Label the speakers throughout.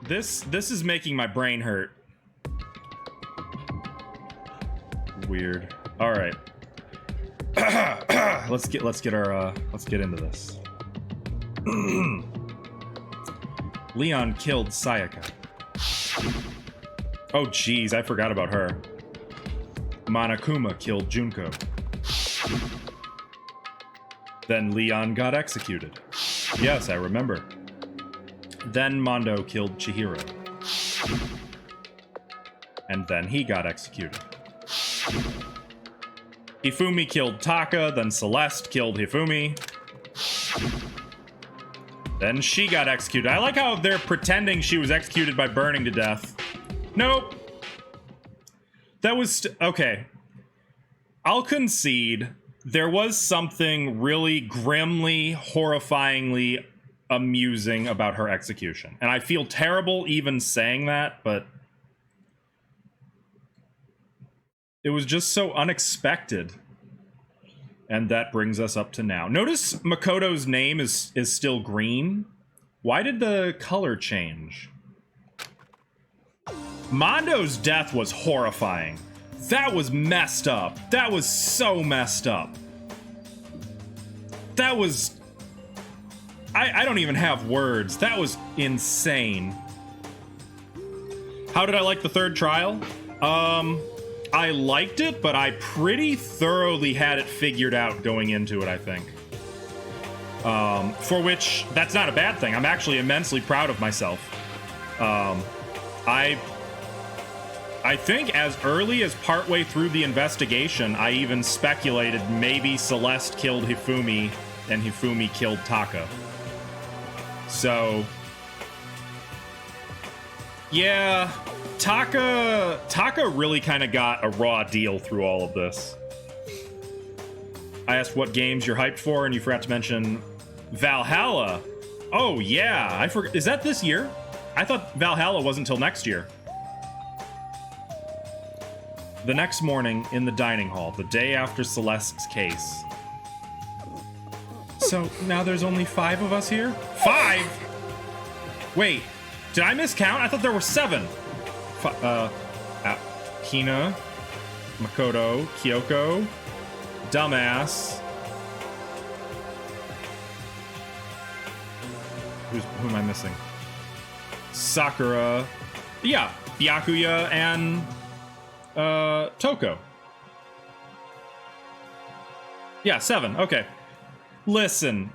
Speaker 1: This is making my brain hurt. Weird. All right. let's get into this. Leon killed Sayaka. Oh geez, I forgot about her. Monokuma killed Junko. Then Leon got executed. Yes, I remember. Then Mondo killed Chihiro. And then he got executed. Hifumi killed Taka, then Celeste killed Hifumi. Then she got executed. I like how they're pretending she was executed by burning to death. Nope. That was... okay. I'll concede there was something really grimly, horrifyingly amusing about her execution. And I feel terrible even saying that, but... it was just so unexpected. And that brings us up to now. Notice Makoto's name is still green. Why did the color change? Mondo's death was horrifying. That was messed up. That was so messed up. That was... I don't even have words. That was insane. How did I like the third trial? I liked it, but I pretty thoroughly had it figured out going into it, I think. For which, that's not a bad thing. I'm actually immensely proud of myself. I think as early as partway through the investigation, I even speculated maybe Celeste killed Hifumi and Hifumi killed Taka. So... yeah... Taka really kind of got a raw deal through all of this. I asked what games you're hyped for, and you forgot to mention Valhalla. Oh, yeah. I forgot. Is that this year? I thought Valhalla wasn't until next year. The next morning in the dining hall, the day after Celeste's case. So now there's only 5 of us here? 5? Wait, did I miscount? I thought there were 7. Hina, Makoto, Kyoko, Dumbass. Who am I missing? Sakura. Yeah, Byakuya and Toko. Yeah, 7. Okay. Listen,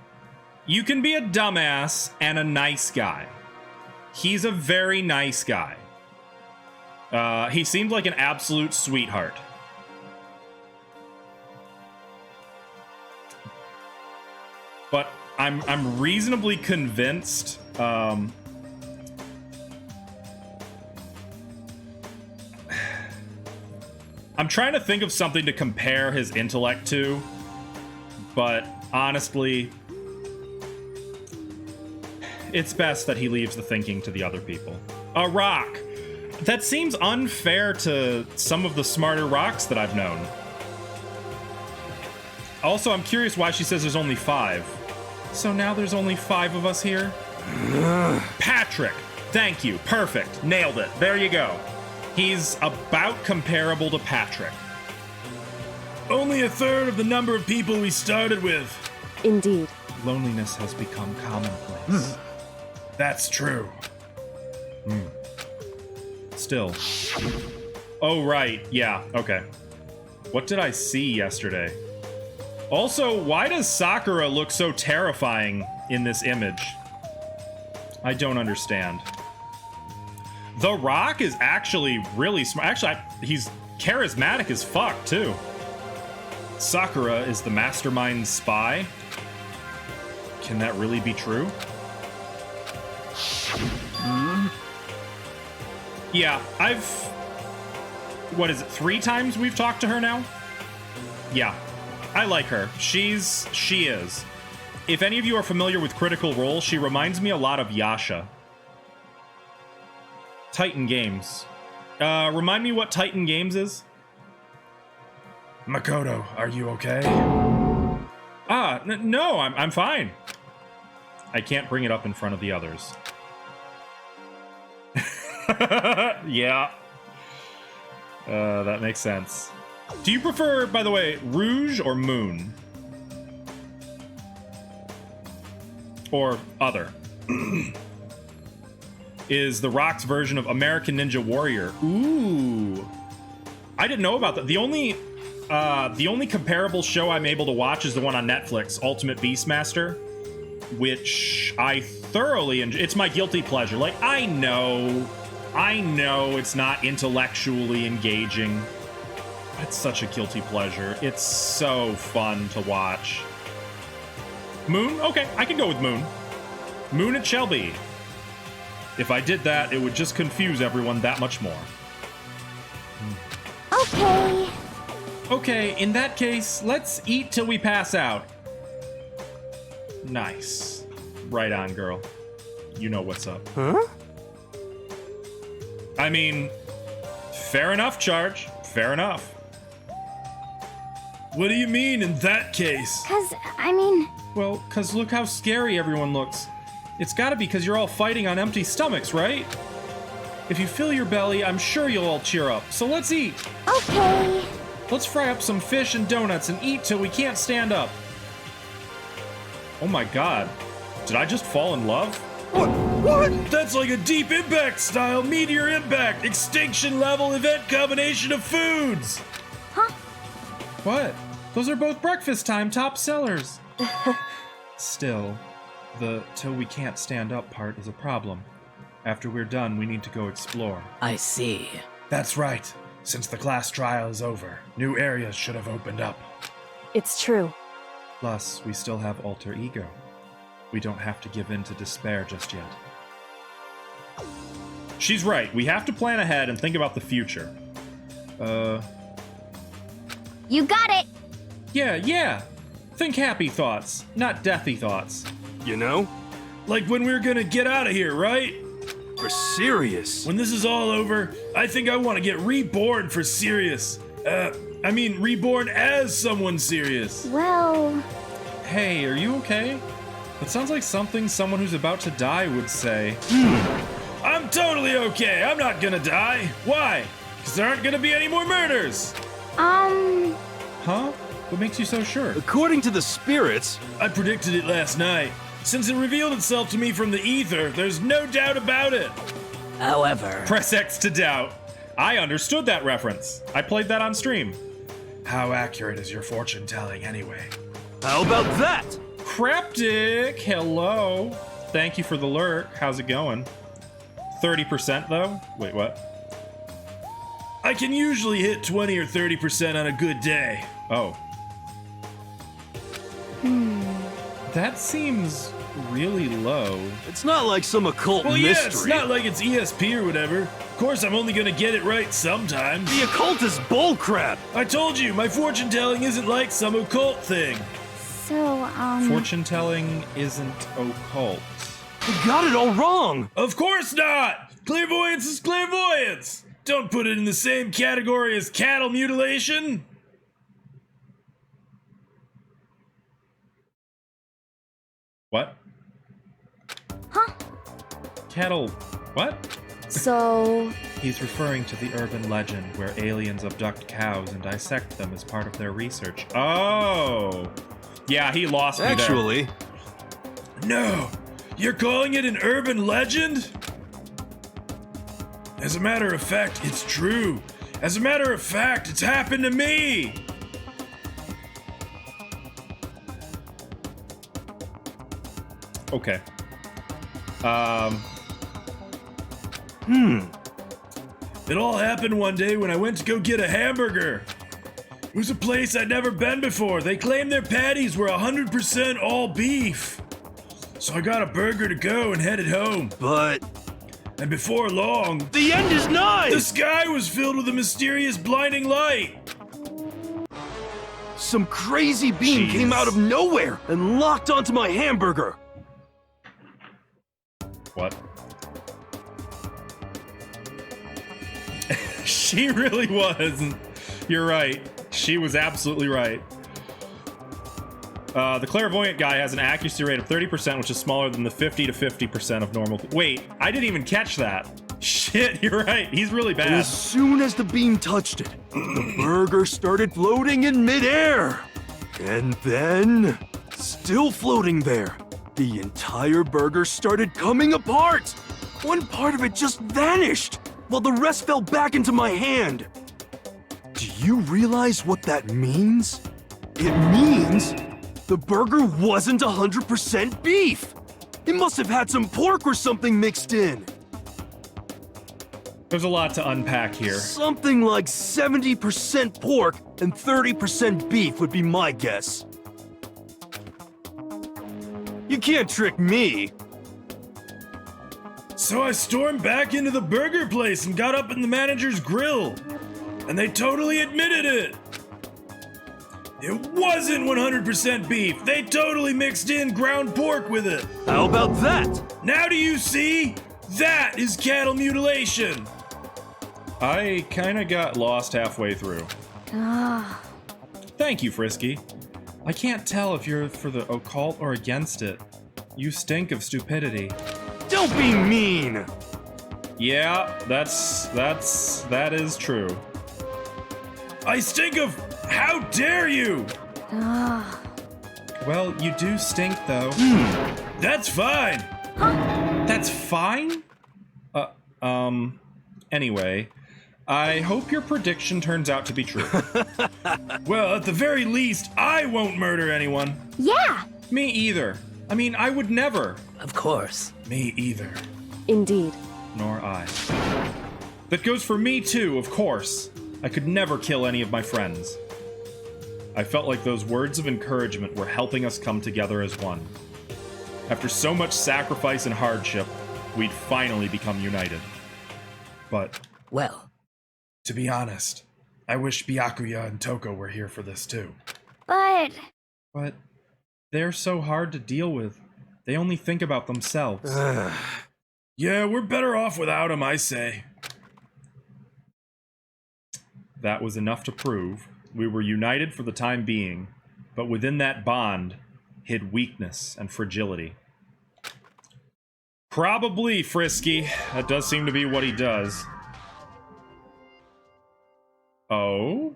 Speaker 1: you can be a dumbass and a nice guy. He's a very nice guy. He seemed like an absolute sweetheart. But I'm reasonably convinced, I'm trying to think of something to compare his intellect to, but honestly, it's best that he leaves the thinking to the other people. A rock! That seems unfair to some of the smarter rocks that I've known. Also, I'm curious why she says there's only 5. So now there's only 5 of us here? Patrick! Thank you. Perfect. Nailed it. There you go. He's about comparable to Patrick. Only a third of the number of people we started with.
Speaker 2: Indeed.
Speaker 1: Loneliness has become commonplace. That's true. Still. Oh, right. Yeah, okay. What did I see yesterday? Also, why does Sakura look so terrifying in this image? I don't understand. The Rock is actually really smart. Actually, he's charismatic as fuck, too. Sakura is the Mastermind spy. Can that really be true? Yeah, what is it, 3 times we've talked to her now? Yeah, I like her. She is. If any of you are familiar with Critical Role, she reminds me a lot of Yasha. Titan Games. Remind me what Titan Games is? Makoto, are you okay? No, I'm fine. I can't bring it up in front of the others. Yeah. That makes sense. Do you prefer, by the way, Rouge or Moon? Or other? Is The Rock's version of American Ninja Warrior. Ooh. I didn't know about that. The only comparable show I'm able to watch is the one on Netflix, Ultimate Beastmaster, which I thoroughly enjoy. It's my guilty pleasure. Like, I know it's not intellectually engaging, but it's such a guilty pleasure. It's so fun to watch. Moon? Okay, I can go with Moon. Moon it shall be. If I did that, it would just confuse everyone that much more.
Speaker 2: Okay.
Speaker 1: Okay, in that case, let's eat till we pass out. Nice. Right on, girl. You know what's up.
Speaker 3: Huh?
Speaker 1: I mean, fair enough, Charge. Fair enough. What do you mean in that case?
Speaker 2: Well,
Speaker 1: 'Cause look how scary everyone looks. It's gotta be because you're all fighting on empty stomachs, right? If you fill your belly, I'm sure you'll all cheer up. So let's eat.
Speaker 2: okay.
Speaker 1: Let's fry up some fish and donuts and eat till we can't stand up. Oh my god. Did I just fall in love?
Speaker 3: What?
Speaker 1: That's like a Deep Impact style meteor impact extinction level event combination of foods.
Speaker 2: Huh?
Speaker 1: What? Those are both breakfast time top sellers. Still, the till we can't stand up part is a problem. After we're done, we need to go explore.
Speaker 4: I see.
Speaker 5: That's right. Since the class trial is over, new areas should have opened up.
Speaker 6: It's true.
Speaker 1: Plus, we still have alter ego. We don't have to give in to despair just yet. She's right. We have to plan ahead and think about the future.
Speaker 2: You got it.
Speaker 1: Yeah. Think happy thoughts, not deathy thoughts.
Speaker 3: You know?
Speaker 5: Like when we're gonna get out of here, right?
Speaker 3: For serious.
Speaker 5: When this is all over, I think I want to get reborn for serious. Reborn as someone serious.
Speaker 2: Well,
Speaker 1: Hey, are you okay? That sounds like something someone who's about to die would say.
Speaker 5: I'm totally okay. I'm not gonna die. Why? Because there aren't gonna be any more murders.
Speaker 1: Huh? What makes you so sure?
Speaker 3: According to the spirits,
Speaker 5: I predicted it last night. Since it revealed itself to me from the ether, there's no doubt about it.
Speaker 4: However,
Speaker 1: Press X to doubt. I understood that reference. I played that on stream.
Speaker 5: How accurate is your fortune telling anyway?
Speaker 3: how about that?
Speaker 1: Craptic, hello. Thank you for the lurk. How's it going? 30% though? Wait, what?
Speaker 5: I can usually hit 20 or 30% on a good day.
Speaker 1: Oh. That seems really low.
Speaker 3: It's not like some occult
Speaker 5: Well, yeah,
Speaker 3: mystery.
Speaker 5: it's not like it's ESP or whatever. Of course, I'm only gonna get it right sometimes.
Speaker 3: The occult is bullcrap.
Speaker 5: I told you, my fortune telling isn't like some occult thing.
Speaker 2: so,
Speaker 1: Fortune telling isn't occult.
Speaker 3: You got it all wrong.
Speaker 5: Of course not! Clairvoyance is clairvoyance! Don't put it in the same category as cattle mutilation!
Speaker 1: What?
Speaker 2: Huh?
Speaker 1: Cattle. What?
Speaker 6: So,
Speaker 1: He's referring to the urban legend where aliens abduct cows and dissect them as part of their research. Oh! Yeah, he lost me there.
Speaker 3: Actually,
Speaker 5: No! You're calling it an urban legend? As a matter of fact, it's true. As a matter of fact, it's happened to me!
Speaker 1: Okay.
Speaker 5: It all happened one day when I went to go get a hamburger. It was a place I'd never been before. They claimed their patties were 100% all beef. So I got a burger to go and headed home.
Speaker 3: but
Speaker 5: And before long,
Speaker 3: the end is nigh.
Speaker 5: the sky was filled with a mysterious blinding light.
Speaker 3: Some crazy being
Speaker 1: Jeez.
Speaker 3: came out of nowhere and locked onto my hamburger.
Speaker 1: What? She really was. You're right. She was absolutely right. The clairvoyant guy has an accuracy rate of 30%, which is smaller than the 50 to 50% of normal. Wait, I didn't even catch that. Shit, you're right. He's really
Speaker 3: And
Speaker 1: bad.
Speaker 3: as soon as the beam touched it, the burger started floating in midair. And then, still floating there, the entire burger started coming apart. One part of it just vanished, while the rest fell back into my hand. Do you realize what that means? It means the burger wasn't 100% beef. It must have had some pork or something mixed in.
Speaker 1: There's a lot to unpack here.
Speaker 3: Something like 70% pork and 30% beef would be my guess. You can't trick me.
Speaker 5: So I stormed back into the burger place and got up in the manager's grill. And they totally admitted it. It wasn't 100% beef. They totally mixed in ground pork with it.
Speaker 3: How about that?
Speaker 5: Now do you see? That is cattle mutilation.
Speaker 1: I kinda got lost halfway through.
Speaker 2: Ah.
Speaker 1: Thank you, Frisky. I can't tell if you're for the occult or against it. You stink of stupidity.
Speaker 3: Don't be mean.
Speaker 1: Yeah, that is true.
Speaker 5: I stink of... How dare you?
Speaker 2: Ah.
Speaker 1: Well, you do stink, though.
Speaker 5: That's fine.
Speaker 1: That's fine? Anyway, I hope your prediction turns out to be true.
Speaker 5: Well, at the very least, I won't murder anyone.
Speaker 2: Yeah.
Speaker 1: Me either. I mean, I would never.
Speaker 4: Of course.
Speaker 5: Me either.
Speaker 6: Indeed.
Speaker 1: Nor I. That goes for me too, of course. I could never kill any of my friends. I felt like those words of encouragement were helping us come together as one. After so much sacrifice and hardship, we'd finally become united. But,
Speaker 4: Well,
Speaker 5: To be honest, I wish Byakuya and Toko were here for this too.
Speaker 2: But
Speaker 1: they're so hard to deal with. They only think about themselves.
Speaker 5: Yeah, we're better off without him, I say.
Speaker 1: That was enough to prove we were united for the time being, but within that bond hid weakness and fragility. Probably Frisky. That does seem to be what he does. Oh?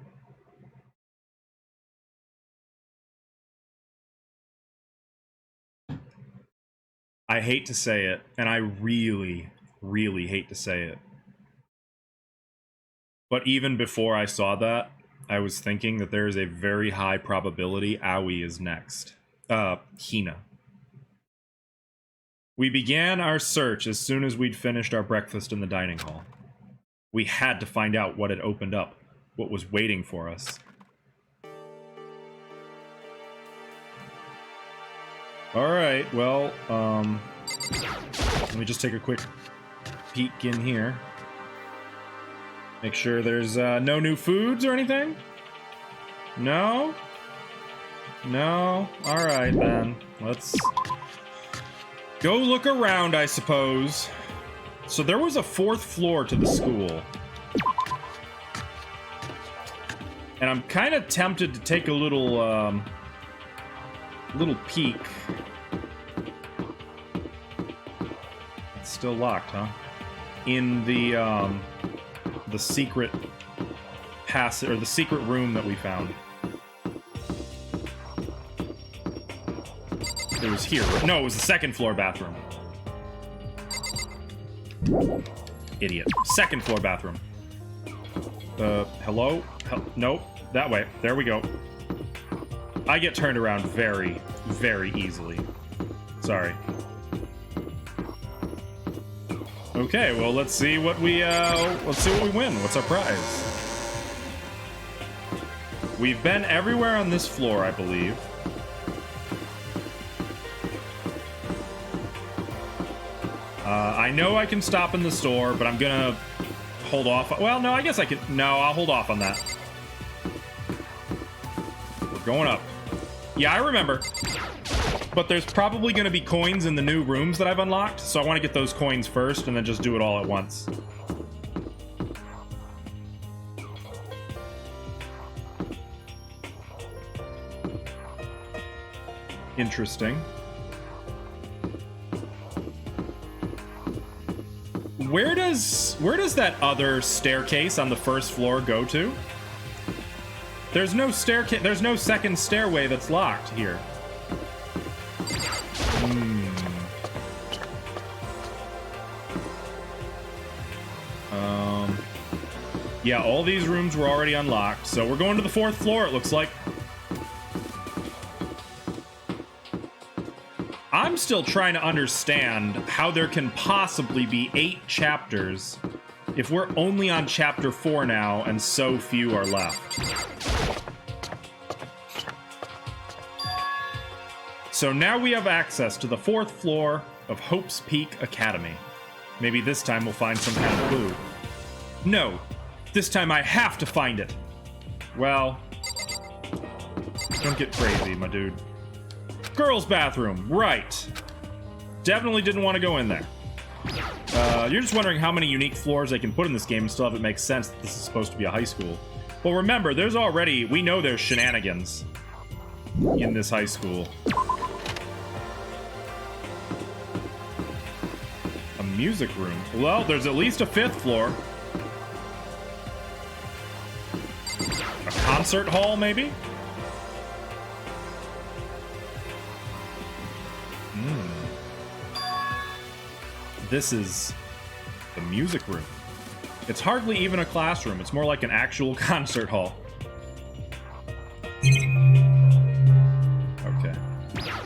Speaker 1: I hate to say it, and I really, really hate to say it. But even before I saw that, I was thinking that there is a very high probability Aoi is next. Hina. We began our search as soon as we'd finished our breakfast in the dining hall. We had to find out what had opened up, what was waiting for us. Alright, well, let me just take a quick peek in here. Make sure there's no new foods or anything? No? No? Alright then. Let's go look around, I suppose. So there was a 4th floor to the school. And I'm kind of tempted to take a little peek. It's still locked, huh? In the secret passage, or the secret room that we found. It was here. No, it was the 2nd floor bathroom. Idiot. 2nd floor bathroom. Hello? Nope. That way. There we go. I get turned around very, very easily. Sorry. Okay, well, let's see what we win. What's our prize? We've been everywhere on this floor, I believe. I know I can stop in the store, but I'm gonna hold off. Well, no, I guess I can. No, I'll hold off on that. We're going up. Yeah, I remember. But there's probably going to be coins in the new rooms that I've unlocked, so I want to get those coins first and then just do it all at once. Interesting. Where does that other staircase on the first floor go to? There's no staircase. There's no second stairway that's locked here. Yeah, all these rooms were already unlocked, so we're going to the 4th floor, it looks like. I'm still trying to understand how there can possibly be 8 chapters if we're only on chapter 4 now and so few are left. So now we have access to the 4th floor of Hope's Peak Academy. Maybe this time we'll find some kind of clue. No, this time I have to find it. Well, don't get crazy, my dude. Girls' bathroom, right. Definitely didn't want to go in there. You're just wondering how many unique floors they can put in this game and still have it make sense that this is supposed to be a high school. Well, remember, we know there's shenanigans in this high school. A music room. Well, there's at least a 5th floor. A concert hall, maybe? This is the music room. It's hardly even a classroom. It's more like an actual concert hall. Okay.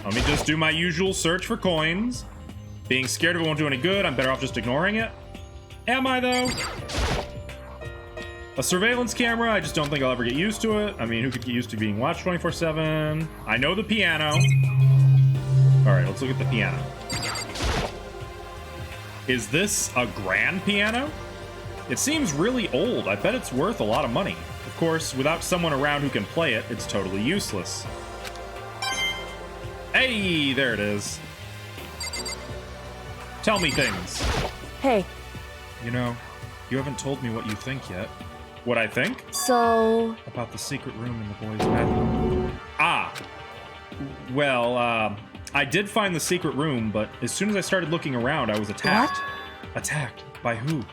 Speaker 1: Let me just do my usual search for coins. Being scared of it won't do any good. I'm better off just ignoring it. Am I, though? A surveillance camera. I just don't think I'll ever get used to it. I mean, who could get used to being watched 24/7? I know the piano. All right, let's look at the piano. Is this a grand piano? It seems really old. I bet it's worth a lot of money. Of course, without someone around who can play it, it's totally useless. Hey, there it is. Tell me things.
Speaker 6: Hey,
Speaker 1: You know, you haven't told me what you think yet. What I think?
Speaker 6: so
Speaker 1: About the secret room in the boys' bathroom. Ah. Well, I did find the secret room, but as soon as I started looking around, I was attacked.
Speaker 6: What?
Speaker 1: Attacked? By who?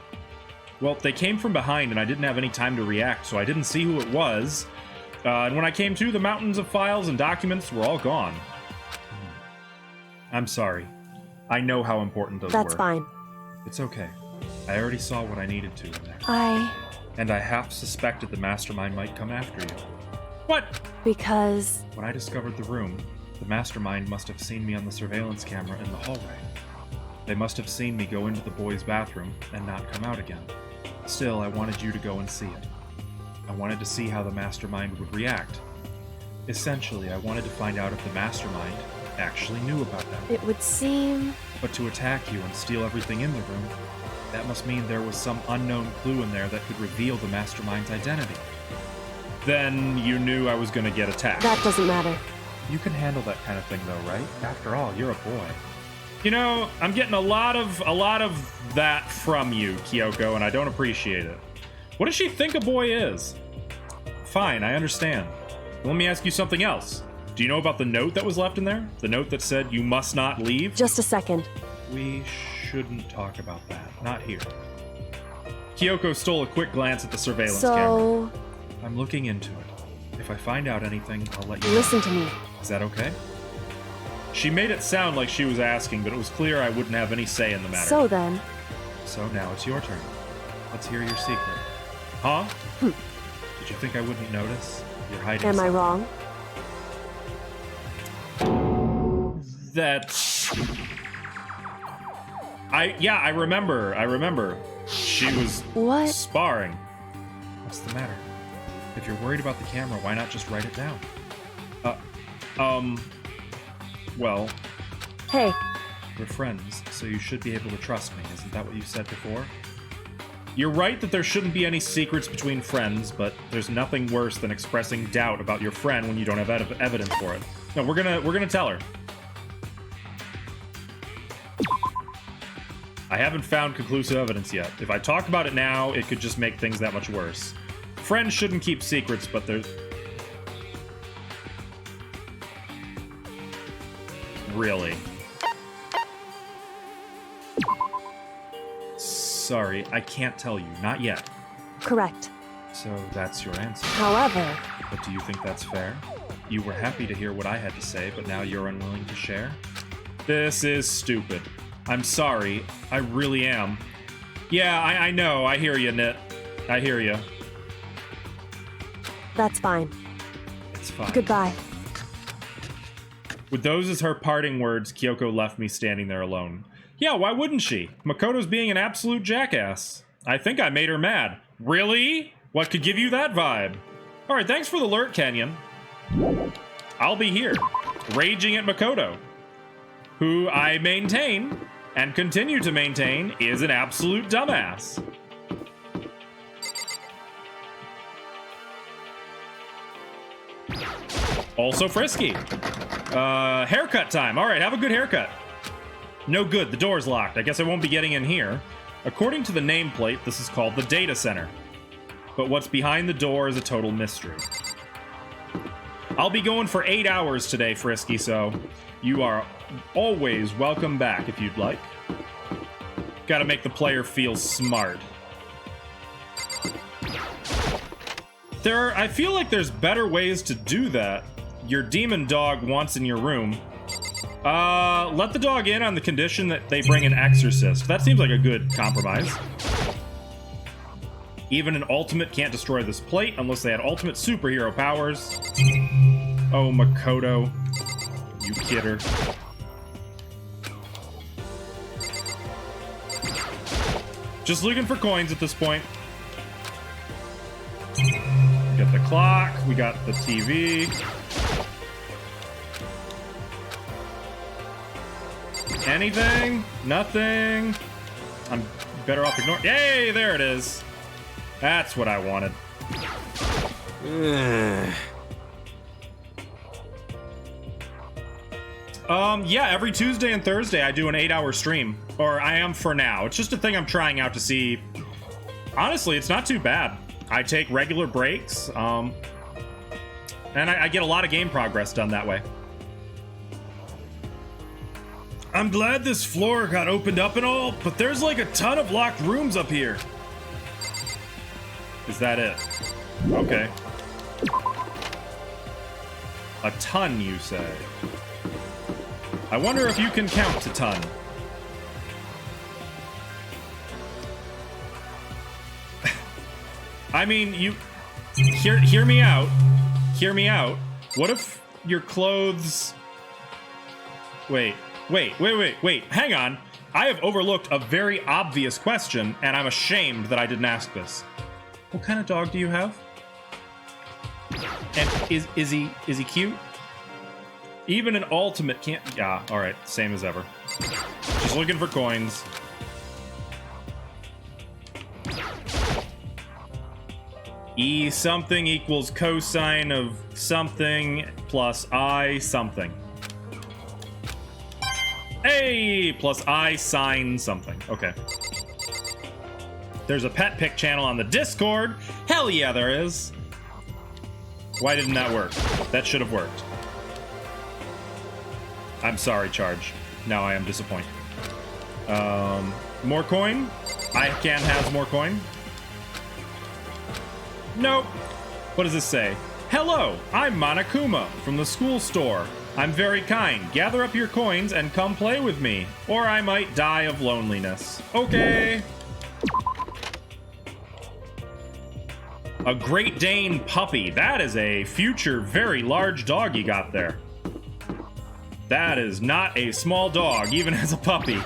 Speaker 1: Well, they came from behind, and I didn't have any time to react, so I didn't see who it was. And when I came to, the mountains of files and documents were all gone. I'm sorry. I know how important those were.
Speaker 6: that's fine.
Speaker 1: It's okay. I already saw what I needed to in there. And I half suspected the Mastermind might come after you. What?
Speaker 6: Because
Speaker 1: When I discovered the room, the Mastermind must have seen me on the surveillance camera in the hallway. They must have seen me go into the boys' bathroom and not come out again. Still, I wanted you to go and see it. I wanted to see how the Mastermind would react. Essentially, I wanted to find out if the Mastermind actually knew about them.
Speaker 6: it would seem
Speaker 1: But to attack you and steal everything in the room, that must mean there was some unknown clue in there that could reveal the Mastermind's identity. Then you knew I was going to get attacked.
Speaker 6: that doesn't matter.
Speaker 1: You can handle that kind of thing though, right? After all, you're a boy. You know, I'm getting a lot of that from you, Kyoko, and I don't appreciate it. What does she think a boy is? Fine, I understand. Let me ask you something else. Do you know about the note that was left in there? The note that said you must not leave?
Speaker 6: Just a second.
Speaker 1: We shouldn't talk about that. Not here. Kyoko stole a quick glance at the surveillance camera.
Speaker 6: So,
Speaker 1: I'm looking into it. If I find out anything, I'll let you know.
Speaker 6: listen to me.
Speaker 1: Is that okay? She made it sound like she was asking, but it was clear I wouldn't have any say in the matter.
Speaker 6: So then,
Speaker 1: So now it's your turn. Let's hear your secret. Huh? Did you think I wouldn't notice? You're hiding
Speaker 6: am I
Speaker 1: something.
Speaker 6: wrong?
Speaker 1: That's... I remember. She was
Speaker 6: What?
Speaker 1: sparring. What's the matter? If you're worried about the camera, why not just write it down? Well,
Speaker 6: Hey,
Speaker 1: we're friends, so you should be able to trust me. Isn't that what you said before? You're right that there shouldn't be any secrets between friends, but there's nothing worse than expressing doubt about your friend when you don't have evidence for it. No, we're gonna tell her. I haven't found conclusive evidence yet. If I talk about it now, it could just make things that much worse. Friends shouldn't keep secrets, but there's... Really? sorry. I can't tell you. Not yet.
Speaker 6: Correct.
Speaker 1: So that's your answer.
Speaker 6: However,
Speaker 1: But do you think that's fair? You were happy to hear what I had to say, but now you're unwilling to share? This is stupid. I'm sorry. I really am. Yeah, I know. I hear you, Nit. I hear you.
Speaker 6: that's fine.
Speaker 1: It's fine.
Speaker 6: Goodbye.
Speaker 1: With those as her parting words, Kyoko left me standing there alone. Yeah, why wouldn't she? Makoto's being an absolute jackass. I think I made her mad. Really? What could give you that vibe? Alright, thanks for the alert, Kenyon. I'll be here, raging at Makoto, who I maintain, and continue to maintain, is an absolute dumbass. Also frisky. Haircut time. Alright, have a good haircut. No good, the door's locked. I guess I won't be getting in here. According to the nameplate, this is called the data center. But what's behind the door is a total mystery. I'll be going for 8 hours today, Frisky, so you are always welcome back if you'd like. Gotta make the player feel smart. I feel like there's better ways to do that. Your demon dog wants in your room. Let the dog in on the condition that they bring an exorcist. That seems like a good compromise. Even an ultimate can't destroy this plate unless they had ultimate superhero powers. Oh, Makoto. You kidder. Just looking for coins at this point. We got the clock. We got the TV. Anything? Nothing? I'm better off ignoring. Yay, there it is. That's what I wanted. Yeah, every Tuesday and Thursday I do an 8-hour stream. Or I am for now. It's just a thing I'm trying out to see. Honestly, it's not too bad. I take regular breaks, and I get a lot of game progress done that way.
Speaker 5: I'm glad this floor got opened up and all, but there's like a ton of locked rooms up here.
Speaker 1: Is that it? Okay. A ton, you say? I wonder if you can count to ton. I mean, you... Hear me out. Hear me out. What if your clothes... Wait. Hang on. I have overlooked a very obvious question, and I'm ashamed that I didn't ask this. What kind of dog do you have? And is he cute? Even an ultimate can't... Yeah, alright. Same as ever. Just looking for coins. E something equals cosine of something plus I something. Hey! Plus I sine something. Okay. There's a pet pick channel on the Discord. Hell yeah, there is. Why didn't that work? That should have worked. I'm sorry, Charge. Now I am disappointed. More coin? Ican has more coin. Nope. What does this say? Hello, I'm Monokuma from the school store. I'm very kind. Gather up your coins and come play with me, or I might die of loneliness. Okay. A Great Dane puppy. That is a future very large dog you got there. That is not a small dog, even as a puppy.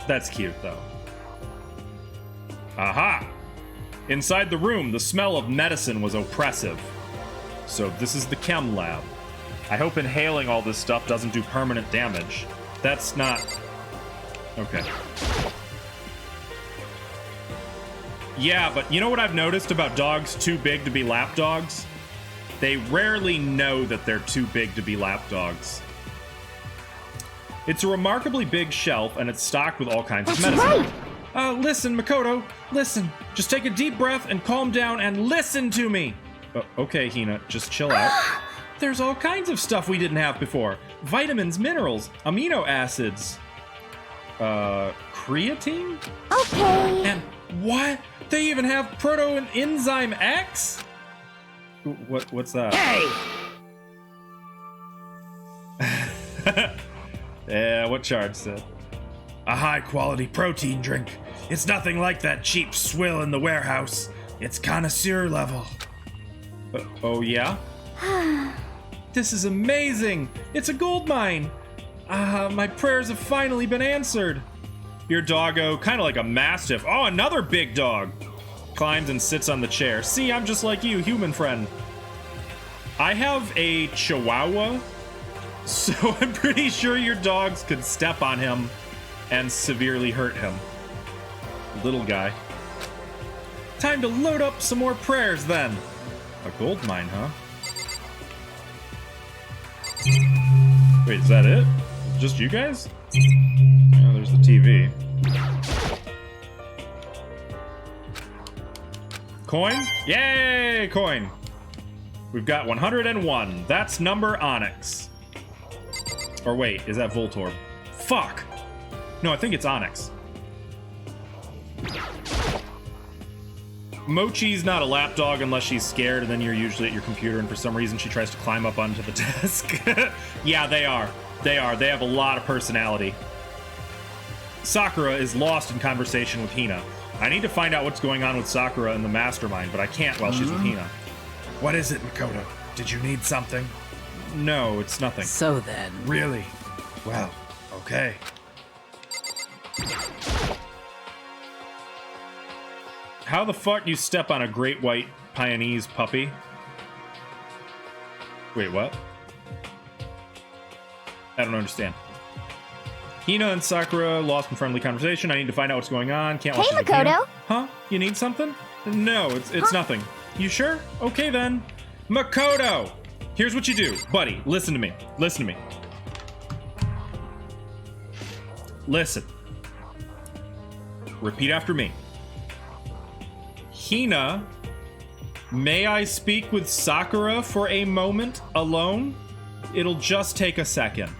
Speaker 1: That's cute, though. Aha! Inside the room, the smell of medicine was oppressive. So this is the chem lab. I hope inhaling all this stuff doesn't do permanent damage. That's not... Okay. Yeah, but you know what I've noticed about dogs too big to be lap dogs? They rarely know that they're too big to be lap dogs. It's a remarkably big shelf, and it's stocked with all kinds of medicine. Listen, Makoto, listen. Just take a deep breath and calm down and listen to me. Okay, Hina, just chill out. There's all kinds of stuff we didn't have before. Vitamins, minerals, amino acids. Creatine?
Speaker 2: Okay.
Speaker 1: And what? They even have proto and enzyme X? What's that?
Speaker 4: Hey!
Speaker 1: Yeah, what Chard said.
Speaker 5: A high-quality protein drink. It's nothing like that cheap swill in the warehouse. It's connoisseur level.
Speaker 1: Oh, yeah? This is amazing! It's a gold mine! My prayers have finally been answered. Your doggo, kind of like a mastiff. Oh, another big dog! Climbs and sits on the chair. See, I'm just like you, human friend. I have a chihuahua, so I'm pretty sure your dogs could step on him and severely hurt him. Little guy. Time to load up some more prayers then. A gold mine, huh? Wait, is that it? Just you guys? Oh, there's the TV. Coin? Yay, coin! We've got 101. That's number Onyx. Or wait, is that Voltorb? Fuck! No, I think it's Onyx. Mochi's not a lapdog unless she's scared, and then you're usually at your computer, and for some reason she tries to climb up onto the desk. Yeah, they are. They are. They have a lot of personality. Sakura is lost in conversation with Hina. I need to find out what's going on with Sakura and the Mastermind, but I can't while she's with Hina.
Speaker 5: What is it, Makoto? Did you need something?
Speaker 1: No, it's nothing.
Speaker 4: So then.
Speaker 5: Really? Well, okay.
Speaker 1: How the fuck do you step on a great white Pioneer's puppy? Wait, what? I don't understand. Hina and Sakura lost in friendly conversation. I need to find out what's going on. Can't watch
Speaker 2: Hey,
Speaker 1: it with Hina.
Speaker 2: Makoto.
Speaker 1: Huh? You need something? No, it's nothing. You sure? Okay then. Makoto! Here's what you do. Buddy, listen to me. Listen to me. Listen. Repeat after me. Hina, may I speak with Sakura for a moment alone? It'll just take a second.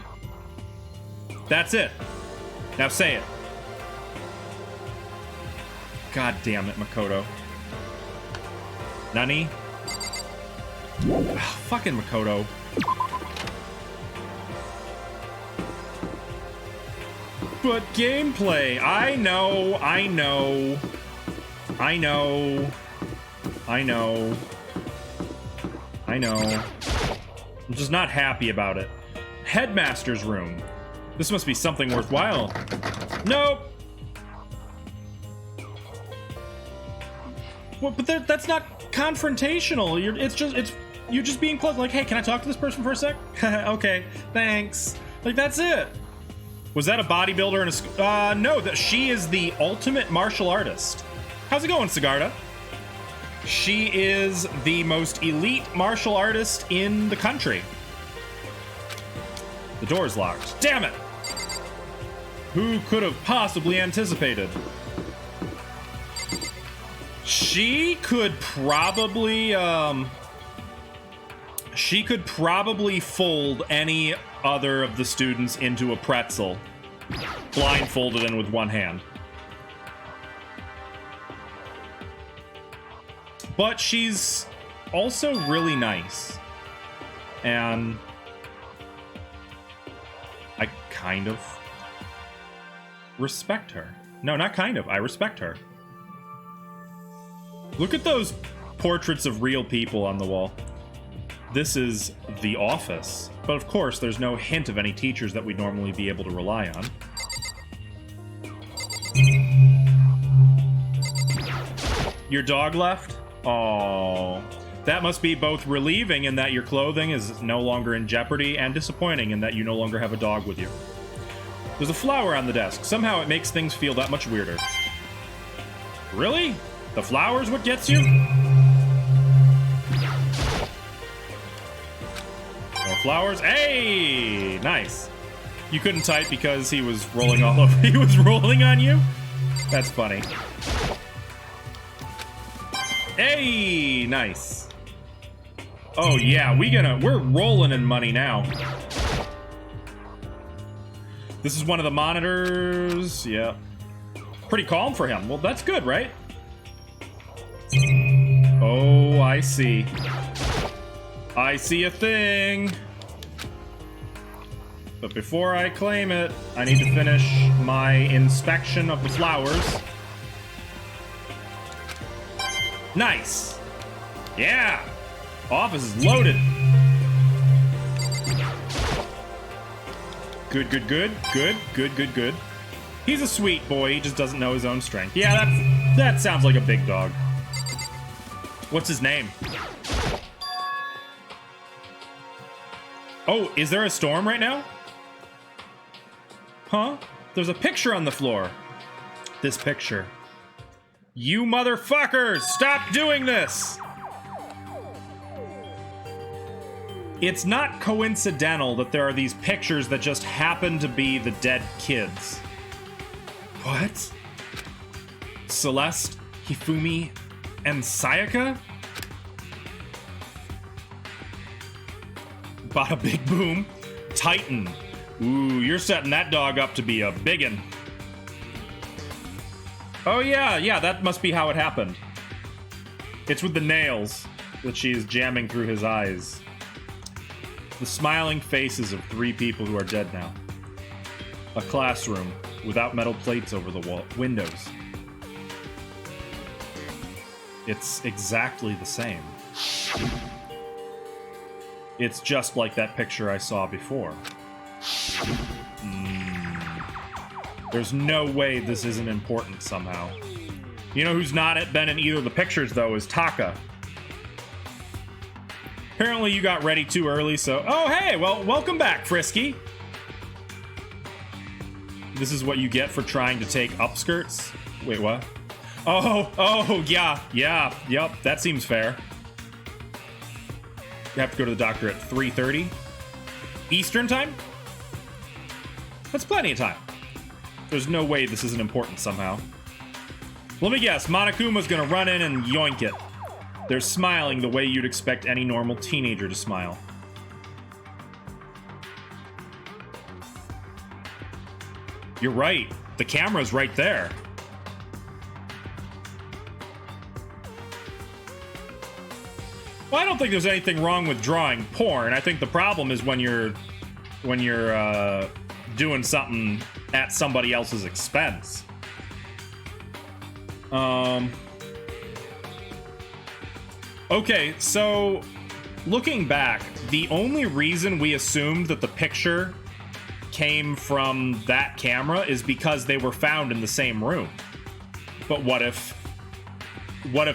Speaker 1: That's it. Now say it. God damn it, Makoto. Nani? Ugh, fucking Makoto. But gameplay. I know. I know. I know. I know. I know. I'm just not happy about it. Headmaster's room. This must be something worthwhile. Nope. What, but that's not confrontational. You're just being close. Like, hey, can I talk to this person for a sec? Okay, thanks. Like, that's it. Was that a bodybuilder and a no, that she is the ultimate martial artist. How's it going, Sigarda? She is the most elite martial artist in the country. The door's locked. Damn it! Who could have possibly anticipated? She could probably fold any other of the students into a pretzel, blindfolded and with one hand. But she's also really nice. And I kind of respect her. No, not kind of. I respect her. Look at those portraits of real people on the wall. This is the office. But of course, there's no hint of any teachers that we'd normally be able to rely on. Your dog left? Oh, that must be both relieving in that your clothing is no longer in jeopardy and disappointing in that you no longer have a dog with you. There's a flower on the desk. Somehow it makes things feel that much weirder. Really? The flower's what gets you? More flowers. Hey, nice. You couldn't type because he was rolling all over. He was rolling on you? That's funny. Hey, nice. Oh yeah, we're rolling in money now. This is one of the monitors. Yeah. Pretty calm for him. Well, that's good, right? Oh, I see. I see a thing. But before I claim it, I need to finish my inspection of the flowers. Nice. Yeah. Office is loaded. Good, good, good. Good, good, good, good. He's a sweet boy. He just doesn't know his own strength. Yeah, that sounds like a big dog. What's his name? Oh, is there a storm right now? Huh? There's a picture on the floor. This picture. You motherfuckers! Stop doing this! It's not coincidental that there are these pictures that just happen to be the dead kids. What? Celeste, Hifumi, and Sayaka? Bada big boom. Titan. Ooh, you're setting that dog up to be a biggin. Oh yeah, that must be how it happened. It's with the nails that she is jamming through his eyes. The smiling faces of 3 people who are dead now. A classroom without metal plates over the windows. It's exactly the same. It's just like that picture I saw before. There's no way this isn't important somehow. You know who's not been in either of the pictures, though, is Taka. Apparently you got ready too early, so... Oh, hey! Well, welcome back, Frisky! This is what you get for trying to take upskirts? Wait, what? Oh, yeah, yep, that seems fair. You have to go to the doctor at 3:30? Eastern time? That's plenty of time. There's no way this isn't important somehow. Let me guess, Monokuma's gonna run in and yoink it. They're smiling the way you'd expect any normal teenager to smile. You're right. The camera's right there. Well, I don't think there's anything wrong with drawing porn. I think the problem is when you're doing something at somebody else's expense. Okay, so looking back, the only reason we assumed that the picture came from that camera is because they were found in the same room. But what if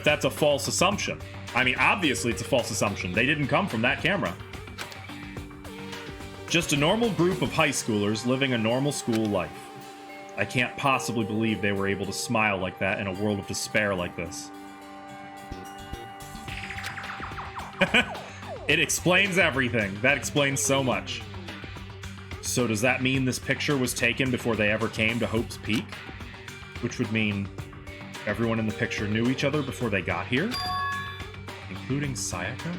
Speaker 1: that's a false assumption? I mean, obviously it's a false assumption. They didn't come from that camera. Just a normal group of high schoolers living a normal school life. I can't possibly believe they were able to smile like that in a world of despair like this. It explains everything. That explains so much. So does that mean this picture was taken before they ever came to Hope's Peak? Which would mean everyone in the picture knew each other before they got here? Including Sayaka?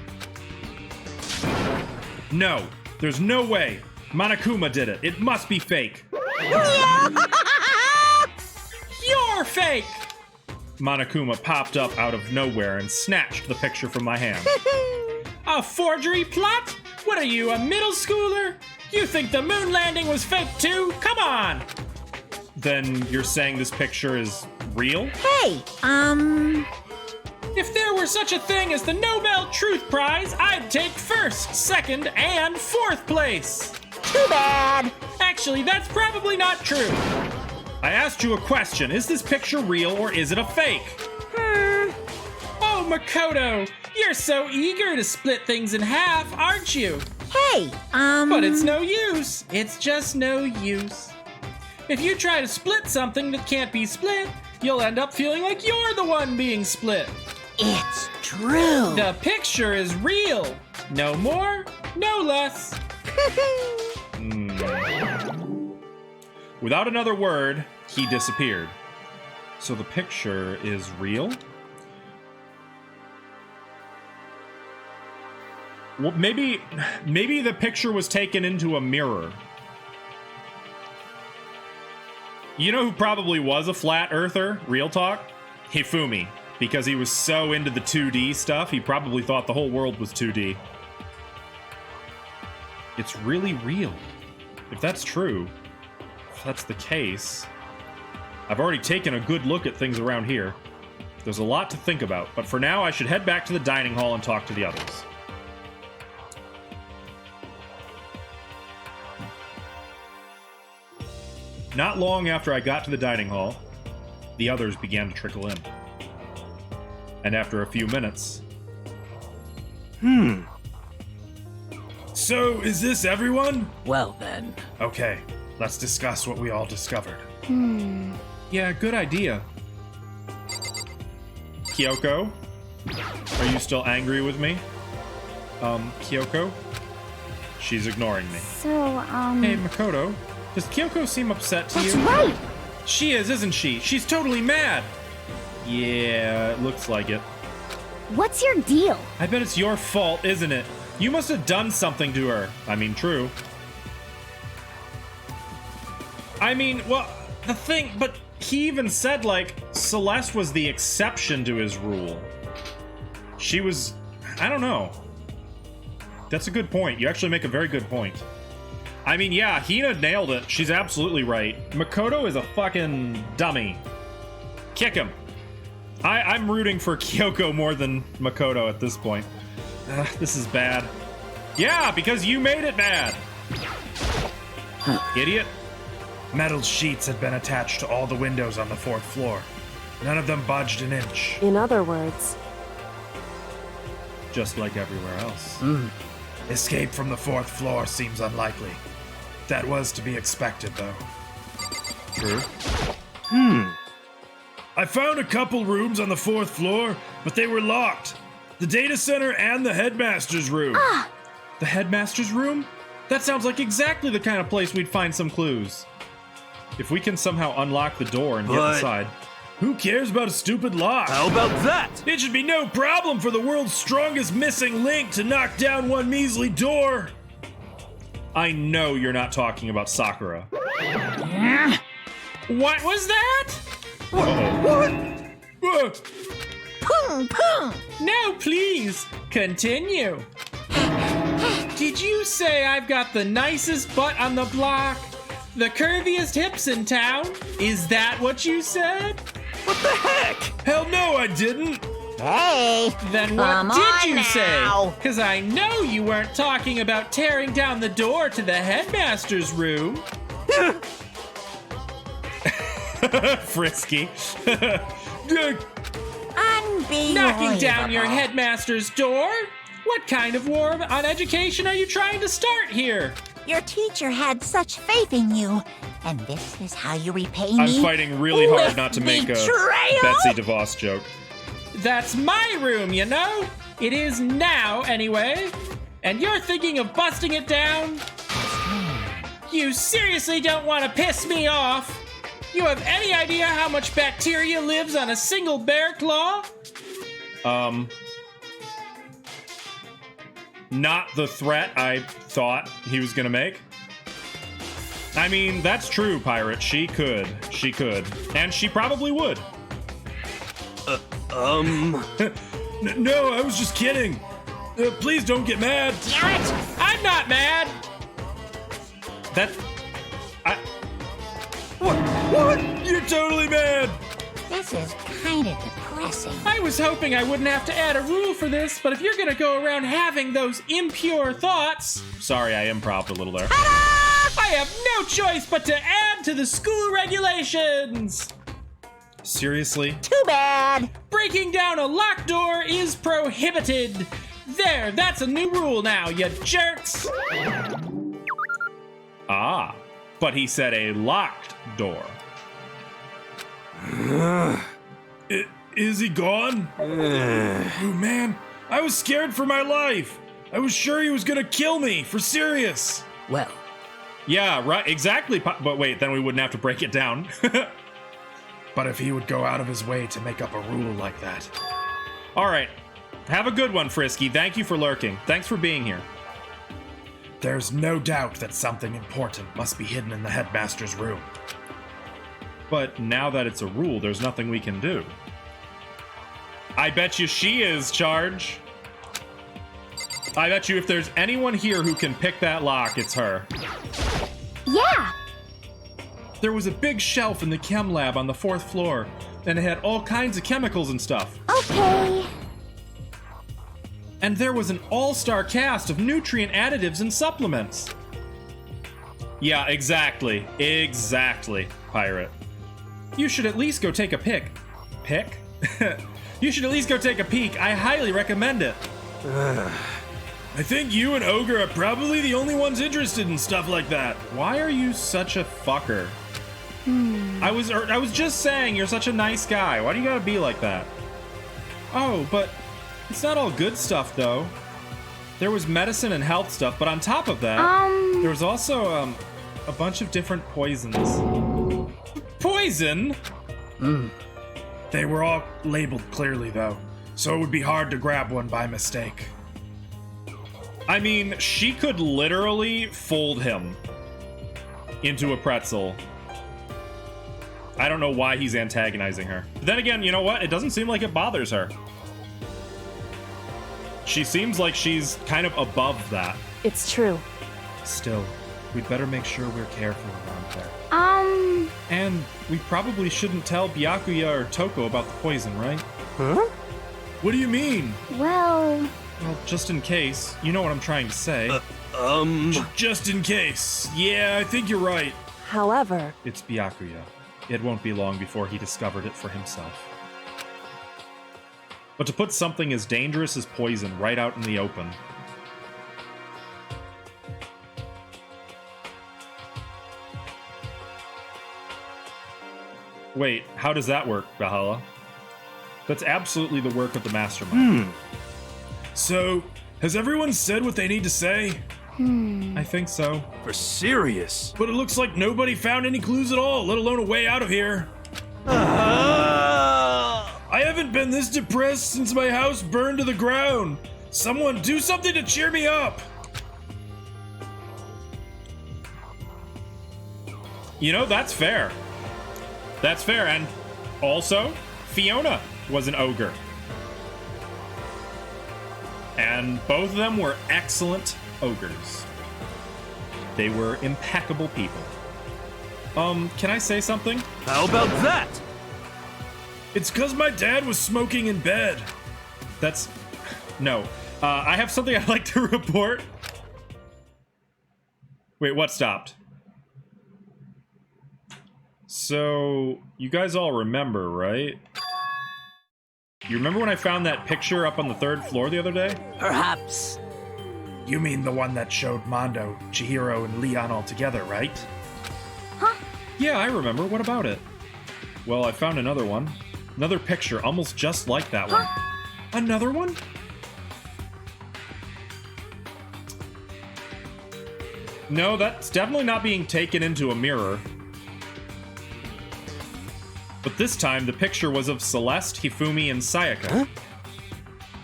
Speaker 1: No, there's no way. Monokuma did it. It must be fake. You're fake! Monokuma popped up out of nowhere and snatched the picture from my hand. A forgery plot? What are you, a middle schooler? You think the moon landing was fake too? Come on! Then you're saying this picture is real?
Speaker 2: Hey,
Speaker 1: If there were such a thing as the Nobel Truth Prize, I'd take first, second, and fourth place.
Speaker 2: too bad.
Speaker 1: Actually, that's probably not true. I asked you a question. Is this picture real or is it a fake? Oh, Makoto, you're so eager to split things in half, aren't you?
Speaker 2: Hey,
Speaker 1: But it's no use. It's just no use. If you try to split something that can't be split, you'll end up feeling like you're the one being split.
Speaker 2: it's true.
Speaker 1: The picture is real. No more, no less. Without another word, he disappeared. So the picture is real? Well, maybe the picture was taken into a mirror. You know who probably was a flat earther? Real talk? Hifumi. Because he was so into the 2D stuff, he probably thought the whole world was 2D. It's really real. If that's true, if that's the case, I've already taken a good look at things around here. There's a lot to think about, but for now I should head back to the dining hall and talk to the others. Not long after I got to the dining hall, the others began to trickle in. And after a few minutes...
Speaker 5: So, is this everyone?
Speaker 4: Well then.
Speaker 5: Okay, let's discuss what we all discovered.
Speaker 1: Yeah, good idea. Kyoko? Are you still angry with me? Kyoko? She's ignoring me.
Speaker 6: So,
Speaker 1: Hey, Makoto. Does Kyoko seem upset to
Speaker 6: that's
Speaker 1: you?
Speaker 6: right.
Speaker 1: She is, isn't she? She's totally mad. Yeah, it looks like it.
Speaker 6: What's your deal?
Speaker 1: I bet it's your fault, isn't it? You must have done something to her. I mean, true. I mean, well, the thing, but he even said, like, Celeste was the exception to his rule. She was, I don't know. That's a good point. You actually make a very good point. I mean, yeah, Hina nailed it. She's absolutely right. Makoto is a fucking dummy. Kick him. I'm rooting for Kyoko more than Makoto at this point. This is bad. Yeah, because you made it bad. Idiot.
Speaker 5: Metal sheets had been attached to all the windows on the 4th floor. None of them budged an inch.
Speaker 6: In other words,
Speaker 1: Just like everywhere else.
Speaker 5: Escape from the 4th floor seems unlikely. That was to be expected, though.
Speaker 1: True.
Speaker 5: I found a couple rooms on the 4th floor, but they were locked. The data center and the headmaster's room.
Speaker 1: The headmaster's room? That sounds like exactly the kind of place we'd find some clues. If we can somehow unlock the door and get
Speaker 3: But-
Speaker 1: inside.
Speaker 5: Who cares about a stupid lock?
Speaker 3: How about that?
Speaker 5: It should be no problem for the world's strongest missing link to knock down one measly door.
Speaker 1: I know you're not talking about Sakura. What was that?
Speaker 2: Pung, pung.
Speaker 1: No, please. Continue. Did you say I've got the nicest butt on the block? The curviest hips in town? Is that what you said?
Speaker 3: What the heck?
Speaker 5: Hell no, I didn't.
Speaker 2: Hey.
Speaker 1: Then what
Speaker 2: Come
Speaker 1: did
Speaker 2: on
Speaker 1: you
Speaker 2: now.
Speaker 1: say? Because I know you weren't talking about tearing down the door to the headmaster's room. Frisky.
Speaker 2: Unbelievable.
Speaker 1: Knocking down your headmaster's door? What kind of war on education are you trying to start here?
Speaker 2: Your teacher had such faith in you. And this is how you repay me?
Speaker 1: I'm fighting really hard
Speaker 2: With
Speaker 1: not to make a
Speaker 2: betrayal?
Speaker 1: Betsy DeVos joke. That's my room, you know? It is now, anyway. And you're thinking of busting it down? You seriously don't want to piss me off? You have any idea how much bacteria lives on a single bear claw? Not the threat I thought he was gonna make. I mean, that's true, Pirate. She could. She could. And she probably would.
Speaker 5: No, I was just kidding. Please don't get mad.
Speaker 2: Damn it.
Speaker 1: I'm not mad!
Speaker 5: What? You're totally mad.
Speaker 2: This is kind of depressing.
Speaker 1: I was hoping I wouldn't have to add a rule for this, but if you're gonna go around having those impure thoughts... Sorry, I improv'd a little there. I have no choice but to add to the school regulations! Seriously?
Speaker 2: Too bad.
Speaker 1: Breaking down a locked door is prohibited! There, that's a new rule now, you jerks! Ah, but he said a locked door.
Speaker 5: Is he gone? Oh man, I was scared for my life. I was sure he was gonna kill me, for serious.
Speaker 4: Well,
Speaker 1: Yeah, right, exactly. But wait, then we wouldn't have to break it down.
Speaker 5: But if he would go out of his way to make up a rule like that.
Speaker 1: All right. Have a good one, Frisky. Thank you for lurking. Thanks for being here.
Speaker 5: There's no doubt that something important must be hidden in the headmaster's room.
Speaker 1: But now that it's a rule, there's nothing we can do. I bet you she is, Charge. I bet you if there's anyone here who can pick that lock, it's her.
Speaker 6: Yeah!
Speaker 1: There was a big shelf in the chem lab on the 4th floor, and it had all kinds of chemicals and stuff.
Speaker 6: Okay.
Speaker 1: And there was an all-star cast of nutrient additives and supplements. Yeah, exactly. Exactly, Pirate. You should at least go take a pick. Pick? You should at least go take a peek. I highly recommend it.
Speaker 5: I think you and Ogre are probably the only ones interested in stuff like that.
Speaker 1: Why are you such a fucker? I was just saying you're such a nice guy. Why do you gotta be like that? Oh, but it's not all good stuff, though. There was medicine and health stuff, but on top of that, there was also, a bunch of different poisons. Poison?
Speaker 5: They were all labeled clearly, though, so it would be hard to grab one by mistake.
Speaker 1: I mean, she could literally fold him into a pretzel. I don't know why he's antagonizing her. But then again, you know what? It doesn't seem like it bothers her. She seems like she's kind of above that.
Speaker 6: It's true.
Speaker 1: Still, we'd better make sure we're careful around there. And we probably shouldn't tell Byakuya or Toko about the poison, right?
Speaker 3: Huh?
Speaker 5: What do you mean?
Speaker 6: Well,
Speaker 1: just in case. You know what I'm trying to say.
Speaker 5: Just in case. Yeah, I think you're right.
Speaker 6: however,
Speaker 1: It's Byakuya. It won't be long before he discovered it for himself. But to put something as dangerous as poison right out in the open... Wait, how does that work, Valhalla? That's absolutely the work of the Mastermind.
Speaker 5: So, has everyone said what they need to say?
Speaker 1: I think so.
Speaker 3: For serious?
Speaker 5: But it looks like nobody found any clues at all, let alone a way out of here.
Speaker 3: Ah!
Speaker 5: I haven't been this depressed since my house burned to the ground. Someone do something to cheer me up.
Speaker 1: You know, that's fair. That's fair, and also, Fiona was an ogre. And both of them were excellent ogres. They were impeccable people. Can I say something?
Speaker 3: How about that?
Speaker 5: It's 'cause my dad was smoking in bed.
Speaker 1: That's... No. I have something I'd like to report. Wait, what stopped? So, you guys all remember, right? You remember when I found that picture up on the 3rd floor the other day?
Speaker 4: Perhaps.
Speaker 5: You mean the one that showed Mondo, Chihiro, and Leon all together, right?
Speaker 1: Yeah, I remember. What about it? Well, I found another one. Another picture, almost just like that one. Another one? No, that's definitely not being taken into a mirror. But this time, the picture was of Celeste, Hifumi, and Sayaka.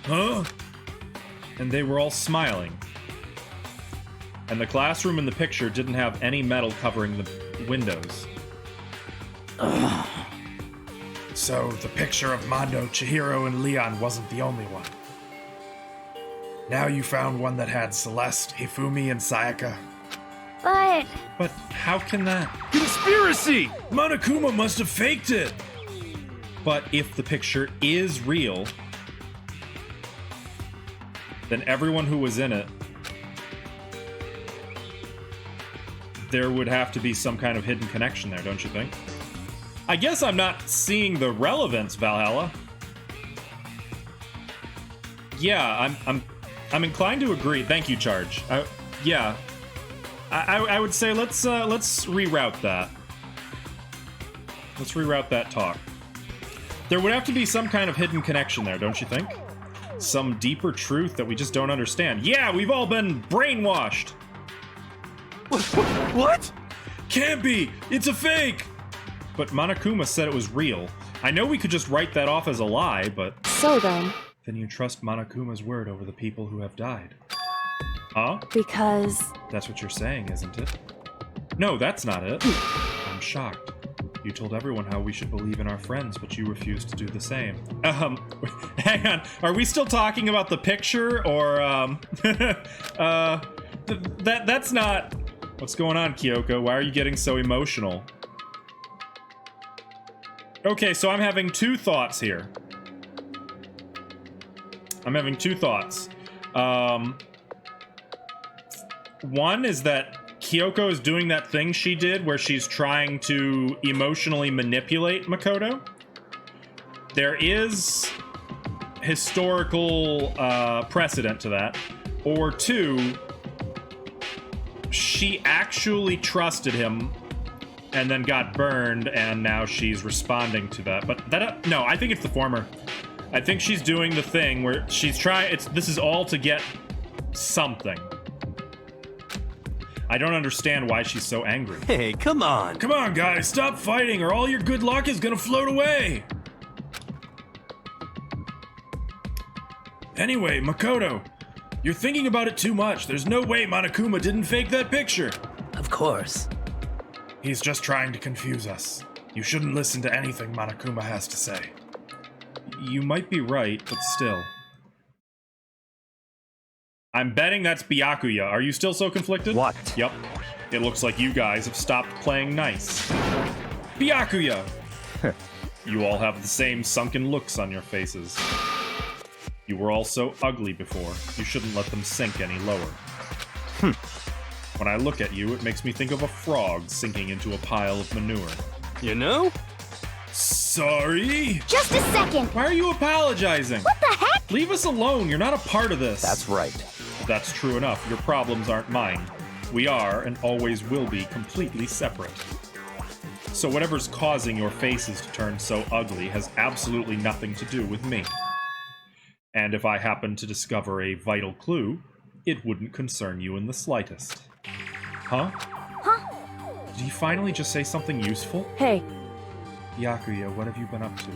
Speaker 5: Huh?
Speaker 1: And they were all smiling. And the classroom in the picture didn't have any metal covering the windows.
Speaker 5: So the picture of Mondo, Chihiro, and Leon wasn't the only one. Now you found one that had Celeste, Hifumi, and Sayaka.
Speaker 1: But how can that...
Speaker 3: Conspiracy!
Speaker 5: Monokuma must have faked it!
Speaker 1: But if the picture is real, then everyone who was in it, there would have to be some kind of hidden connection there, don't you think? I guess I'm not seeing the relevance, Valhalla. Yeah, I'm inclined to agree. Thank you, Charge. Yeah. I would say let's reroute that. Let's reroute that talk. There would have to be some kind of hidden connection there, don't you think? Some deeper truth that we just don't understand. Yeah, we've all been brainwashed.
Speaker 3: What?
Speaker 5: Can't be! It's a fake!
Speaker 1: But Monokuma said it was real. I know we could just write that off as a lie, but...
Speaker 6: so then,
Speaker 1: Then you trust Monokuma's word over the people who have died. Huh?
Speaker 6: because
Speaker 1: That's what you're saying, isn't it? No, that's not it. I'm shocked. You told everyone how we should believe in our friends, but you refused to do the same. Hang on. Are we still talking about the picture, or, that's not... What's going on, Kyoko? Why are you getting so emotional? Okay, so I'm having two thoughts here. I'm having two thoughts. One is that Kyoko is doing that thing she did where she's trying to emotionally manipulate Makoto. There is historical precedent to that. Or two, she actually trusted him and then got burned, and now she's responding to that. But that, no, I think it's the former. I think she's doing the thing where she's trying, this is all to get something. I don't understand why she's so angry.
Speaker 3: Hey, come on.
Speaker 5: Come on, guys, stop fighting or all your good luck is gonna float away. Anyway, Makoto, you're thinking about it too much. There's no way Monokuma didn't fake that picture.
Speaker 4: Of course.
Speaker 5: He's just trying to confuse us. You shouldn't listen to anything Monokuma has to say.
Speaker 1: You might be right, but still. I'm betting that's Byakuya. Are you still so conflicted?
Speaker 3: What?
Speaker 1: Yep. It looks like you guys have stopped playing nice. Byakuya! You all have the same sunken looks on your faces. You were all so ugly before. You shouldn't let them sink any lower. When I look at you, it makes me think of a frog sinking into a pile of manure.
Speaker 3: You know?
Speaker 5: Sorry?
Speaker 6: Just a second.
Speaker 1: Why are you apologizing?
Speaker 6: What the heck?
Speaker 1: Leave us alone. You're not a part of this.
Speaker 7: That's right.
Speaker 1: That's true enough. Your problems aren't mine. We are, and always will be, completely separate. So whatever's causing your faces to turn so ugly has absolutely nothing to do with me. And if I happen to discover a vital clue, it wouldn't concern you in the slightest. Huh?
Speaker 6: Huh?
Speaker 1: Did you finally just say something useful?
Speaker 6: Hey,
Speaker 1: Byakuya, what have you been up to?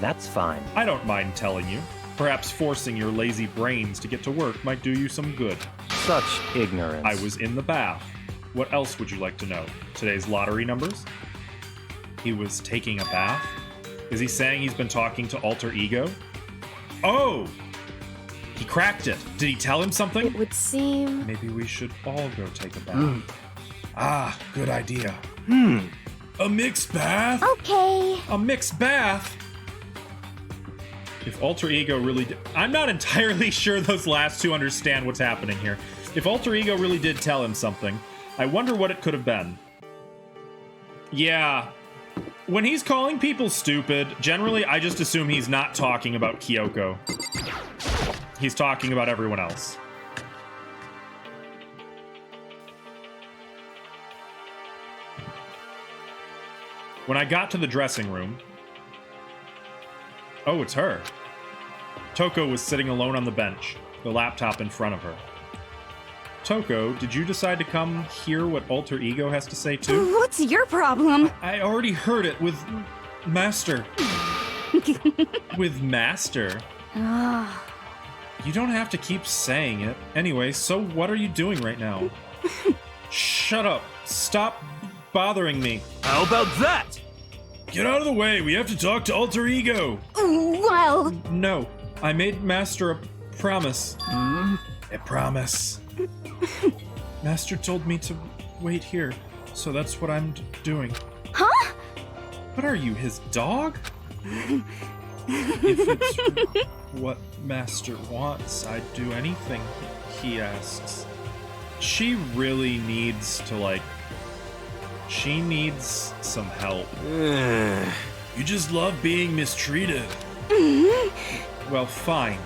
Speaker 7: That's fine.
Speaker 1: I don't mind telling you. Perhaps forcing your lazy brains to get to work might do you some good.
Speaker 7: Such ignorance.
Speaker 1: I was in the bath. What else would you like to know? Today's lottery numbers? He was taking a bath? Is he saying he's been talking to Alter Ego? Oh! He cracked it. Did he tell him something?
Speaker 6: it would seem...
Speaker 1: Maybe we should all go take a bath.
Speaker 5: Ah, good idea. A mixed bath?
Speaker 6: Okay.
Speaker 1: A mixed bath? If Alter Ego really did... I'm not entirely sure those last two understand what's happening here. If Alter Ego really did tell him something, I wonder what it could have been. Yeah. When he's calling people stupid, generally I just assume he's not talking about Kyoko. He's talking about everyone else. When I got to the dressing room... Oh, it's her. Toko was sitting alone on the bench, the laptop in front of her. Toko, did you decide to come hear what Alter Ego has to say too?
Speaker 6: What's your problem?
Speaker 1: I already heard it with Master. With Master? You don't have to keep saying it. Anyway, so what are you doing right now? Shut up. Stop bothering me.
Speaker 3: How about that?
Speaker 5: Get out of the way. We have to talk to Alter Ego.
Speaker 6: Well,
Speaker 1: No, I made Master a promise.
Speaker 5: A promise.
Speaker 1: Master told me to wait here, so that's what I'm doing.
Speaker 6: huh?
Speaker 1: What are you, his dog? If it's what Master wants, I'd do anything he asks. She really needs to, like... She needs some help.
Speaker 5: You just love being mistreated.
Speaker 1: Well, fine.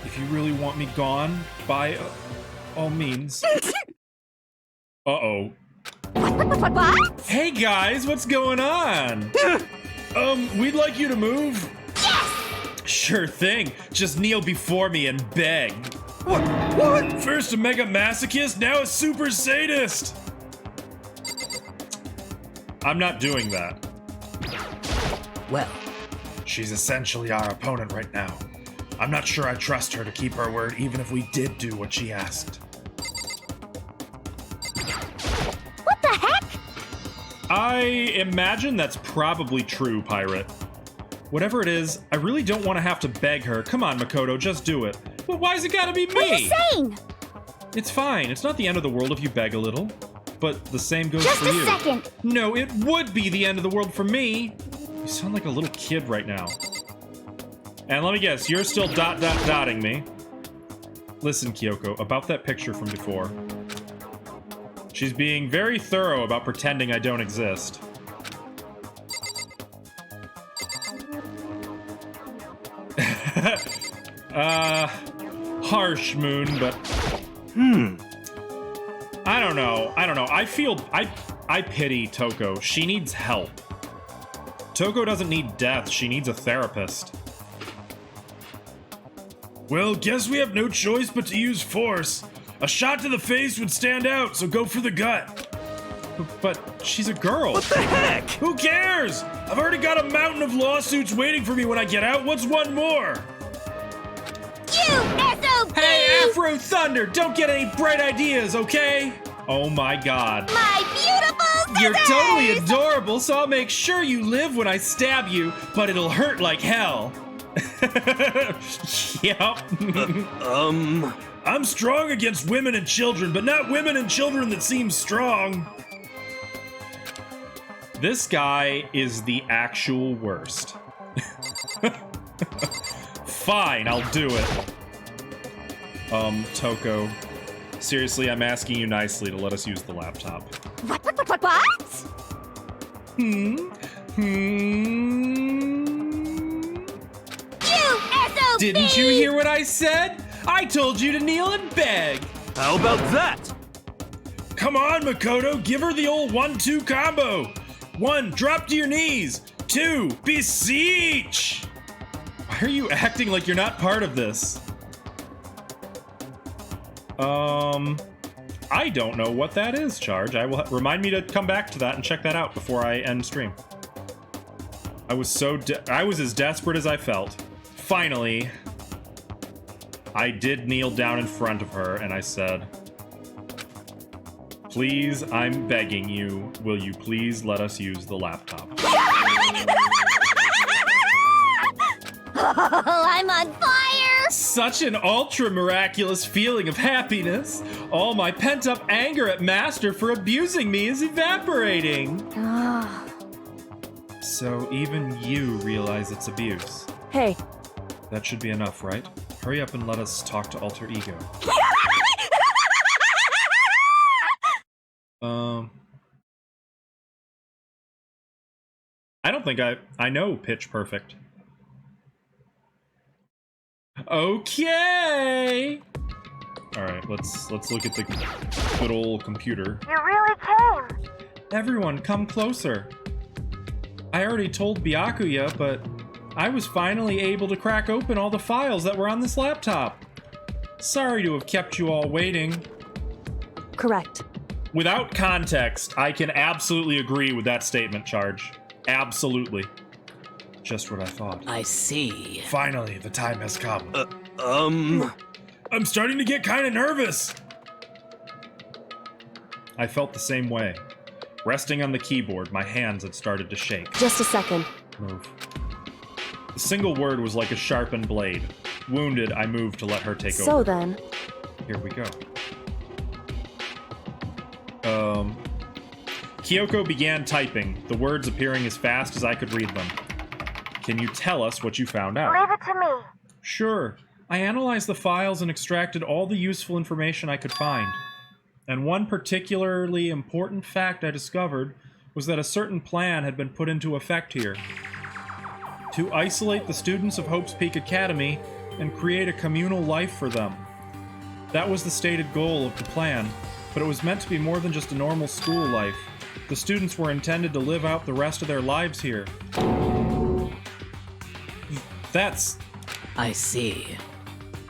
Speaker 1: If you really want me gone, by all means. Uh-oh.
Speaker 6: What?
Speaker 1: Hey guys, what's going on?
Speaker 5: We'd like you to move.
Speaker 1: Sure thing. Just kneel before me and beg.
Speaker 5: What? First a mega masochist, now a super sadist.
Speaker 1: I'm not doing that.
Speaker 4: Well,
Speaker 5: She's essentially our opponent right now. I'm not sure I trust her to keep her word even if we did do what she asked.
Speaker 6: What the heck?
Speaker 1: I imagine that's probably true, Pirate. Whatever it is, I really don't want to have to beg her. Come on, Makoto, just do it. But why's it gotta be me?
Speaker 6: What are you saying?
Speaker 1: It's fine. It's not the end of the world if you beg a little. But the same goes
Speaker 6: Just
Speaker 1: for
Speaker 6: a
Speaker 1: you.
Speaker 6: second.
Speaker 1: No, it would be the end of the world for me. You sound like a little kid right now. And let me guess, you're still dotting me. Listen, Kyoko, about that picture from before. She's being very thorough about pretending I don't exist. Harsh, Moon, but... I don't know. I pity Toko. She needs help. Toko doesn't need death. She needs a therapist.
Speaker 5: Well, guess we have no choice but to use force. A shot to the face would stand out, so go for the gut.
Speaker 1: But she's a girl.
Speaker 3: What the heck?
Speaker 5: Who cares? I've already got a mountain of lawsuits waiting for me when I get out. What's one more?
Speaker 6: You SOB!
Speaker 1: Hey, Afro Thunder, don't get any bright ideas, okay? Oh my god.
Speaker 6: My beautiful scissors!
Speaker 1: You're totally adorable, so I'll make sure you live when I stab you, but it'll hurt like hell. Yep.
Speaker 5: I'm strong against women and children, but not women and children that seem strong.
Speaker 1: This guy is the actual worst. Fine, I'll do it. Toko. Seriously, I'm asking you nicely to let us use the laptop.
Speaker 6: What?
Speaker 1: Hmm?
Speaker 6: You SOB!
Speaker 1: Didn't you hear what I said? I told you to kneel and beg.
Speaker 3: How about that?
Speaker 5: Come on, Makoto, give her the old 1-2 combo. 1, drop to your knees. 2, beseech.
Speaker 1: Why are you acting like you're not part of this? I don't know what that is, Charge. Remind me to come back to that and check that out before I end stream. I was as desperate as I felt. Finally, I did kneel down in front of her and I said, please, I'm begging you, will you please let us use the laptop?
Speaker 6: Oh, I'm on fire!
Speaker 1: Such an ultra-miraculous feeling of happiness. All my pent-up anger at Master for abusing me is evaporating. So even you realize it's abuse.
Speaker 8: Hey.
Speaker 1: That should be enough, right? Hurry up and let us talk to Alter Ego. I don't think I know Pitch Perfect. Okay. All right, let's look at the good old computer.
Speaker 6: You really came!
Speaker 1: Everyone, come closer. I already told Byakuya, but I was finally able to crack open all the files that were on this laptop. Sorry to have kept you all waiting.
Speaker 8: Correct.
Speaker 1: Without context, I can absolutely agree with that statement, Charge. Absolutely. Just what I thought.
Speaker 4: I see.
Speaker 5: Finally, the time has come. I'm starting to get kind of nervous.
Speaker 1: I felt the same way. Resting on the keyboard, my hands had started to shake.
Speaker 8: Just a second.
Speaker 1: Move. The single word was like a sharpened blade. Wounded, I moved to let her take over.
Speaker 8: So then.
Speaker 1: Here we go. Kyoko began typing, the words appearing as fast as I could read them. Can you tell us what you found out?
Speaker 6: Leave it to me.
Speaker 1: Sure. I analyzed the files and extracted all the useful information I could find. And one particularly important fact I discovered was that a certain plan had been put into effect here. To isolate the students of Hope's Peak Academy and create a communal life for them. That was the stated goal of the plan, but it was meant to be more than just a normal school life. The students were intended to live out the rest of their lives here. That's...
Speaker 4: I see.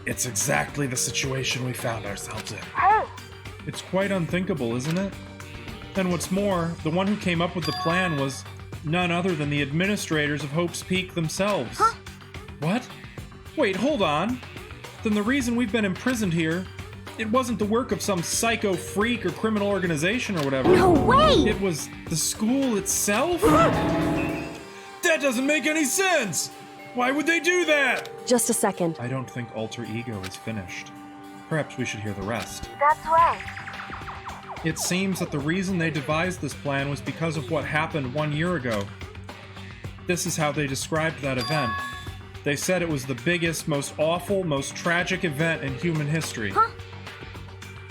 Speaker 5: It's exactly the situation we found ourselves in.
Speaker 6: Hey!
Speaker 1: It's quite unthinkable, isn't it? And what's more, the one who came up with the plan was none other than the administrators of Hope's Peak themselves.
Speaker 6: Huh?
Speaker 1: What? Wait, hold on. Then the reason we've been imprisoned here It wasn't the work of some psycho freak or criminal organization or whatever.
Speaker 6: No way!
Speaker 1: It was the school itself?
Speaker 5: That doesn't make any sense! Why would they do that?
Speaker 8: Just a second.
Speaker 1: I don't think Alter Ego is finished. Perhaps we should hear the rest.
Speaker 6: That's right.
Speaker 1: It seems that the reason they devised this plan was because of what happened 1 year ago. This is how they described that event. They said it was the biggest, most awful, most tragic event in human history.
Speaker 6: Huh?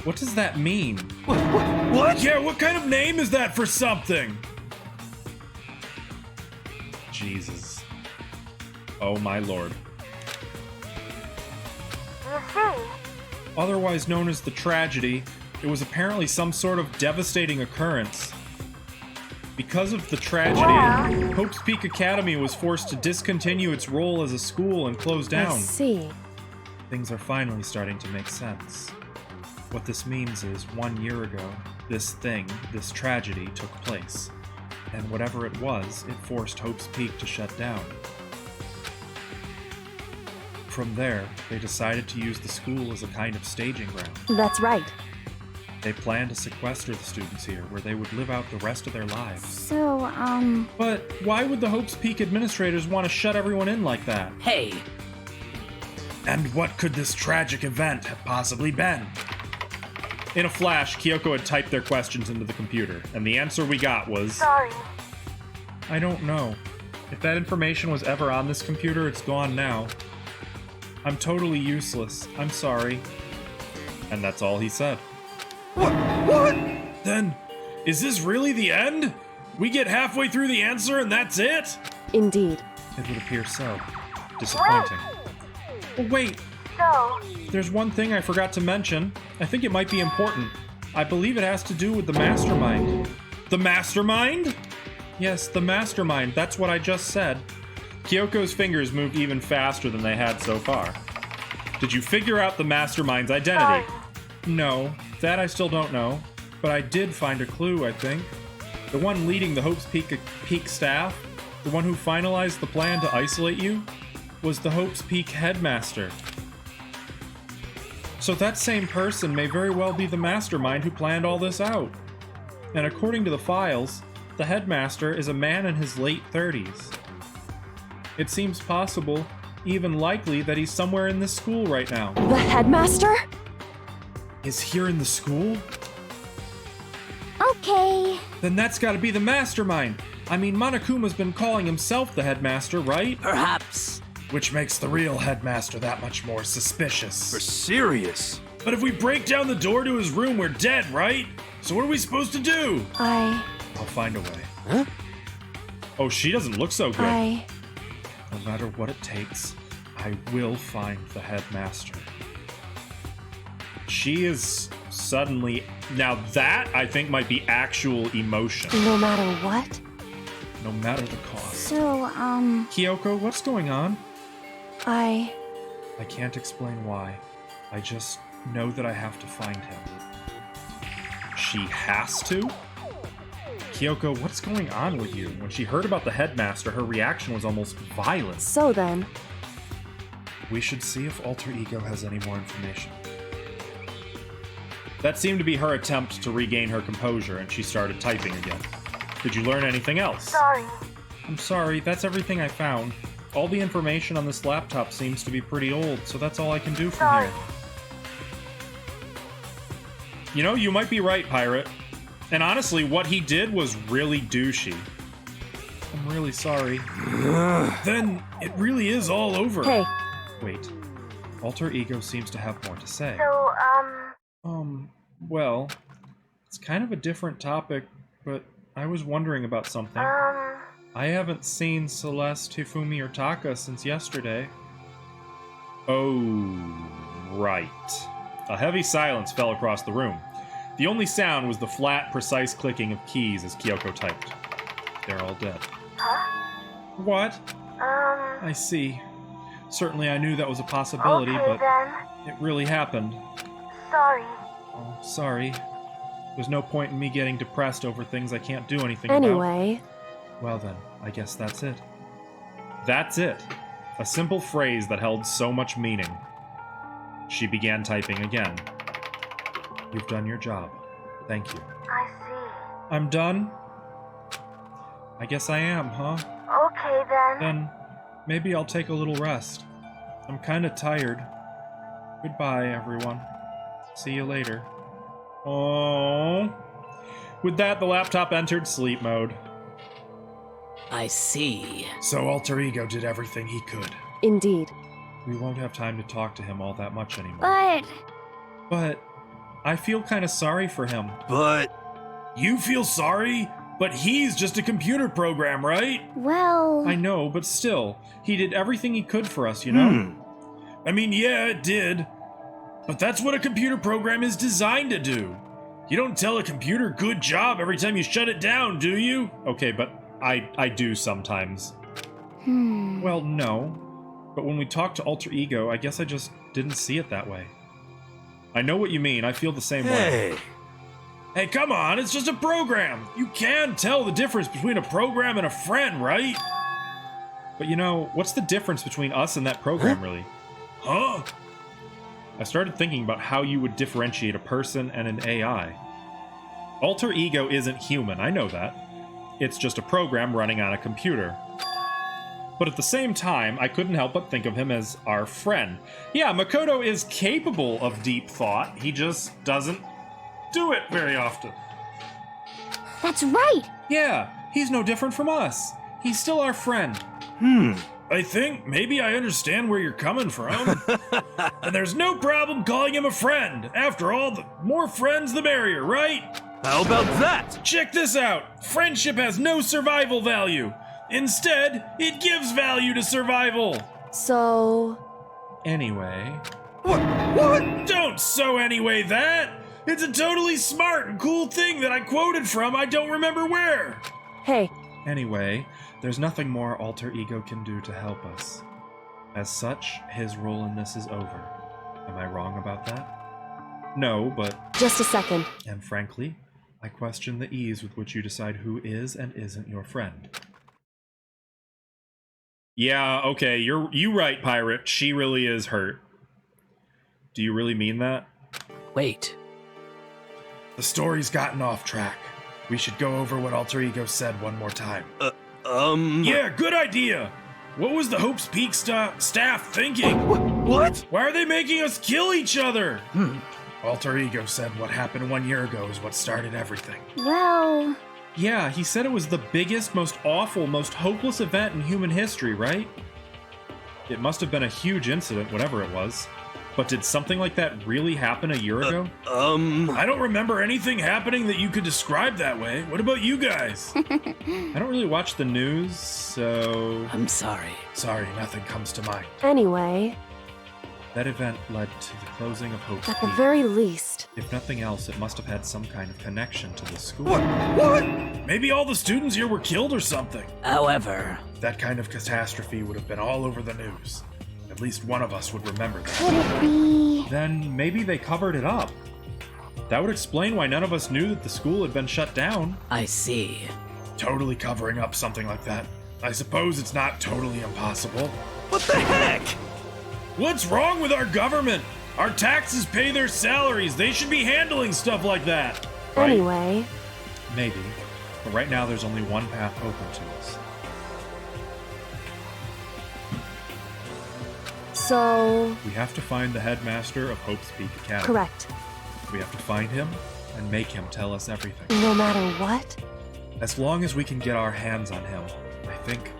Speaker 1: What does that mean?
Speaker 3: What?
Speaker 5: Yeah, what kind of name is that for something?
Speaker 1: Jesus. Oh my lord.
Speaker 6: You see?
Speaker 1: Otherwise known as the tragedy, it was apparently some sort of devastating occurrence. Because of the tragedy, Hope's Peak Academy was forced to discontinue its role as a school and close down.
Speaker 8: I see.
Speaker 1: Things are finally starting to make sense. What this means is 1 year ago, this tragedy took place. And whatever it was, it forced Hope's Peak to shut down. From there, they decided to use the school as a kind of staging ground.
Speaker 8: That's right.
Speaker 1: They planned to sequester the students here, where they would live out the rest of their lives.
Speaker 6: So,
Speaker 1: But why would the Hope's Peak administrators want to shut everyone in like that?
Speaker 4: Hey,
Speaker 5: And what could this tragic event have possibly been?
Speaker 1: In a flash, Kyoko had typed their questions into the computer, and the answer we got was...
Speaker 6: sorry.
Speaker 1: I don't know. If that information was ever on this computer, it's gone now. I'm totally useless. I'm sorry. And that's all he said.
Speaker 3: What?
Speaker 5: Then, is this really the end? We get halfway through the answer and that's it?
Speaker 8: Indeed.
Speaker 1: It would appear so. Disappointing. Oh, wait,
Speaker 6: So,
Speaker 1: there's one thing I forgot to mention. I think it might be important. I believe it has to do with the Mastermind.
Speaker 5: The Mastermind?
Speaker 1: Yes, the Mastermind. That's what I just said. Kyoko's fingers moved even faster than they had so far. Did you figure out the Mastermind's identity? No, that I still don't know. But I did find a clue, I think. The one leading the Hope's Peak staff, the one who finalized the plan to isolate you, was the Hope's Peak headmaster. So that same person may very well be the mastermind who planned all this out. And according to the files, the headmaster is a man in his late 30s. It seems possible, even likely, that he's somewhere in this school right now.
Speaker 8: The headmaster?
Speaker 1: Is here in the school?
Speaker 6: okay.
Speaker 1: Then that's gotta be the mastermind. I mean, Monokuma's been calling himself the headmaster, right?
Speaker 4: perhaps.
Speaker 5: Which makes the real headmaster that much more suspicious.
Speaker 3: For serious?
Speaker 5: But if we break down the door to his room, we're dead, right? So what are we supposed to do?
Speaker 8: I...
Speaker 1: I'll find a way. Huh? Oh, she doesn't look so good. No matter what it takes, I will find the headmaster. She is suddenly... Now that, I think, might be actual emotion.
Speaker 8: No matter what?
Speaker 1: No matter the cost.
Speaker 6: So,
Speaker 1: Kyoko, what's going on?
Speaker 8: I
Speaker 1: can't explain why. I just know that I have to find him. She has to? Kyoko, what's going on with you? When she heard about the headmaster, her reaction was almost violent.
Speaker 8: So then...
Speaker 1: We should see if Alter Ego has any more information. That seemed to be her attempt to regain her composure, and she started typing again. Did you learn anything else?
Speaker 6: sorry.
Speaker 1: I'm sorry, that's everything I found. All the information on this laptop seems to be pretty old, so that's all I can do from
Speaker 6: Sorry.
Speaker 1: here. You know, you might be right, Pirate. And honestly, what he did was really douchey. I'm really sorry.
Speaker 5: Then it really is all over.
Speaker 8: Hey,
Speaker 1: Wait. Alter Ego seems to have more to say.
Speaker 6: So,
Speaker 1: Well, it's kind of a different topic, but I was wondering about something. I haven't seen Celeste, Hifumi, or Taka since yesterday. Oh, right. A heavy silence fell across the room. The only sound was the flat, precise clicking of keys as Kyoko typed. They're all dead. What? I see. Certainly I knew that was a possibility,
Speaker 6: okay
Speaker 1: but
Speaker 6: then.
Speaker 1: it really happened.
Speaker 6: Sorry.
Speaker 1: Oh, sorry. There's no point in me getting depressed over things I can't do anything about.
Speaker 8: anyway...
Speaker 1: Well then, I guess that's it. That's it. A simple phrase that held so much meaning. She began typing again. You've done your job. Thank you.
Speaker 6: I see.
Speaker 1: I'm done? I guess I am, huh?
Speaker 6: Okay then.
Speaker 1: Then maybe I'll take a little rest. I'm kinda tired. Goodbye, everyone. See you later. Oh. With that, the laptop entered sleep mode.
Speaker 4: I see.
Speaker 5: So Alter Ego did everything he could.
Speaker 8: Indeed.
Speaker 1: We won't have time to talk to him all that much anymore.
Speaker 2: But
Speaker 1: But I feel kind of sorry for him.
Speaker 3: But
Speaker 5: You feel sorry? But he's just a computer program, right?
Speaker 2: well,
Speaker 1: I know, but still, he did everything he could for us, you know?
Speaker 5: I mean, yeah, it did. But that's what a computer program is designed to do. You don't tell a computer good job every time you shut it down, do you?
Speaker 1: Okay, but I do sometimes. Well, no. But when we talked to Alter Ego, I guess I just didn't see it that way. I know what you mean. I feel the same way.
Speaker 3: hey,
Speaker 5: Hey, come on, it's just a program. You can tell the difference between a program and a friend, right?
Speaker 1: But you know, what's the difference between us and that program, really?
Speaker 5: Huh?
Speaker 1: I started thinking about how you would differentiate a person and an AI. Alter Ego isn't human, I know that. It's just a program running on a computer. But at the same time, I couldn't help but think of him as our friend. Yeah, Makoto is capable of deep thought, he just doesn't do it very often.
Speaker 2: that's right.
Speaker 1: Yeah, he's no different from us. He's still our friend.
Speaker 5: I think maybe I understand where you're coming from. And there's no problem calling him a friend. After all, the more friends, the merrier, right?
Speaker 3: how about that?
Speaker 5: Check this out. Friendship has no survival value. Instead, it gives value to survival.
Speaker 8: So,
Speaker 1: Anyway,
Speaker 5: What? Don't so anyway that. It's a totally smart and cool thing that I quoted from I don't remember where.
Speaker 8: hey,
Speaker 1: Anyway, there's nothing more Alter Ego can do to help us. As such, his role in this is over. Am I wrong about that? No, but,
Speaker 8: just a second.
Speaker 1: and frankly, I question the ease with which you decide who is and isn't your friend. Yeah, okay, you right, Pirate. She really is hurt. Do you really mean that?
Speaker 4: Wait.
Speaker 5: The story's gotten off track. We should go over what Alter Ego said one more time. Yeah, good idea. What was the Hope's Peak staff thinking?
Speaker 3: What?
Speaker 5: Why are they making us kill each other? Alter Ego said what happened 1 year ago is what started everything.
Speaker 2: Well,
Speaker 1: Yeah, he said it was the biggest, most awful, most hopeless event in human history, right? It must have been a huge incident, whatever it was. But did something like that really happen a year ago?
Speaker 5: I don't remember anything happening that you could describe that way. What about you guys?
Speaker 1: I don't really watch the news, so...
Speaker 4: I'm sorry.
Speaker 5: Sorry, nothing comes to mind.
Speaker 8: Anyway,
Speaker 1: That event led to the closing of Hope's
Speaker 8: at the
Speaker 1: Peak.
Speaker 8: very least,
Speaker 1: If nothing else, it must have had some kind of connection to the school.
Speaker 5: What? Maybe all the students here were killed or something.
Speaker 4: However,
Speaker 5: That kind of catastrophe would have been all over the news. At least one of us would remember that.
Speaker 2: could it be?
Speaker 1: Then maybe they covered it up. That would explain why none of us knew that the school had been shut down.
Speaker 4: I see.
Speaker 5: Totally covering up something like that. I suppose it's not totally impossible.
Speaker 3: What the heck?
Speaker 5: What's wrong with our government? Our taxes pay their salaries. They should be handling stuff like that.
Speaker 1: Right.
Speaker 8: anyway,
Speaker 1: Maybe. But right now there's only one path open to us.
Speaker 8: so,
Speaker 1: We have to find the headmaster of Hope's Peak Academy.
Speaker 8: correct.
Speaker 1: We have to find him and make him tell us everything.
Speaker 8: No matter what?
Speaker 1: As long as we can get our hands on him, I think.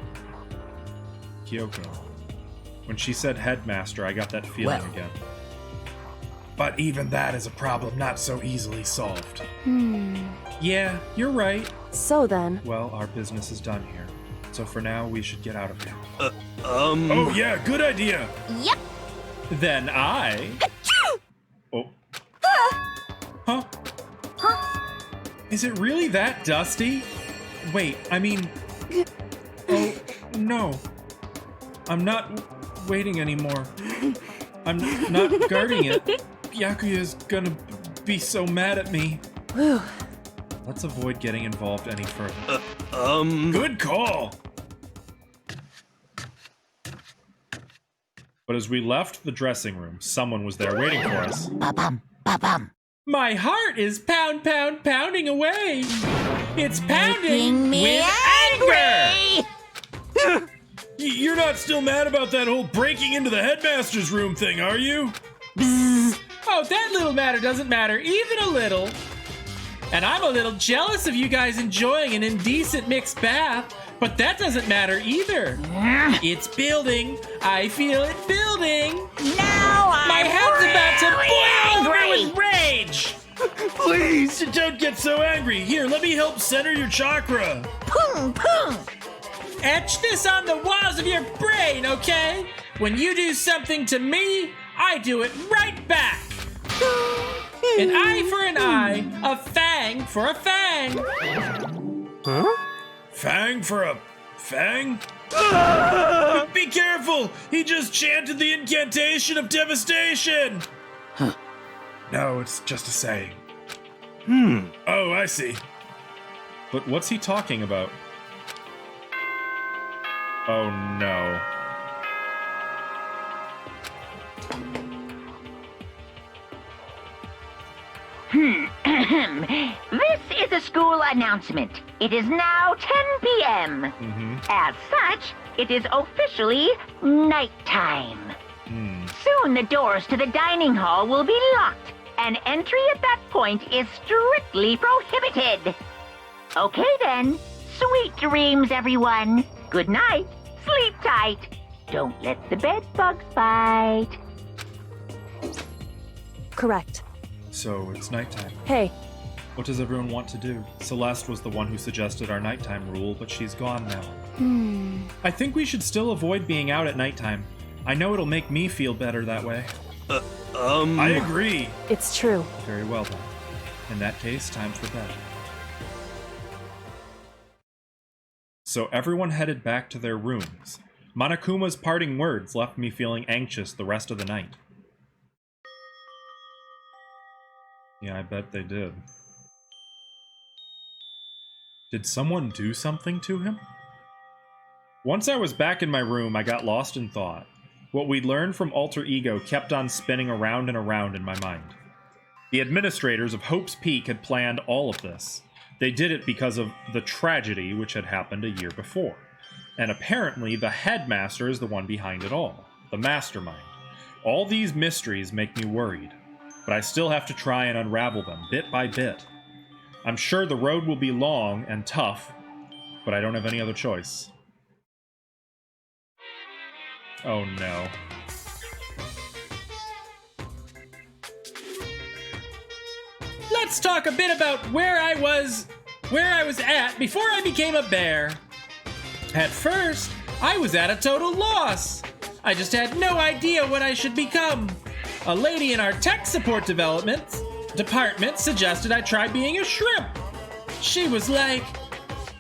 Speaker 1: Kyoko. When she said headmaster, I got that feeling
Speaker 4: Well.
Speaker 1: again.
Speaker 5: But even that is a problem not so easily solved.
Speaker 1: Yeah, you're right.
Speaker 8: So then,
Speaker 1: Well, our business is done here. So for now, we should get out of here.
Speaker 5: Oh yeah, good idea.
Speaker 2: Yep.
Speaker 1: Then I... Oh. Huh? Is it really that dusty? Wait, I mean... Oh, no. I'm not waiting anymore. I'm not guarding it. Byakuya's gonna be so mad at me.
Speaker 8: whew,
Speaker 1: Let's avoid getting involved any further.
Speaker 5: Good call.
Speaker 1: But as we left the dressing room, someone was there waiting for us.
Speaker 2: Ba-bum, ba-bum.
Speaker 1: My heart is pounding away. It's pounding
Speaker 2: Making me
Speaker 1: with
Speaker 2: angry.
Speaker 1: anger.
Speaker 5: You're not still mad about that whole breaking into the headmaster's room thing, are you?
Speaker 1: Oh, that little matter doesn't matter even a little. And I'm a little jealous of you guys enjoying an indecent mixed bath, but that doesn't matter either. It's building. I feel it building.
Speaker 2: Now I'm
Speaker 1: My head's about to boil
Speaker 2: angry.
Speaker 1: over with rage.
Speaker 3: Please!
Speaker 5: Don't get so angry. Here, let me help center your chakra.
Speaker 2: Pung, pung.
Speaker 1: Etch this on the walls of your brain, okay? When you do something to me, I do it right back. An eye for an eye, a fang for a fang.
Speaker 5: Fang for a fang? Be careful! He just chanted the incantation of devastation! No, it's just a saying. Oh, I see.
Speaker 1: But what's he talking about? Oh no.
Speaker 6: This is a school announcement. It is now 10 p.m. As such, it is officially nighttime. Soon the doors to the dining hall will be locked, and entry at that point is strictly prohibited. Okay then. Sweet dreams, everyone. Good night. Sleep tight. Don't let the bed bugs bite.
Speaker 8: Correct.
Speaker 1: So it's nighttime.
Speaker 8: Hey,
Speaker 1: What does everyone want to do? Celeste was the one who suggested our nighttime rule, but she's gone now. I think we should still avoid being out at nighttime. I know it'll make me feel better that way.
Speaker 5: I agree.
Speaker 8: it's true.
Speaker 1: Very well then. In that case, time for bed. So everyone headed back to their rooms. Monokuma's parting words left me feeling anxious the rest of the night. Yeah, I bet they did. Did someone do something to him? Once I was back in my room, I got lost in thought. What we'd learned from Alter Ego kept on spinning around and around in my mind. The administrators of Hope's Peak had planned all of this. They did it because of the tragedy which had happened a year before. And apparently the headmaster is the one behind it all, the Mastermind. All these mysteries make me worried, but I still have to try and unravel them bit by bit. I'm sure the road will be long and tough, but I don't have any other choice. Oh no. Let's talk a bit about where I was at before I became a bear. At first, I was at a total loss. I just had no idea what I should become. A lady in our tech support department suggested I try being a shrimp. She was like,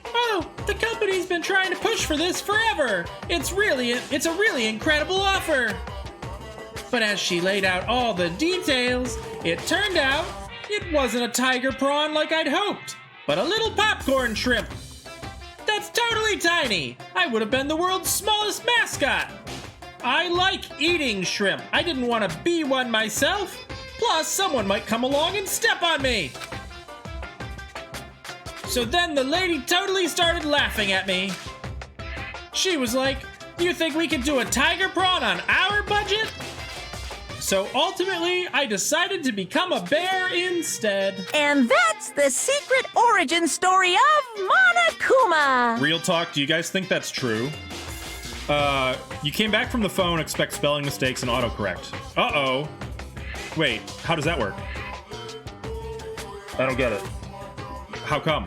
Speaker 1: "Oh, the company's been trying to push for this forever. It's a really incredible offer." But as she laid out all the details, it turned out it wasn't a tiger prawn like I'd hoped, but a little popcorn shrimp. That's totally tiny. I would have been the world's smallest mascot. I like eating shrimp. I didn't want to be one myself. Plus, someone might come along and step on me. So then the lady totally started laughing at me. She was like, "You think we could do a tiger prawn on our budget?" So ultimately, I decided to become a bear instead.
Speaker 2: And that's the secret origin story of Monokuma.
Speaker 1: Real talk, do you guys think that's true? You came back from the phone, expect spelling mistakes and autocorrect. Uh-oh. Wait, how does that work? I don't get it. How come?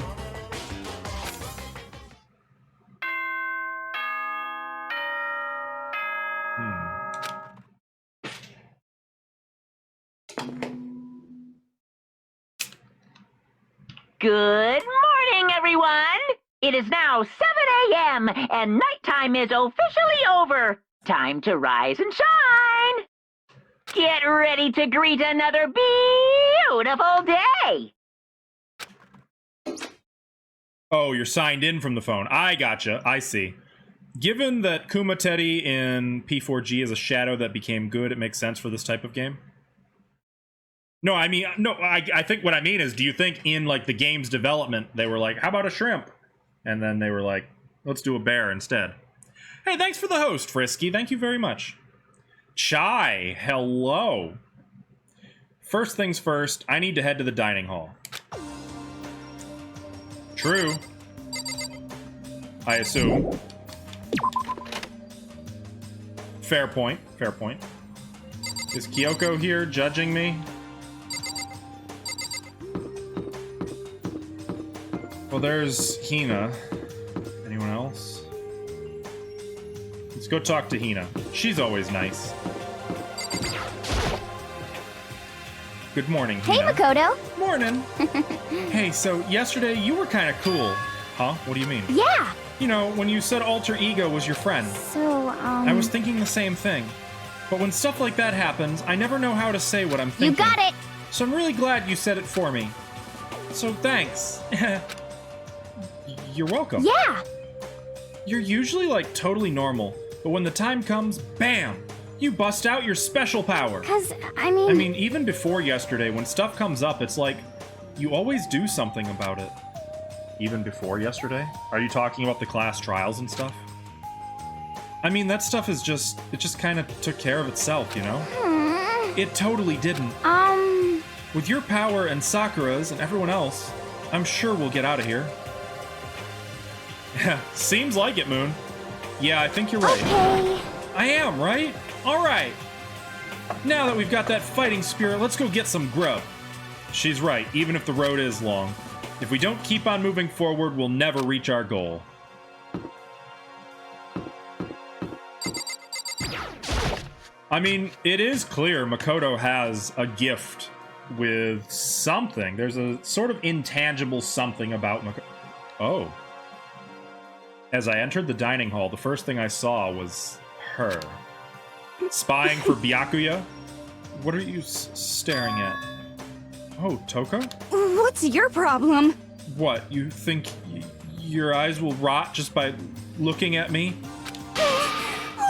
Speaker 6: Good morning, everyone! It is now 7 a.m. and nighttime is officially over. Time to rise and shine! Get ready to greet another beautiful day!
Speaker 1: Oh, you're signed in from the phone. I gotcha. I see. Given that Kumateri in P4G is a shadow that became good, it makes sense for this type of game. No, I mean, no, I think what I mean is, do you think in, like, the game's development, they were like, how about a shrimp? And then they were like, let's do a bear instead. Hey, thanks for the host, Frisky. Thank you very much. Chai, hello. First things first, I need to head to the dining hall. True. I assume. Fair point, fair point. Is Kyoko here judging me? Well, there's Hina. Anyone else? Let's go talk to Hina. She's always nice. Good morning,
Speaker 9: Hey,
Speaker 1: Hina.
Speaker 9: Makoto.
Speaker 1: Morning. Hey, so yesterday you were kind of cool. Huh? What do you mean?
Speaker 9: Yeah.
Speaker 1: You know, when you said alter ego was your friend.
Speaker 9: So,
Speaker 1: I was thinking the same thing. But when stuff like that happens, I never know how to say what I'm thinking.
Speaker 9: You got it.
Speaker 1: So I'm really glad you said it for me. So thanks. You're welcome.
Speaker 9: Yeah.
Speaker 1: You're usually, like, totally normal. But when the time comes, bam! You bust out your special power.
Speaker 9: 'Cause,
Speaker 1: I mean, even before yesterday, when stuff comes up, it's like, you always do something about it. Even before yesterday? Are you talking about the class trials and stuff? I mean, that stuff is just, it just kind of took care of itself, you know? It totally didn't. With your power and Sakura's and everyone else, I'm sure we'll get out of here. Seems like it, Moon. Yeah, I think you're right.
Speaker 9: Okay.
Speaker 1: I am, right? Alright. Now that we've got that fighting spirit, let's go get some grub. She's right, even if the road is long. If we don't keep on moving forward, we'll never reach our goal. I mean, it is clear Makoto has a gift with something. There's a sort of intangible something about Makoto. Oh. As I entered the dining hall, the first thing I saw was her. Spying for Byakuya? What are you staring at? Oh, Toko?
Speaker 9: What's your problem?
Speaker 1: What, you think your eyes will rot just by looking at me?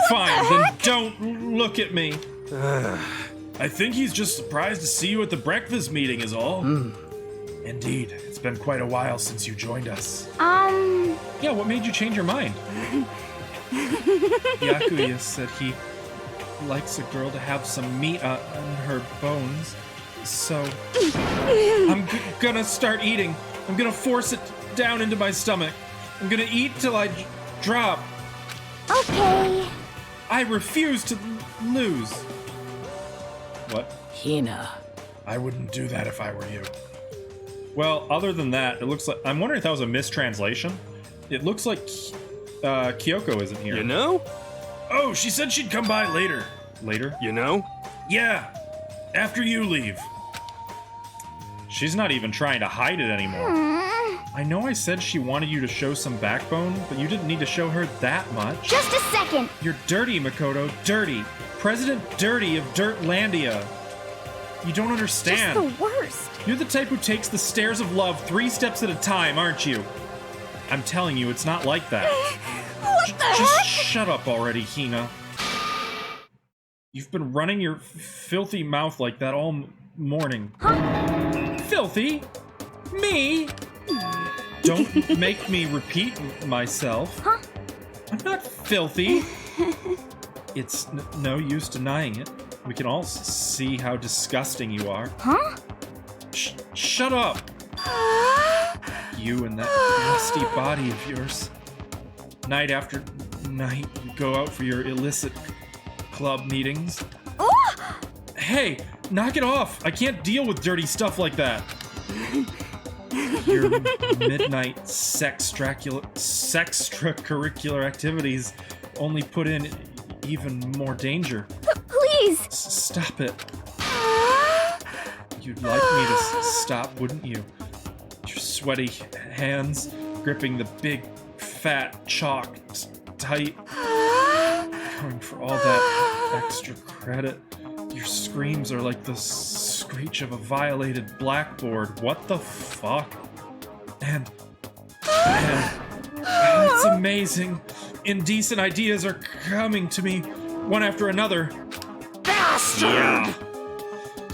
Speaker 1: Fine, then don't look at me. I think he's just surprised to see you at the breakfast meeting is all. Indeed, it's been quite a while since you joined us. Yeah, what made you change your mind? Byakuya said he likes a girl to have some meat on her bones. So, I'm gonna start eating. I'm gonna force it down into my stomach. I'm gonna eat till I drop.
Speaker 9: Okay.
Speaker 1: I refuse to lose. What?
Speaker 4: Hina.
Speaker 1: I wouldn't do that if I were you. Well, other than that, it looks like... I'm wondering if that was a mistranslation. It looks like Kyoko isn't here.
Speaker 3: You know?
Speaker 5: Oh, she said she'd come by later.
Speaker 1: Later?
Speaker 3: You know?
Speaker 5: Yeah, after you leave.
Speaker 1: She's not even trying to hide it anymore. I know I said she wanted you to show some backbone, but you didn't need to show her that much.
Speaker 9: Just a second.
Speaker 1: You're dirty, Makoto. Dirty. President Dirty of Dirtlandia. You don't understand.
Speaker 9: Just the worst.
Speaker 1: You're the type who takes the stairs of love 3 steps at a time, aren't you? I'm telling you, it's not like that.
Speaker 9: What the
Speaker 1: Just
Speaker 9: heck?
Speaker 1: shut up already, Hina. You've been running your filthy mouth like that all morning.
Speaker 9: Huh?
Speaker 1: Filthy? Me? Don't make me repeat myself.
Speaker 9: Huh?
Speaker 1: I'm not filthy. It's no use denying it. We can all see how disgusting you are.
Speaker 9: Huh?
Speaker 1: Shut up! You and that nasty body of yours. Night after night, you go out for your illicit club meetings.
Speaker 9: Oh!
Speaker 1: Hey, knock it off! I can't deal with dirty stuff like that. Your midnight extracurricular activities only put in even more danger.
Speaker 9: Please!
Speaker 1: Stop it. You'd like me to stop, wouldn't you? Your sweaty hands gripping the big, fat chalk tight. Going for all that extra credit. Your screams are like the screech of a violated blackboard. What the fuck? And it's amazing. Indecent ideas are coming to me one after another.
Speaker 9: Bastard!
Speaker 1: Yeah.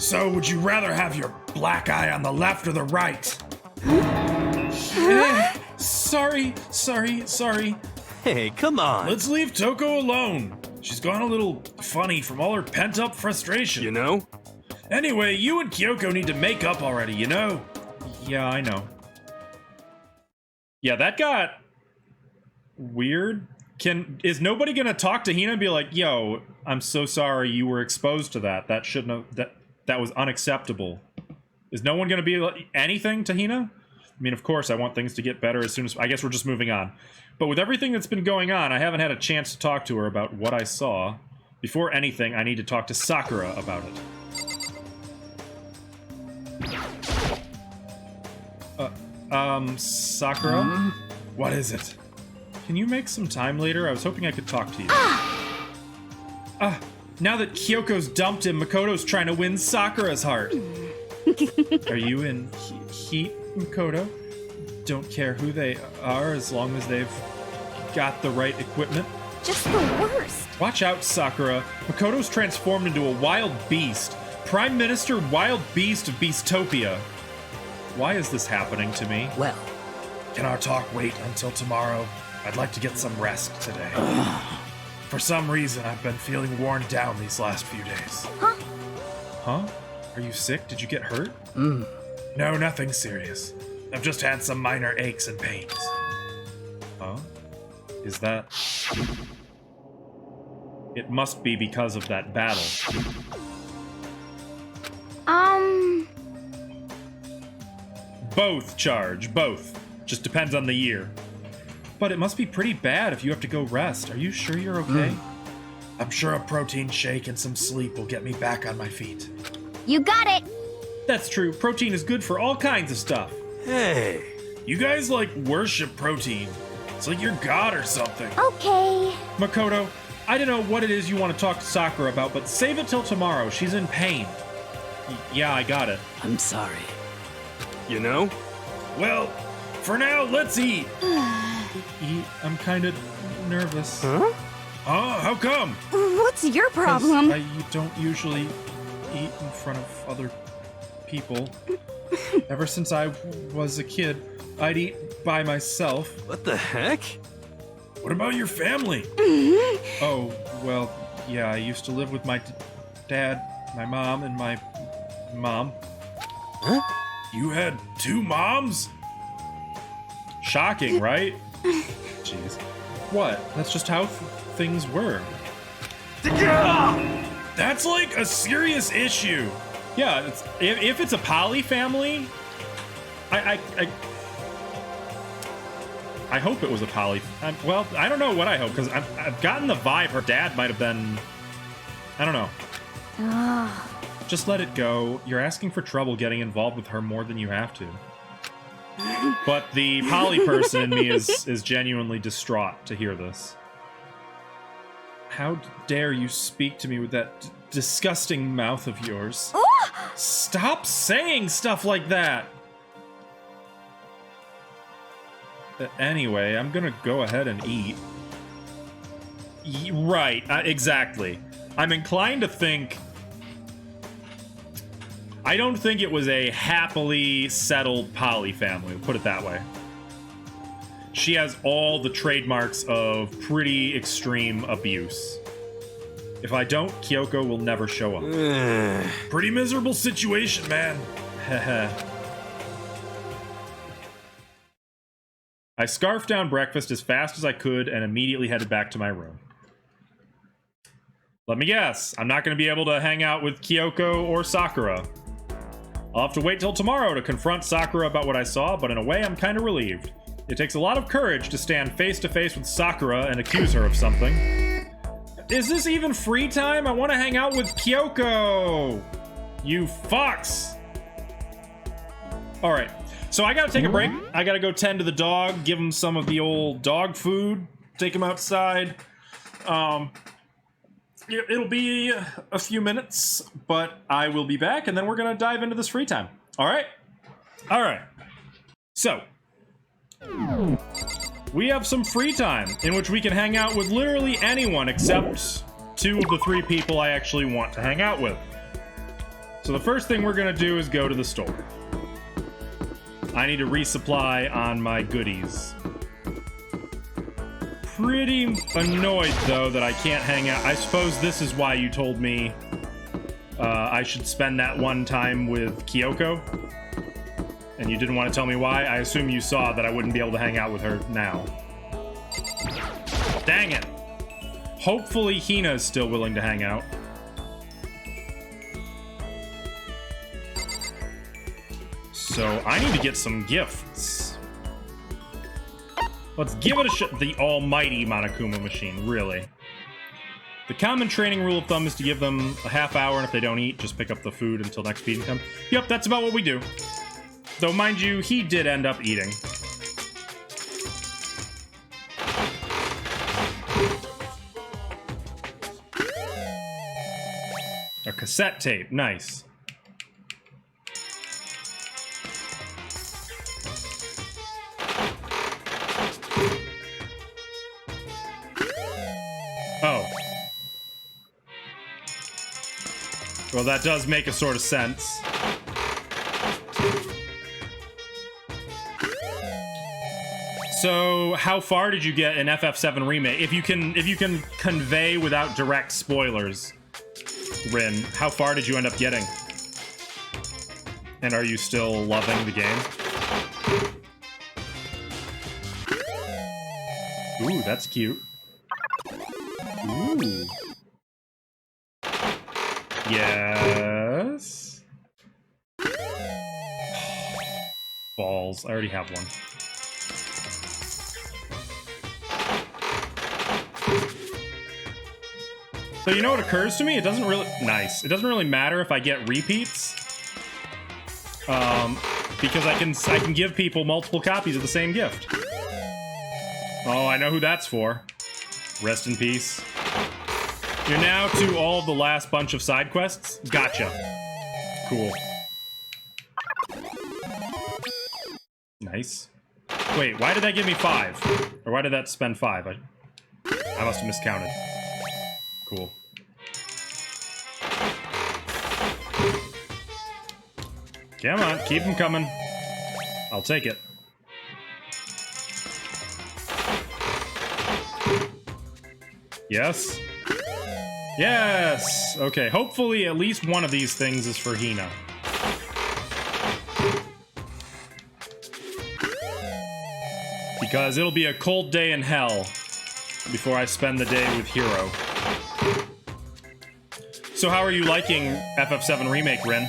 Speaker 5: So, would you rather have your black eye on the left or the right?
Speaker 1: Sorry.
Speaker 3: Hey, come on.
Speaker 5: Let's leave Toko alone. She's gone a little funny from all her pent-up frustration.
Speaker 3: You know?
Speaker 5: Anyway, you and Kyoko need to make up already, you know?
Speaker 1: Yeah, I know. Yeah, that got weird. Is nobody gonna talk to Hina and be like, yo, I'm so sorry you were exposed to that. That shouldn't have, that was unacceptable. Is no one gonna be like, anything to Hina? I mean, of course, I want things to get better as soon as, I guess we're just moving on. But with everything that's been going on, I haven't had a chance to talk to her about what I saw. Before anything, I need to talk to Sakura about it. Sakura?
Speaker 5: What is it?
Speaker 1: Can you make some time later? I was hoping I could talk to you. Now that Kyoko's dumped him, Makoto's trying to win Sakura's heart. Are you in heat, Makoto? Don't care who they are as long as they've got the right equipment.
Speaker 9: Just the worst.
Speaker 1: Watch out, Sakura. Makoto's transformed into a wild beast. Prime Minister Wild Beast of Beastopia. Why is this happening to me?
Speaker 4: Well,
Speaker 5: Can our talk wait until tomorrow? I'd like to get some rest today. For some reason, I've been feeling worn down these last few days.
Speaker 1: Huh? Are you sick? Did you get hurt?
Speaker 5: No, nothing serious. I've just had some minor aches and pains.
Speaker 1: Huh? Is that... It must be because of that battle. Both, Charge, both. Just depends on the year. But it must be pretty bad if you have to go rest. Are you sure you're okay?
Speaker 5: I'm sure a protein shake and some sleep will get me back on my feet.
Speaker 9: You got it.
Speaker 1: That's true. Protein is good for all kinds of stuff.
Speaker 3: Hey.
Speaker 5: You guys, like, worship protein. It's like you're God or something.
Speaker 9: Okay.
Speaker 1: Makoto, I don't know what it is you want to talk to Sakura about, but save it till tomorrow. She's in pain. Yeah, I got it.
Speaker 4: I'm sorry.
Speaker 3: You know?
Speaker 5: Well, for now, let's eat.
Speaker 1: Eat? I'm kind of nervous.
Speaker 3: Huh?
Speaker 5: How come?
Speaker 9: What's your
Speaker 1: 'Cause
Speaker 9: problem?
Speaker 1: I don't usually eat in front of other people. Ever since I was a kid, I'd eat by myself.
Speaker 3: What the heck?
Speaker 5: What about your family?
Speaker 1: Oh, well, yeah, I used to live with my dad, my mom, and my mom.
Speaker 3: Huh?
Speaker 5: You had two moms?
Speaker 1: Shocking, right? Jeez. What? That's just how things were.
Speaker 5: That's like a serious issue.
Speaker 1: Yeah, if it's a poly family, I hope it was a poly. Well, I don't know what I hope, because I've gotten the vibe her dad might have been. I don't know. Just let it go. You're asking for trouble getting involved with her more than you have to. But the poly person in me is genuinely distraught to hear this. How dare you speak to me with that disgusting mouth of yours? Stop saying stuff like that! Anyway, I'm gonna go ahead and eat. Right, exactly. I'm inclined to think... I don't think it was a happily settled poly family, put it that way. She has all the trademarks of pretty extreme abuse. If I don't, Kyoko will never show up.
Speaker 5: Pretty miserable situation, man.
Speaker 1: I scarfed down breakfast as fast as I could and immediately headed back to my room. Let me guess, I'm not going to be able to hang out with Kyoko or Sakura. I'll have to wait till tomorrow to confront Sakura about what I saw, but in a way I'm kind of relieved. It takes a lot of courage to stand face to face with Sakura and accuse her of something. Is this even free time? I want to hang out with Kyoko! You fucks! Alright, so I gotta take a break. I gotta go tend to the dog, give him some of the old dog food, take him outside. It'll be a few minutes, but I will be back, and then we're gonna dive into this free time. Alright? Alright. So, we have some free time in which we can hang out with literally anyone except 2 of the 3 people I actually want to hang out with. So the first thing we're gonna do is go to the store. I need to resupply on my goodies. Pretty annoyed, though, that I can't hang out. I suppose this is why you told me I should spend that one time with Kyoko. And you didn't want to tell me why. I assume you saw that I wouldn't be able to hang out with her now. Dang it. Hopefully Hina is still willing to hang out. So I need to get some gifts. Let's give it a shot. The almighty Monokuma machine, really. The common training rule of thumb is to give them a half hour, and if they don't eat, just pick up the food until next feeding time. Yep, that's about what we do. Though, mind you, he did end up eating. A cassette tape, nice. Oh. Well, that does make a sort of sense. So, how far did you get in FF7 Remake? If you can convey without direct spoilers, Rin, how far did you end up getting? And are you still loving the game? Ooh, that's cute. Ooh. Yes. Balls. I already have one. So you know what occurs to me? It doesn't really... Nice. It doesn't really matter if I get repeats. Because I can give people multiple copies of the same gift. Oh, I know who that's for. Rest in peace. You're now to all of the last bunch of side quests? Gotcha. Cool. Nice. Wait, why did that give me 5? Or why did that spend 5? I must have miscounted. Cool. Come on, keep them coming. I'll take it. Yes? Yes! Okay, hopefully at least one of these things is for Hina. Because it'll be a cold day in hell before I spend the day with Hiro. So how are you liking FF7 Remake, Rin?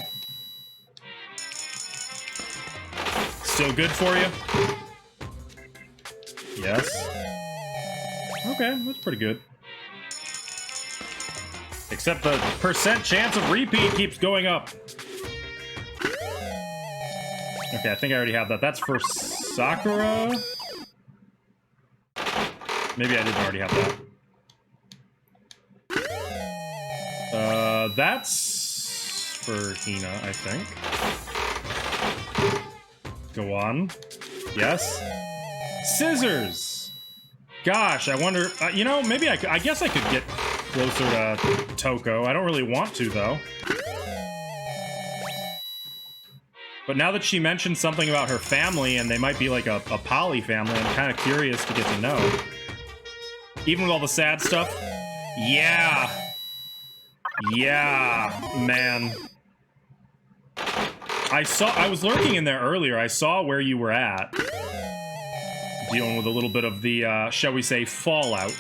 Speaker 1: Still good for you? Yes? Okay, that's pretty good. Except the percent chance of repeat keeps going up. Okay, I think I already have that. That's for Sakura? Maybe I didn't already have that. That's for Hina, I think. Go on. Yes. Scissors! Gosh, I wonder... you know, maybe I guess I could get closer to Toko. I don't really want to, though. But now that she mentioned something about her family, and they might be like a poly family, I'm kind of curious to get to know. Even with all the sad stuff? Yeah! Yeah, man. I was lurking in there earlier. I saw where you were at. Dealing with a little bit of the, shall we say, fallout.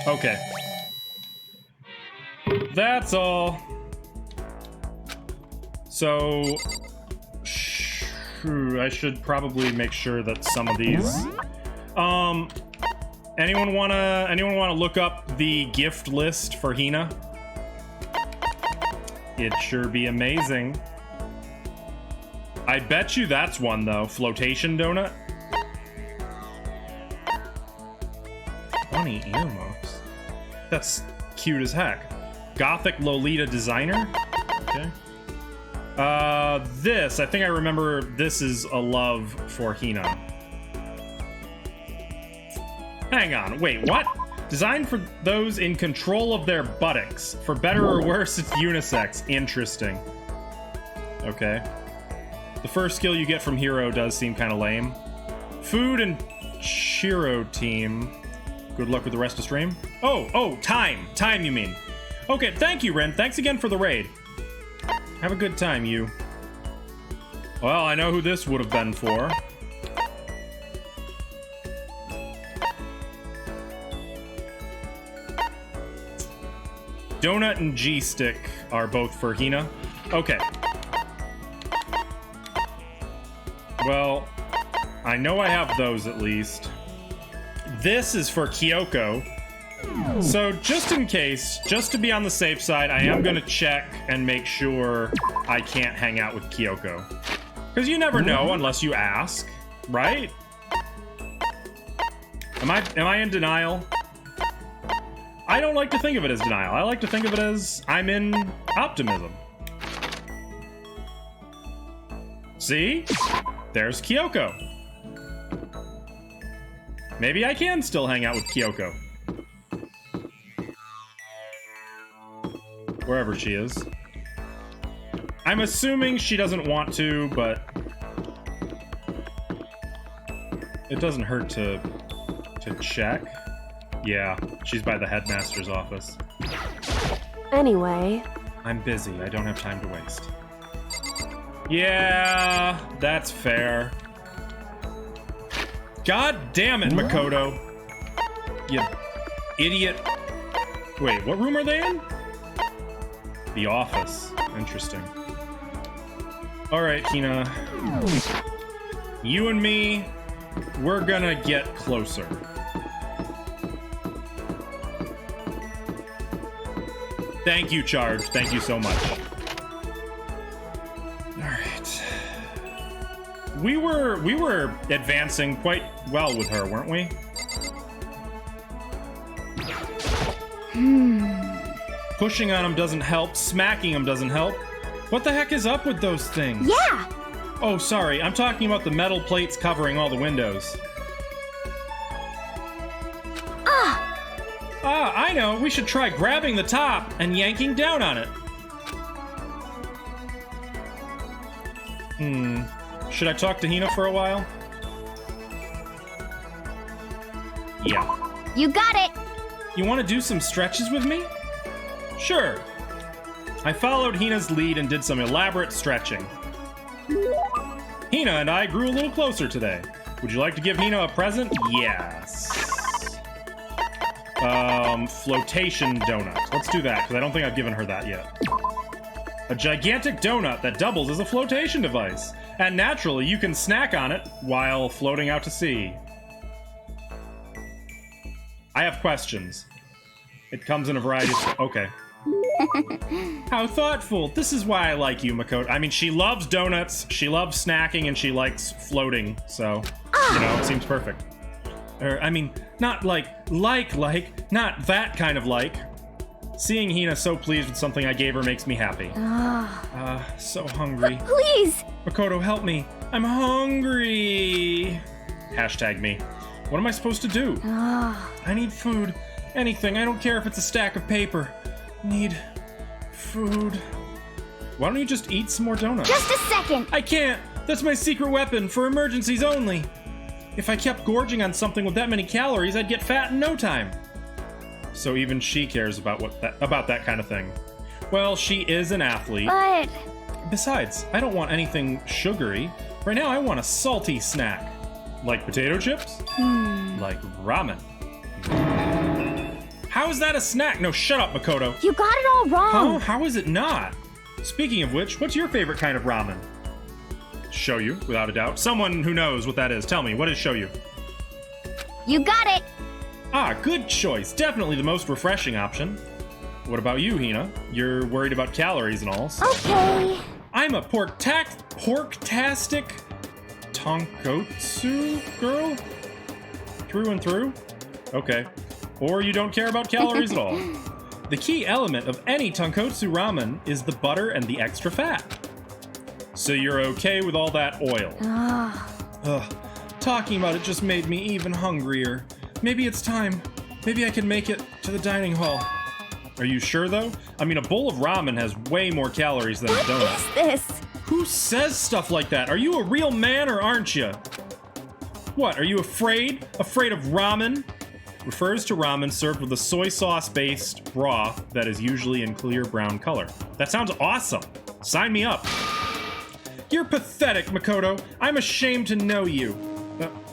Speaker 1: Okay. That's all. So... I should probably make sure that some of these... Anyone wanna look up the gift list for Hina? It'd sure be amazing. I bet you that's one, though. Flotation donut? 20 earmuffs. That's cute as heck. Gothic Lolita designer? Okay. This, I think I remember this is a love for Hina. Hang on, wait, what? Designed for those in control of their buttocks. For better or worse, it's unisex. Interesting. Okay. The first skill you get from Hero does seem kind of lame. Food and Shiro team. Good luck with the rest of stream. Oh, time. Time, you mean. Okay, thank you, Ren. Thanks again for the raid. Have a good time, you. Well, I know who this would have been for. Donut and G-Stick are both for Hina. Okay. Well, I know I have those at least. This is for Kyoko. So just in case, just to be on the safe side, I am going to check and make sure I can't hang out with Kyoko. Because you never know unless you ask, right? Am I in denial? I don't like to think of it as denial. I like to think of it as I'm in optimism. See? There's Kyoko. Maybe I can still hang out with Kyoko. Wherever she is. I'm assuming she doesn't want to, but it doesn't hurt to check. Yeah, she's by the headmaster's office.
Speaker 8: Anyway.
Speaker 1: I'm busy. I don't have time to waste. Yeah, that's fair. God damn it, Makoto. You idiot. Wait, what room are they in? The office. Interesting. Alright, Hina. You and me, we're gonna get closer. Thank you, Charge. Thank you so much. Alright. We were advancing quite well with her, weren't we? Pushing on him doesn't help. Smacking him doesn't help. What the heck is up with those things?
Speaker 9: Yeah!
Speaker 1: Oh, sorry. I'm talking about the metal plates covering all the windows. Ah, I know. We should try grabbing the top and yanking down on it. Should I talk to Hina for a while? Yeah.
Speaker 9: You got it!
Speaker 1: You want to do some stretches with me? Sure. I followed Hina's lead and did some elaborate stretching. Hina and I grew a little closer today. Would you like to give Hina a present? Yes. Flotation donut. Let's do that, because I don't think I've given her that yet. A gigantic donut that doubles as a flotation device. And naturally, you can snack on it while floating out to sea. I have questions. It comes in a variety of... Okay. How thoughtful. This is why I like you, Makoto. I mean, she loves donuts, she loves snacking, and she likes floating, so, you know, it seems perfect. I mean, not like, not that kind of like. Seeing Hina so pleased with something I gave her makes me happy. So hungry.
Speaker 9: Please!
Speaker 1: Makoto, help me. I'm hungry. Hashtag me. What am I supposed to do? I need food. Anything. I don't care if it's a stack of paper. Need food. Why don't you just eat some more donuts?
Speaker 9: Just a second!
Speaker 1: I can't. That's my secret weapon for emergencies only. If I kept gorging on something with that many calories, I'd get fat in no time. So even she cares about that kind of thing. Well, she is an athlete.
Speaker 9: But...
Speaker 1: Besides, I don't want anything sugary. Right now, I want a salty snack. Like potato chips? Like ramen. How is that a snack? No, shut up, Makoto.
Speaker 9: You got it all wrong.
Speaker 1: Huh? How is it not? Speaking of which, what's your favorite kind of ramen? Shoyu, without a doubt. Someone who knows what that is. Tell me, what is shoyu?
Speaker 9: You got it.
Speaker 1: Ah, good choice. Definitely the most refreshing option. What about you, Hina? You're worried about calories and all. So.
Speaker 9: Okay.
Speaker 1: I'm a pork-tastic tonkotsu girl? Through and through? Okay. Or you don't care about calories at all. The key element of any tonkotsu ramen is the butter and the extra fat. So you're okay with all that oil? Ugh. Talking about it just made me even hungrier. Maybe it's time Maybe I can make it to the dining hall. Are you sure, though? I mean, a bowl of ramen has way more calories than a donut.
Speaker 9: What is this?
Speaker 1: Who says stuff like that? Are you a real man or aren't you? What, are you afraid? Afraid of ramen? Refers to ramen served with a soy sauce-based broth that is usually in clear brown color. That sounds awesome. Sign me up. You're pathetic, Makoto. I'm ashamed to know you.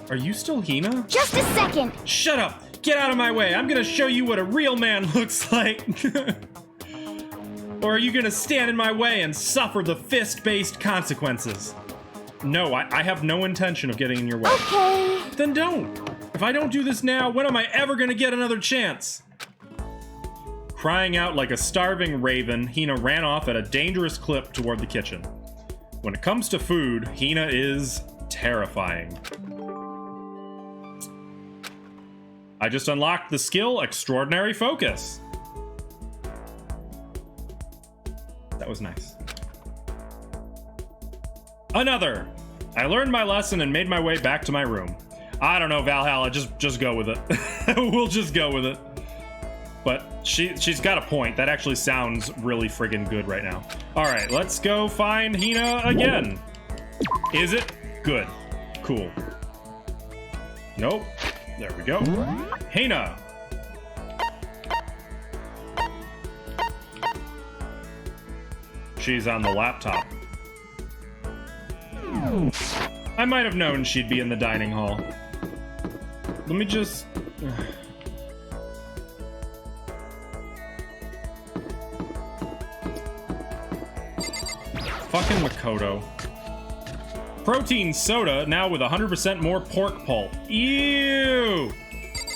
Speaker 1: Are you still Hina?
Speaker 9: Just a second.
Speaker 1: Shut up. Get out of my way. I'm gonna show you what a real man looks like. Or are you gonna stand in my way and suffer the fist-based consequences? No, I have no intention of getting in your way.
Speaker 9: Okay.
Speaker 1: Then don't. If I don't do this now, when am I ever gonna get another chance? Crying out like a starving raven, Hina ran off at a dangerous clip toward the kitchen. When it comes to food, Hina is terrifying. I just unlocked the skill Extraordinary Focus. That was nice. Another. I learned my lesson and made my way back to my room. I don't know, Valhalla, just go with it. We'll just go with it. But she's got a point. That actually sounds really friggin' good right now. All right, let's go find Hina again. Is it? Good. Cool. Nope. There we go. Hina. She's on the laptop. I might have known she'd be in the dining hall. Let me just... Fucking Makoto. Protein soda, now with 100% more pork pulp. Ew!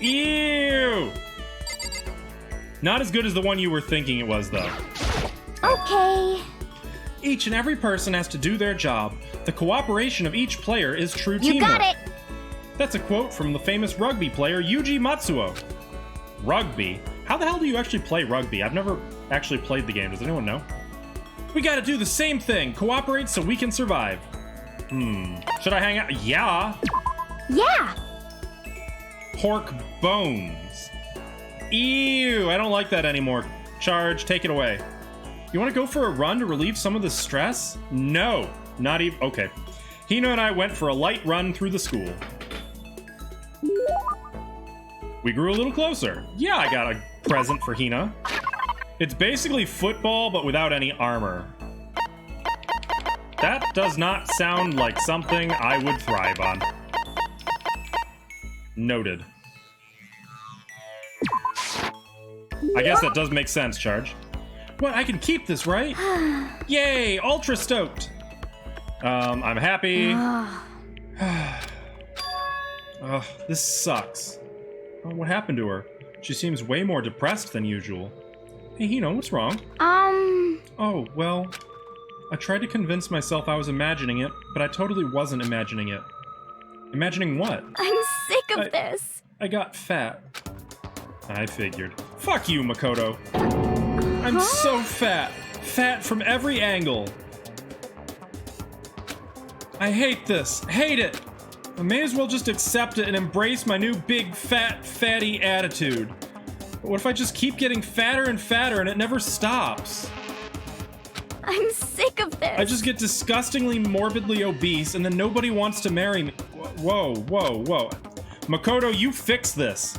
Speaker 1: Ew! Not as good as the one you were thinking it was, though.
Speaker 9: Okay.
Speaker 1: Each and every person has to do their job. The cooperation of each player is true teamwork.
Speaker 9: You got it.
Speaker 1: That's a quote from the famous rugby player Yuji Matsuo. Rugby? How the hell do you actually play rugby? I've never actually played the game. Does anyone know? We gotta do the same thing. Cooperate so we can survive. Should I hang out? Yeah.
Speaker 9: Yeah.
Speaker 1: Pork bones. Ew, I don't like that anymore. Charge, take it away. You want to go for a run to relieve some of the stress? No, not even. Okay. Hina and I went for a light run through the school. We grew a little closer. Yeah, I got a present for Hina. It's basically football, but without any armor. That does not sound like something I would thrive on. Noted. I guess that does make sense, Charge. What, I can keep this, right? Yay, ultra stoked. I'm happy. This sucks. Oh, what happened to her? She seems way more depressed than usual. Hey, Hina, what's wrong? Oh, well, I tried to convince myself I was imagining it, but I totally wasn't imagining it. Imagining what?
Speaker 9: I'm sick of this.
Speaker 1: I got fat. I figured. Fuck you, Makoto. I'm so fat. Fat from every angle. I hate this. Hate it. I may as well just accept it and embrace my new big, fat, fatty attitude. But what if I just keep getting fatter and fatter and it never stops?
Speaker 9: I'm sick of this.
Speaker 1: I just get disgustingly morbidly obese and then nobody wants to marry me. Whoa, whoa, whoa. Makoto, you fix this.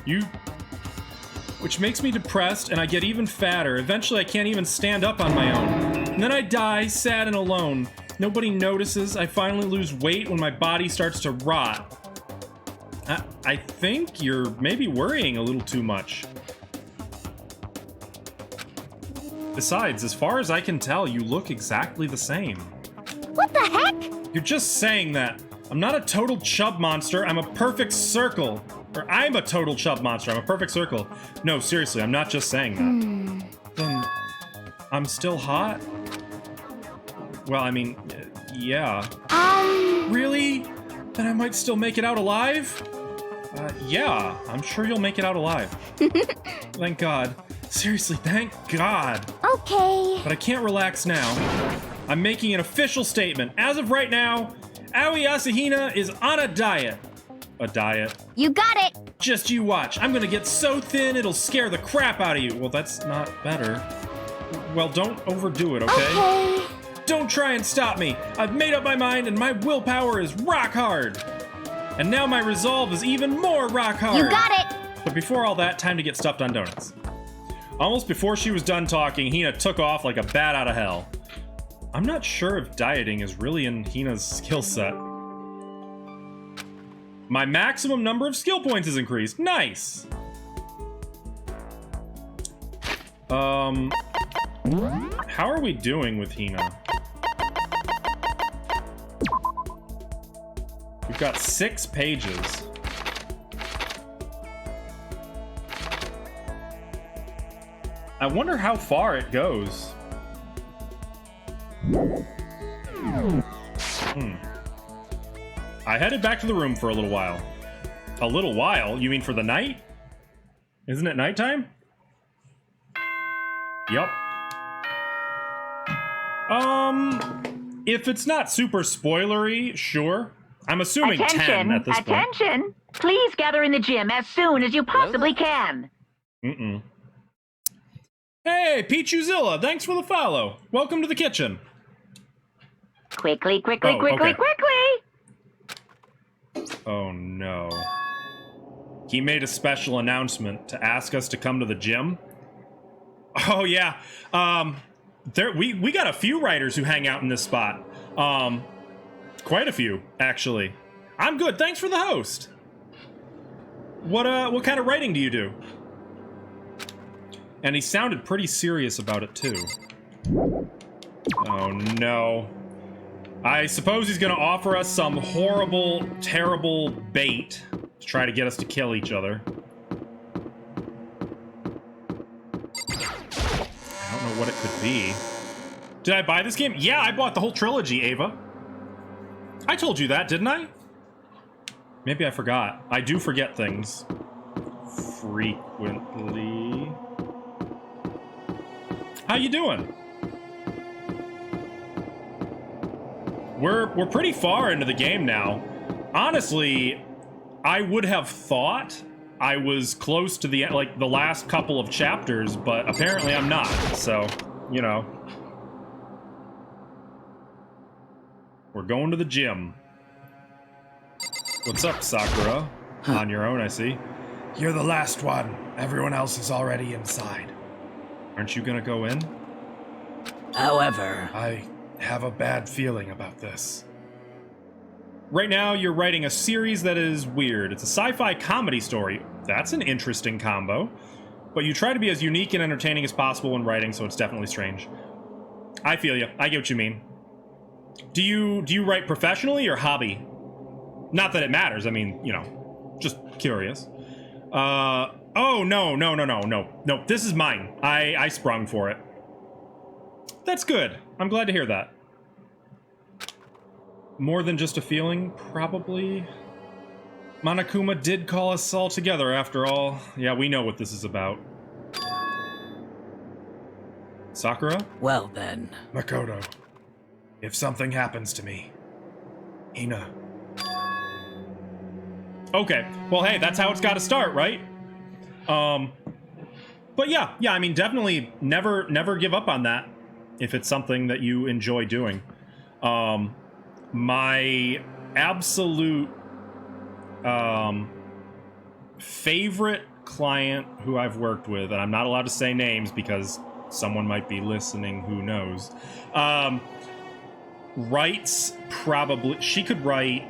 Speaker 1: Which makes me depressed and I get even fatter. Eventually I can't even stand up on my own. And then I die, sad and alone. Nobody notices. I finally lose weight when my body starts to rot. I think you're maybe worrying a little too much. Besides, as far as I can tell, you look exactly the same.
Speaker 9: What the heck?
Speaker 1: You're just saying that. I'm not a total chub monster, I'm a perfect circle. Or I'm a total chub monster, I'm a perfect circle. No, seriously, I'm not just saying that. Then, I'm still hot? Well, I mean, yeah. Really? Then I might still make it out alive? Yeah, I'm sure you'll make it out alive. Thank God. Seriously, thank God.
Speaker 9: Okay.
Speaker 1: But I can't relax now. I'm making an official statement. As of right now, Aoi Asahina is on a diet. a diet.
Speaker 9: You got it!
Speaker 1: Just you watch. I'm gonna get so thin it'll scare the crap out of you. Well, that's not better. Well, don't overdo it, okay? Don't try and stop me. I've made up my mind and my willpower is rock hard. And now my resolve is even more rock hard.
Speaker 9: You got it!
Speaker 1: But before all that, time to get stuffed on donuts. Almost before she was done talking, Hina took off like a bat out of hell. I'm not sure if dieting is really in Hina's skill set. My maximum number of skill points is increased. Nice! How are we doing with Hina? We've got 6 pages. I wonder how far it goes. I headed back to the room for a little while. A little while? You mean for the night? Isn't it nighttime? Yup. If it's not super spoilery, sure. I'm assuming 10 at this point.
Speaker 6: Attention! Please gather in the gym as soon as you possibly can.
Speaker 1: Hey, Peachuzilla, thanks for the follow. Welcome to the kitchen.
Speaker 6: Quickly.
Speaker 1: Okay. Oh no. He made a special announcement to ask us to come to the gym. Oh yeah. We got a few writers who hang out in this spot. Quite a few, actually. I'm good, thanks for the host. What kind of writing do you do? And he sounded pretty serious about it too. Oh no. I suppose he's gonna offer us some horrible, terrible bait to try to get us to kill each other. I don't know what it could be. Did I buy this game? Yeah, I bought the whole trilogy, Ava. I told you that, didn't I? Maybe I forgot. I do forget things. Frequently. How you doing? We're pretty far into the game now. Honestly, I would have thought I was close to the last couple of chapters, but apparently I'm not. So, you know. We're going to the gym. What's up, Sakura? On your own, I see.
Speaker 5: You're the last one. Everyone else is already inside.
Speaker 1: Aren't you gonna go in?
Speaker 4: However,
Speaker 5: I have a bad feeling about this.
Speaker 1: Right now, you're writing a series that is weird. It's a sci-fi comedy story. That's an interesting combo. But you try to be as unique and entertaining as possible when writing, so it's definitely strange. I feel you. I get what you mean. Do you write professionally or hobby? Not that it matters. I mean, you know, just curious. Oh, no. This is mine. I sprung for it. That's good. I'm glad to hear that. More than just a feeling, probably. Monokuma did call us all together after all. Yeah, we know what this is about. Sakura?
Speaker 4: well then.
Speaker 5: Makoto, if something happens to me, Hina.
Speaker 1: Okay, well, hey, that's how it's got to start, right? But yeah, I mean, definitely never give up on that if it's something that you enjoy doing. My absolute favorite client who I've worked with, and I'm not allowed to say names because someone might be listening who knows, writes probably, she could write,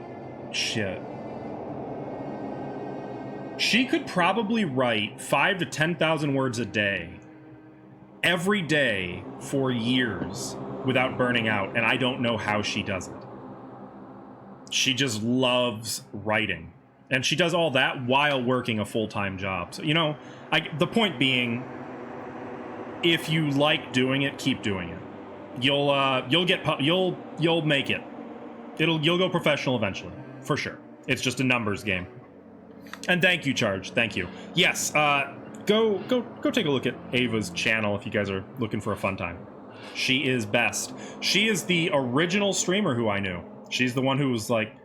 Speaker 1: she could probably write 5,000 to 10,000 words a day, every day for years without burning out, and I don't know how she does it. She just loves writing, and she does all that while working a full-time job. So, you know, the point being, if you like doing it, keep doing it. You'll make it. You'll go professional eventually, for sure. It's just a numbers game. And thank you, Charge. Thank you. Yes, go take a look at Ava's channel if you guys are looking for a fun time. She is best. She is the original streamer who I knew. She's the one who was like,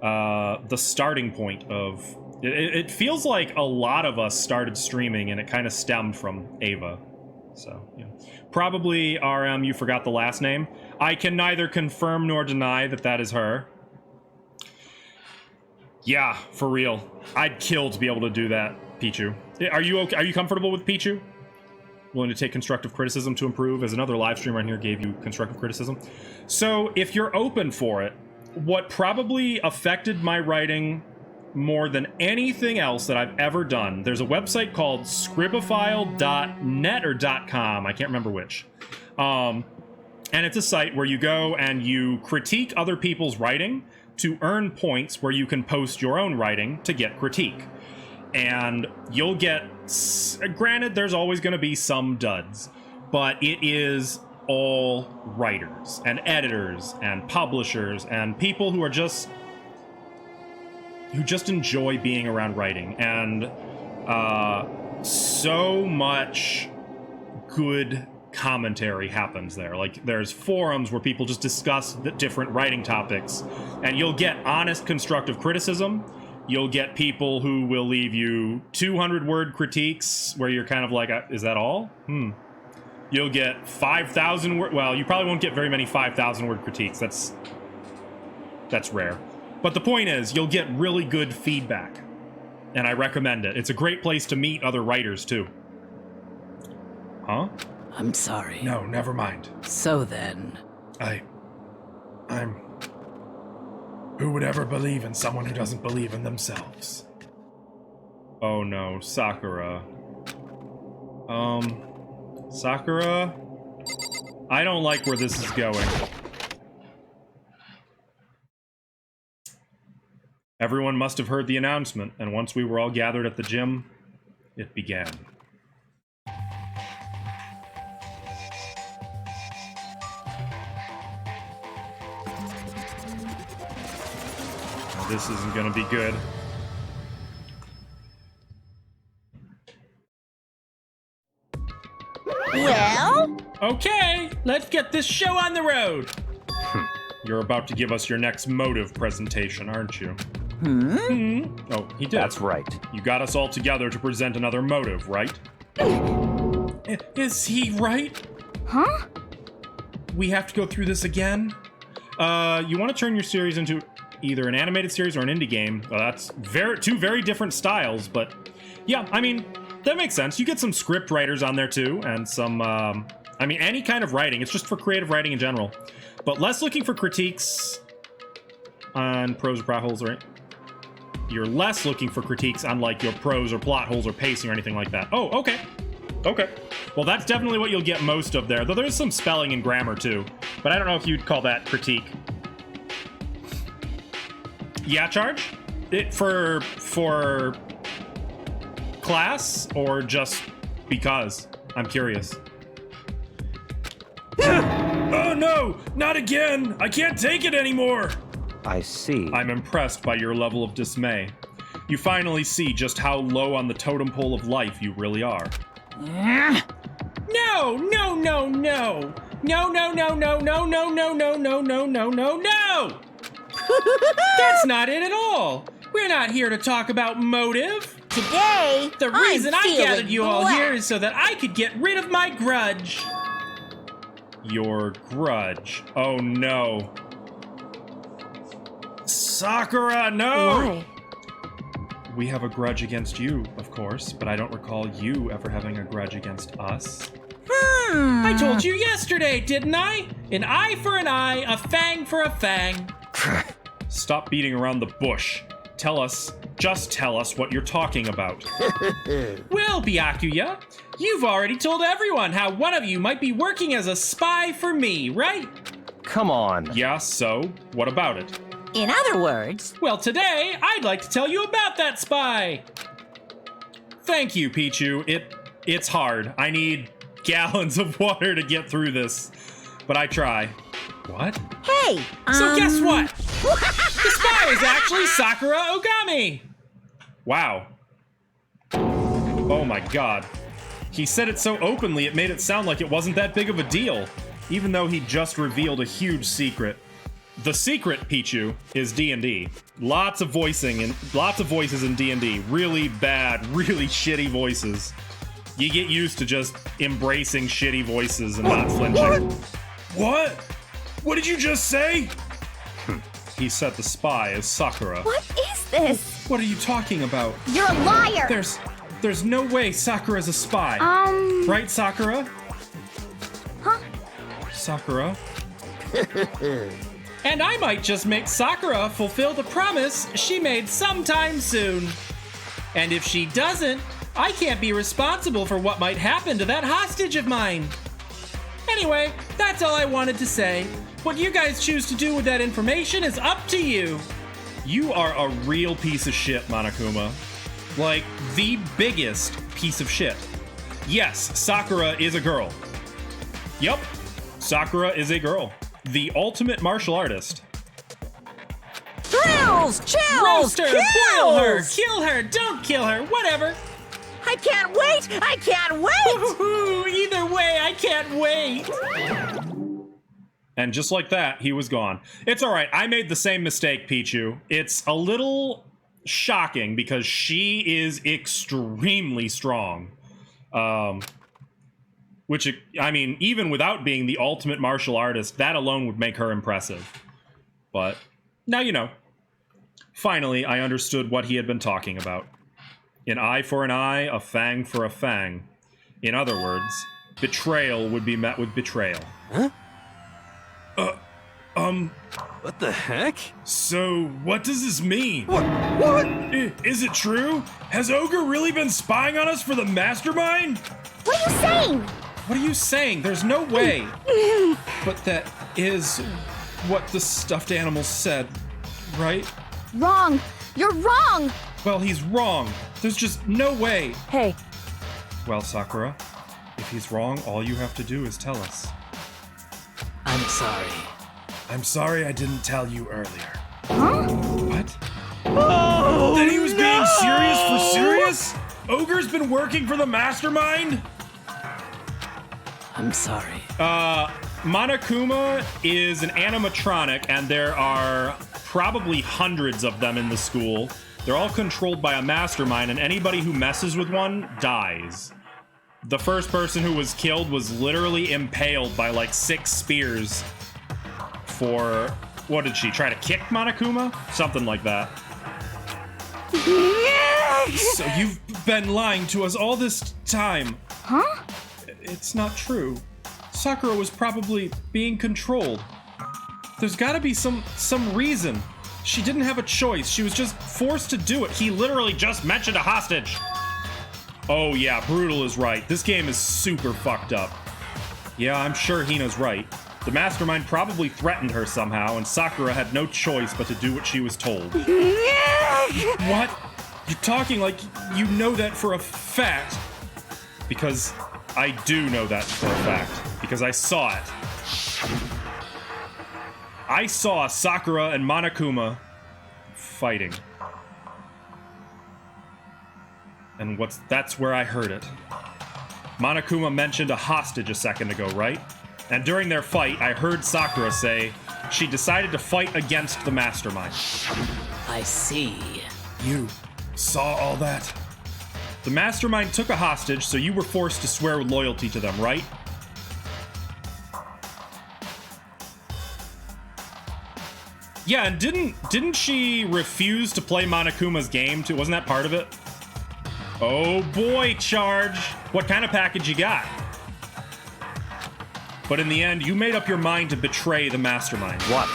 Speaker 1: the starting point of... It feels like a lot of us started streaming, and it kind of stemmed from Ava. So, yeah. Probably RM, you forgot the last name. I can neither confirm nor deny that that is her. Yeah, for real. I'd kill to be able to do that, Pichu. Are you okay? Are you comfortable with Pichu? Willing to take constructive criticism to improve, as another live streamer on here gave you constructive criticism. So, if you're open for it, what probably affected my writing more than anything else that I've ever done, there's a website called scribophile.net or .com, I can't remember which. And it's a site where you go and you critique other people's writing to earn points where you can post your own writing to get critique. And you'll get, granted, there's always going to be some duds, but it is all writers and editors and publishers and people who are just enjoy being around writing. And so much good commentary happens there. Like, there's forums where people just discuss the different writing topics, and you'll get honest constructive criticism. You'll get people who will leave you 200-word critiques where you're kind of like, is that all? You'll get 5,000 word... Well, you probably won't get very many 5,000-word critiques. That's rare. But the point is, you'll get really good feedback. And I recommend it. It's a great place to meet other writers, too. Huh?
Speaker 4: I'm sorry.
Speaker 5: No, never mind.
Speaker 4: So then...
Speaker 5: I'm... Who would ever believe in someone who doesn't believe in themselves?
Speaker 1: Oh no, Sakura. Sakura? I don't like where this is going. Everyone must have heard the announcement, and once we were all gathered at the gym, it began. This isn't gonna be good.
Speaker 2: Well?
Speaker 1: Okay, let's get this show on the road. You're about to give us your next motive presentation, aren't you? Oh, he did.
Speaker 7: That's right.
Speaker 1: You got us all together to present another motive, right? Is he right?
Speaker 9: Huh?
Speaker 1: We have to go through this again? You want to turn your series into either an animated series or an indie game. That's two very different styles, but yeah, I mean, that makes sense. You get some script writers on there too, and some, I mean, any kind of writing. It's just for creative writing in general. But less looking for critiques on prose or plot holes, right? You're less looking for critiques on, like, your prose or plot holes or pacing or anything like that. Oh, okay. Okay. Well, that's definitely what you'll get most of there, though there's some spelling and grammar too. But I don't know if you'd call that critique. Yeah, Charge? It for class or just because? I'm curious.
Speaker 5: Oh no! Not again! I can't take it anymore!
Speaker 7: I see.
Speaker 1: I'm impressed by your level of dismay. You finally see just how low on the totem pole of life you really are.
Speaker 2: Uh,
Speaker 1: No, no, no, no! No, no, no, no, no, no, no, no, no, no, no, no, no! That's not it at all! We're not here to talk about motive.
Speaker 2: Today,
Speaker 1: The reason
Speaker 2: I'm
Speaker 1: I
Speaker 2: feeling
Speaker 1: gathered you all
Speaker 2: black.
Speaker 1: here is so that I could get rid of my grudge. Your grudge. Oh no. Sakura, no!
Speaker 8: Why?
Speaker 1: We have a grudge against you, of course, but I don't recall you ever having a grudge against us. I told you yesterday, didn't I? An eye for an eye, a fang for a fang. Stop beating around the bush. Just tell us what you're talking about. Well, Byakuya, you've already told everyone how one of you might be working as a spy for me, right?
Speaker 7: Come on.
Speaker 1: Yeah, so what about it?
Speaker 2: In other words,
Speaker 1: Well, today, I'd like to tell you about that spy. Thank you, Pichu. It's hard. I need gallons of water to get through this, but I try. What?
Speaker 2: hey,
Speaker 1: So guess what? The spy is actually Sakura Ogami. Wow. Oh my god. He said it so openly it made it sound like it wasn't that big of a deal, even though he just revealed a huge secret. The secret, Pichu, is D&D. Lots of voicing and lots of voices in D&D. Really bad, really shitty voices. You get used to just embracing shitty voices and not flinching.
Speaker 5: What? What did you just say?
Speaker 1: He said the spy is Sakura.
Speaker 9: What is this?
Speaker 1: What are you talking about?
Speaker 9: You're a liar!
Speaker 1: There's no way Sakura's a spy. Right, Sakura?
Speaker 9: Huh?
Speaker 1: Sakura? And I might just make Sakura fulfill the promise she made sometime soon. And if she doesn't, I can't be responsible for what might happen to that hostage of mine. Anyway, that's all I wanted to say. What you guys choose to do with that information is up to you. You are a real piece of shit, Monokuma. Like, the biggest piece of shit. Yes, Sakura is a girl. Yup, Sakura is a girl. The ultimate martial artist.
Speaker 2: Thrills! Chills!
Speaker 1: Roast her! Boil her!
Speaker 2: Kills!
Speaker 1: Kill her! Don't kill her! Whatever!
Speaker 2: I can't wait! I can't wait!
Speaker 1: Either way, I can't wait! And just like that, he was gone. It's alright, I made the same mistake, Pichu. It's a little shocking because she is extremely strong. Which, I mean, even without being the ultimate martial artist, that alone would make her impressive. But now you know. Finally, I understood what he had been talking about. An eye for an eye, a fang for a fang. In other words, betrayal would be met with betrayal.
Speaker 3: Huh? What the heck?
Speaker 5: So, what does this mean?
Speaker 3: What?
Speaker 5: Is it true? Has Ogre really been spying on us for the Mastermind?
Speaker 9: What are you saying?
Speaker 1: What are you saying? There's no way. But that is what the stuffed animal said, right?
Speaker 9: Wrong. You're wrong.
Speaker 1: Well, he's wrong. There's just no way.
Speaker 8: Hey,
Speaker 1: Well, Sakura, if he's wrong, all you have to do is tell us.
Speaker 4: I'm sorry.
Speaker 5: I'm sorry I didn't tell you earlier.
Speaker 1: What?
Speaker 3: Oh,
Speaker 5: That he was being serious for serious? Ogre's been working for the Mastermind?
Speaker 4: I'm sorry.
Speaker 1: Monokuma is an animatronic, and there are probably hundreds of them in the school. They're all controlled by a mastermind, and anybody who messes with one dies. The first person who was killed was literally impaled by like 6 spears for, what did she try to kick Monokuma? Something like that. So you've been lying to us all this time.
Speaker 9: Huh?
Speaker 1: It's not true. Sakura was probably being controlled. There's gotta be some reason. She didn't have a choice. She was just forced to do it. He literally just mentioned a hostage. Oh yeah, Brutal is right. This game is super fucked up. Yeah, I'm sure Hina's right. The Mastermind probably threatened her somehow, and Sakura had no choice but to do what she was told. What? You're talking like you know that for a fact. Because I do know that for a fact. Because I saw it. I saw Sakura and Monokuma fighting. And that's where I heard it. Monokuma mentioned a hostage a second ago, right? And during their fight, I heard Sakura say she decided to fight against the Mastermind.
Speaker 4: I see.
Speaker 5: You saw all that?
Speaker 1: The Mastermind took a hostage, so you were forced to swear loyalty to them, right? Yeah, and didn't she refuse to play Monokuma's game too? Wasn't that part of it? Oh boy, Charge! What kind of package you got? But in the end, you made up your mind to betray the Mastermind.
Speaker 7: What?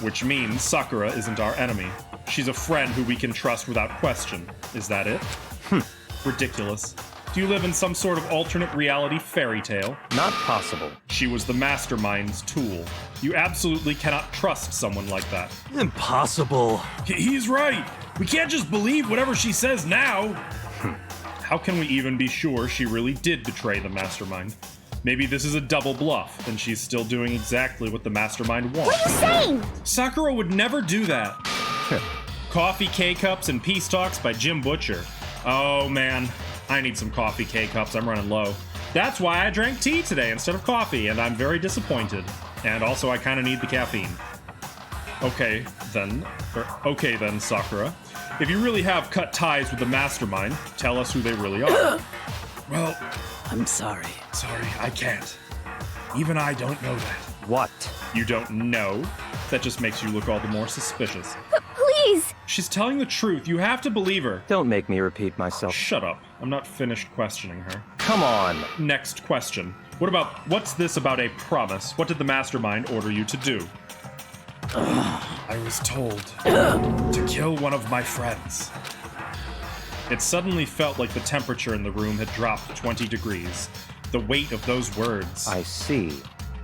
Speaker 1: Which means Sakura isn't our enemy. She's a friend who we can trust without question. Is that it? Ridiculous. Do you live in some sort of alternate reality fairy tale?
Speaker 7: Not possible.
Speaker 1: She was the Mastermind's tool. You absolutely cannot trust someone like that.
Speaker 3: Impossible.
Speaker 5: He's right. We can't just believe whatever she says now.
Speaker 1: How can we even be sure she really did betray the Mastermind? Maybe this is a double bluff, and she's still doing exactly what the Mastermind wants.
Speaker 9: What are you saying?
Speaker 1: Sakura would never do that. Coffee K-Cups and Peace Talks by Jim Butcher. Oh man, I need some coffee K-Cups. I'm running low. That's why I drank tea today instead of coffee, and I'm very disappointed. And also, I kind of need the caffeine. Okay, then, Sakura. If you really have cut ties with the Mastermind, tell us who they really are.
Speaker 5: Well,
Speaker 4: I'm sorry.
Speaker 5: sorry, I can't. Even I don't know that.
Speaker 7: What?
Speaker 1: You don't know? That just makes you look all the more suspicious.
Speaker 9: Please!
Speaker 1: She's telling the truth. You have to believe her.
Speaker 7: Don't make me repeat myself.
Speaker 1: Shut up. I'm not finished questioning her.
Speaker 7: Come on.
Speaker 1: Next question. What's this about a promise? What did the Mastermind order you to do?
Speaker 5: I was told to kill one of my friends.
Speaker 1: It suddenly felt like the temperature in the room had dropped 20 degrees. The weight of those words.
Speaker 7: I see.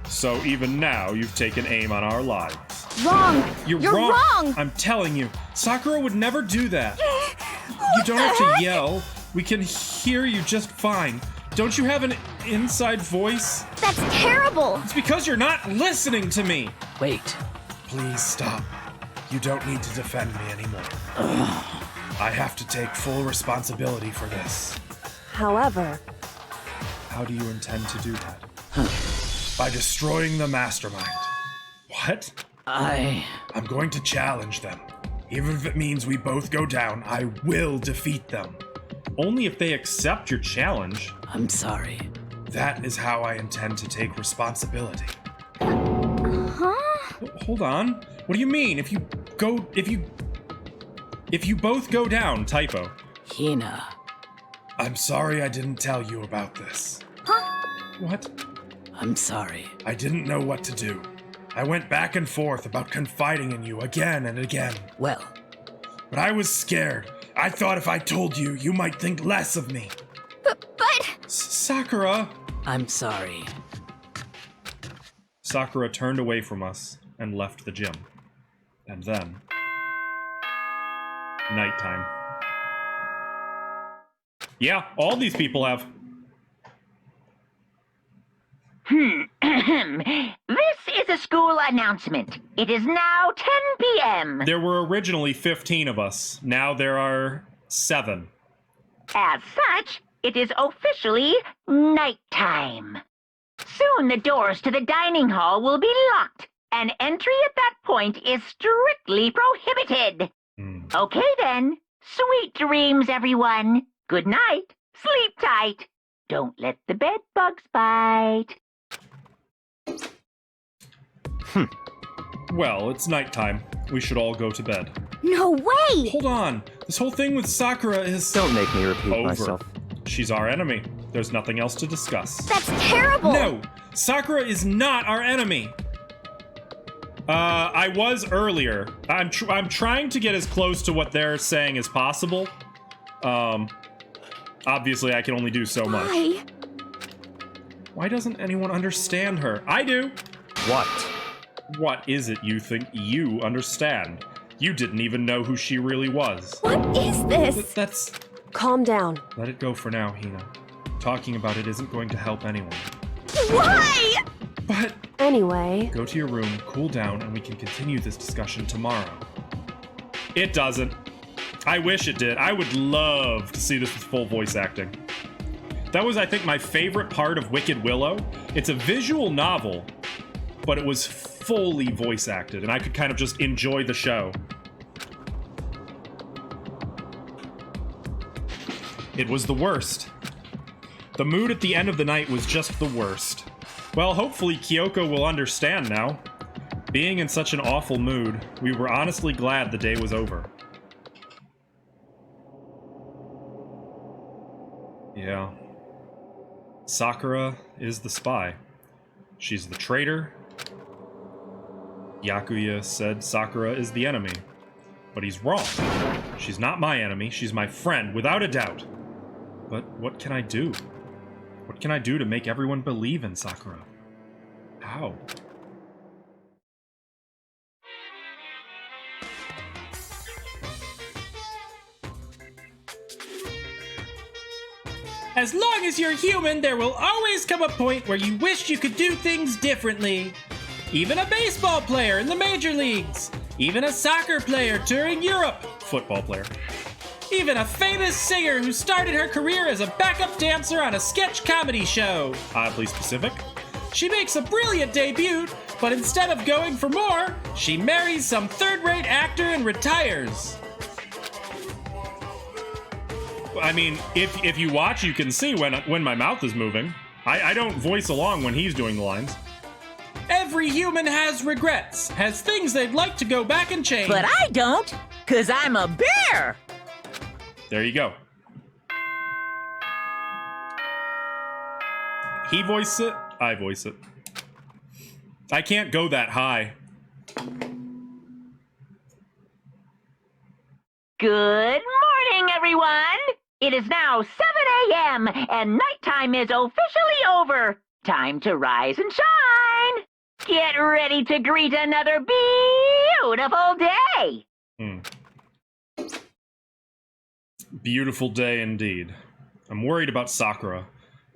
Speaker 1: So even now, you've taken aim on our lives.
Speaker 9: Wrong!
Speaker 1: You're wrong! I'm telling you, Sakura would never do that. You don't have to yell. We can hear you just fine. Don't you have an inside voice?
Speaker 9: That's terrible!
Speaker 1: It's because you're not listening to me.
Speaker 4: Wait.
Speaker 5: Please stop. You don't need to defend me anymore. I have to take full responsibility for this.
Speaker 8: However,
Speaker 1: How do you intend to do that?
Speaker 5: By destroying the Mastermind.
Speaker 1: What?
Speaker 5: I'm going to challenge them. Even if it means we both go down, I will defeat them.
Speaker 1: Only if they accept your challenge.
Speaker 4: I'm sorry.
Speaker 5: That is how I intend to take responsibility.
Speaker 1: Hold on. What do you mean? If you both go down, typo.
Speaker 4: Hina.
Speaker 5: I'm sorry I didn't tell you about this.
Speaker 1: What?
Speaker 4: I'm sorry.
Speaker 5: I didn't know what to do. I went back and forth about confiding in you again and again.
Speaker 4: Well,
Speaker 5: But I was scared. I thought if I told you, you might think less of me.
Speaker 9: But...
Speaker 1: Sakura!
Speaker 4: I'm sorry.
Speaker 1: Sakura turned away from us and left the gym. And then... nighttime. Yeah, all these people have.
Speaker 6: This is a school announcement. It is now 10 p.m.
Speaker 1: There were originally 15 of us. Now there are 7.
Speaker 6: As such, it is officially nighttime. Soon the doors to the dining hall will be locked, and entry at that point is strictly prohibited. Okay then. Sweet dreams, everyone. Good night. Sleep tight. Don't let the bed bugs bite.
Speaker 1: Well, it's nighttime. We should all go to bed.
Speaker 9: No way!
Speaker 1: Hold on. This whole thing with Sakura is...
Speaker 7: Don't make me repeat
Speaker 1: over.
Speaker 7: myself.
Speaker 1: She's our enemy. There's nothing else to discuss.
Speaker 9: That's terrible!
Speaker 1: No! Sakura is not our enemy! I was earlier. I'm trying to get as close to what they're saying as possible. Obviously, I can only do so much.
Speaker 9: Why?
Speaker 1: Why doesn't anyone understand her? I do!
Speaker 7: What?
Speaker 1: What is it you think you understand? You didn't even know who she really was.
Speaker 9: What is this?
Speaker 1: That's...
Speaker 8: calm down.
Speaker 1: Let it go for now, Hina. Talking about it isn't going to help anyone.
Speaker 9: Why?
Speaker 1: But...
Speaker 8: Anyway,
Speaker 1: go to your room, cool down, and we can continue this discussion tomorrow. It doesn't. I wish it did. I would love to see this with full voice acting. That was, I think, my favorite part of Wicked Willow. It's a visual novel, but it was fully voice acted, and I could kind of just enjoy the show. It was the worst. The mood at the end of the night was just the worst. Well, hopefully Kyoko will understand now. Being in such an awful mood, we were honestly glad the day was over. Yeah. Sakura is the spy. She's the traitor. Yakuya said Sakura is the enemy. But he's wrong. She's not my enemy, she's my friend, without a doubt. But what can I do? What can I do to make everyone believe in Sakura? How? As long as you're human, there will always come a point where you wish you could do things differently. Even a baseball player in the major leagues. Even a soccer player touring Europe. Football player. Even a famous singer who started her career as a backup dancer on a sketch comedy show. Oddly specific. She makes a brilliant debut, But instead of going for more, she marries some third-rate actor and retires. I mean, if you watch, you can see when my mouth is moving. I don't voice along when he's doing the lines. Every human has regrets, has things they'd like to go back and change.
Speaker 2: But I don't, 'cause I'm a bear.
Speaker 1: There you go. He voiced it, I voice it. I can't go that high.
Speaker 6: Good morning, everyone! It is now 7 a.m. and nighttime is officially over. Time to rise and shine! Get ready to greet another beautiful day!
Speaker 1: Beautiful day indeed. I'm worried about Sakura.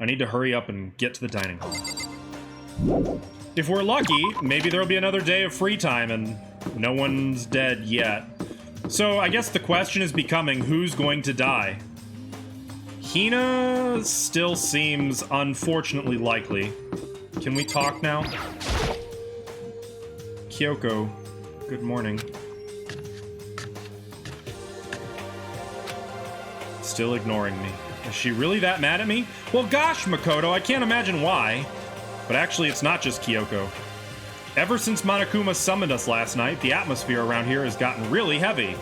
Speaker 1: I need to hurry up and get to the dining hall. If we're lucky, maybe there'll be another day of free time and no one's dead yet. So I guess the question is becoming, who's going to die? Hina still seems unfortunately likely. Can we talk now? Kyoko, good morning. Still ignoring me. Is she really that mad at me? Well, gosh, Makoto, I can't imagine why. But actually, it's not just Kyoko. Ever since Monokuma summoned us last night, the atmosphere around here has gotten really heavy.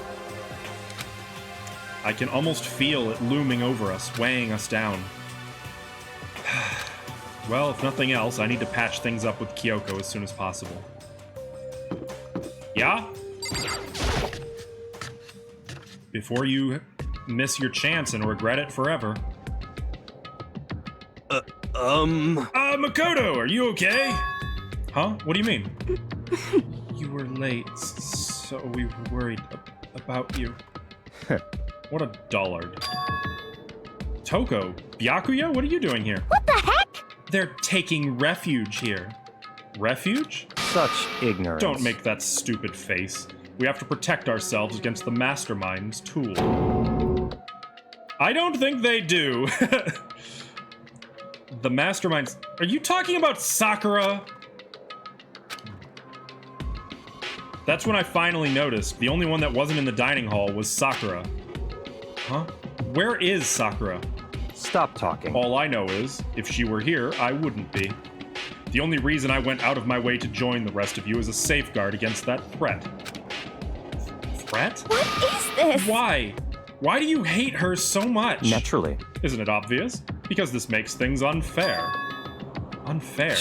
Speaker 1: I can almost feel it looming over us, weighing us down. Well, if nothing else, I need to patch things up with Kyoko as soon as possible. Yeah? Before you miss your chance and regret it forever.
Speaker 5: Makoto, are you okay?
Speaker 1: Huh? What do you mean? You were late, so we were worried about you. What a dullard. Toko, Byakuya, what are you doing here?
Speaker 9: What the heck?
Speaker 1: They're taking refuge here. Refuge?
Speaker 7: Such ignorance.
Speaker 1: Don't make that stupid face. We have to protect ourselves against the Mastermind's tool. I don't think they do. The Mastermind's... Are you talking about Sakura? That's when I finally noticed. The only one that wasn't in the dining hall was Sakura. Huh? Where is Sakura?
Speaker 7: Stop talking.
Speaker 1: All I know is, if she were here, I wouldn't be. The only reason I went out of my way to join the rest of you is a safeguard against that threat. Threat?
Speaker 9: What is this?
Speaker 1: Why? Why do you hate her so much?
Speaker 7: Naturally.
Speaker 1: Isn't it obvious? Because this makes things unfair. Unfair?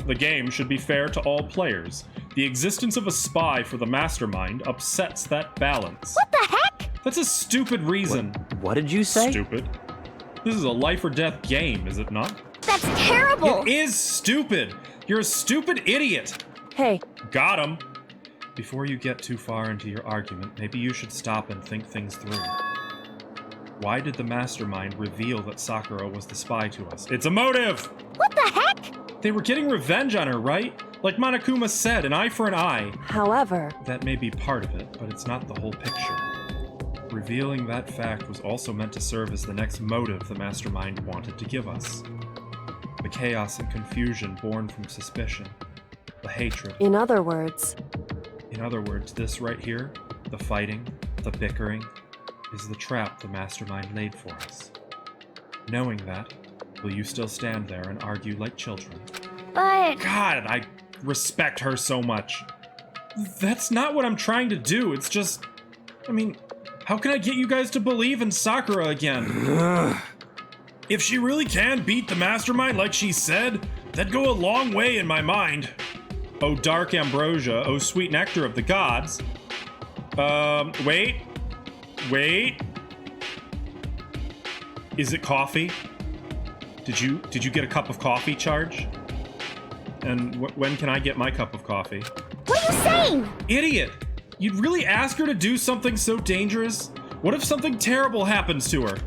Speaker 1: The game should be fair to all players. The existence of a spy for the Mastermind upsets that balance.
Speaker 9: What the heck?
Speaker 1: That's a stupid reason.
Speaker 7: What did you say?
Speaker 1: Stupid. This is a life or death game, is it not?
Speaker 9: That's terrible!
Speaker 1: It is stupid! You're a stupid idiot!
Speaker 8: Hey,
Speaker 1: Got him! Before you get too far into your argument, maybe you should stop and think things through. Why did the Mastermind reveal that Sakura was the spy to us? It's a motive!
Speaker 9: What the heck?
Speaker 1: They were getting revenge on her, right? Like Monokuma said, an eye for an eye.
Speaker 8: however,
Speaker 1: That may be part of it, but it's not the whole picture. Revealing that fact was also meant to serve as the next motive the Mastermind wanted to give us. The chaos and confusion born from suspicion. The hatred.
Speaker 8: in other words,
Speaker 1: In other words, this right here, the fighting, the bickering, is the trap the Mastermind laid for us. Knowing that, will you still stand there and argue like children?
Speaker 9: But...
Speaker 1: God, I respect her so much. That's not what I'm trying to do. It's just... I mean, how can I get you guys to believe in Sakura again?
Speaker 5: If she really can beat the Mastermind like she said, that'd go a long way in my mind.
Speaker 1: Oh, dark ambrosia, oh, sweet nectar of the gods. Wait. Is it coffee? Did you get a cup of coffee, Charge? And when can I get my cup of coffee?
Speaker 9: What are you saying?
Speaker 1: Idiot! You'd really ask her to do something so dangerous? What if something terrible happens to her?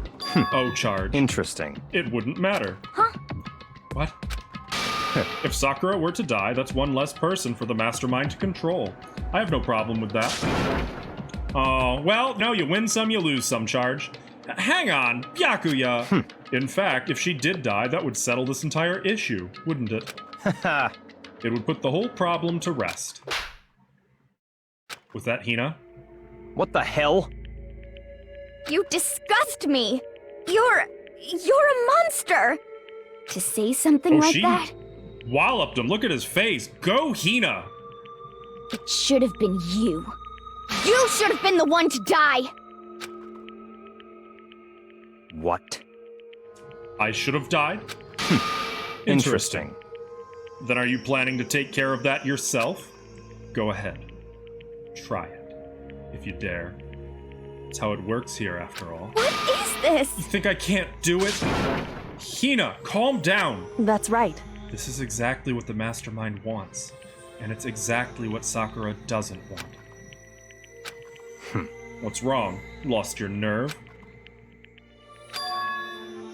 Speaker 1: Oh, Charge.
Speaker 7: Interesting.
Speaker 1: It wouldn't matter.
Speaker 9: Huh?
Speaker 1: What? If Sakura were to die, that's one less person for the Mastermind to control. I have no problem with that. Oh, well, no, you win some, you lose some, Charge. Hang on, Byakuya. In fact, if she did die, that would settle this entire issue, wouldn't it? It would put the whole problem to rest. Was that Hina?
Speaker 7: What the hell?
Speaker 9: You disgust me. You're a monster. To say something like that?
Speaker 1: Walloped him. Look at his face. Go, Hina.
Speaker 9: It should have been you. You should have been the one to die.
Speaker 7: What?
Speaker 1: I should have died?
Speaker 7: Interesting.
Speaker 1: Then are you planning to take care of that yourself? Go ahead. Try it. If you dare. It's how it works here, after all.
Speaker 9: What is this?
Speaker 1: You think I can't do it? Hina, calm down.
Speaker 8: That's right.
Speaker 1: This is exactly what the Mastermind wants. And it's exactly what Sakura doesn't want. What's wrong? Lost your nerve?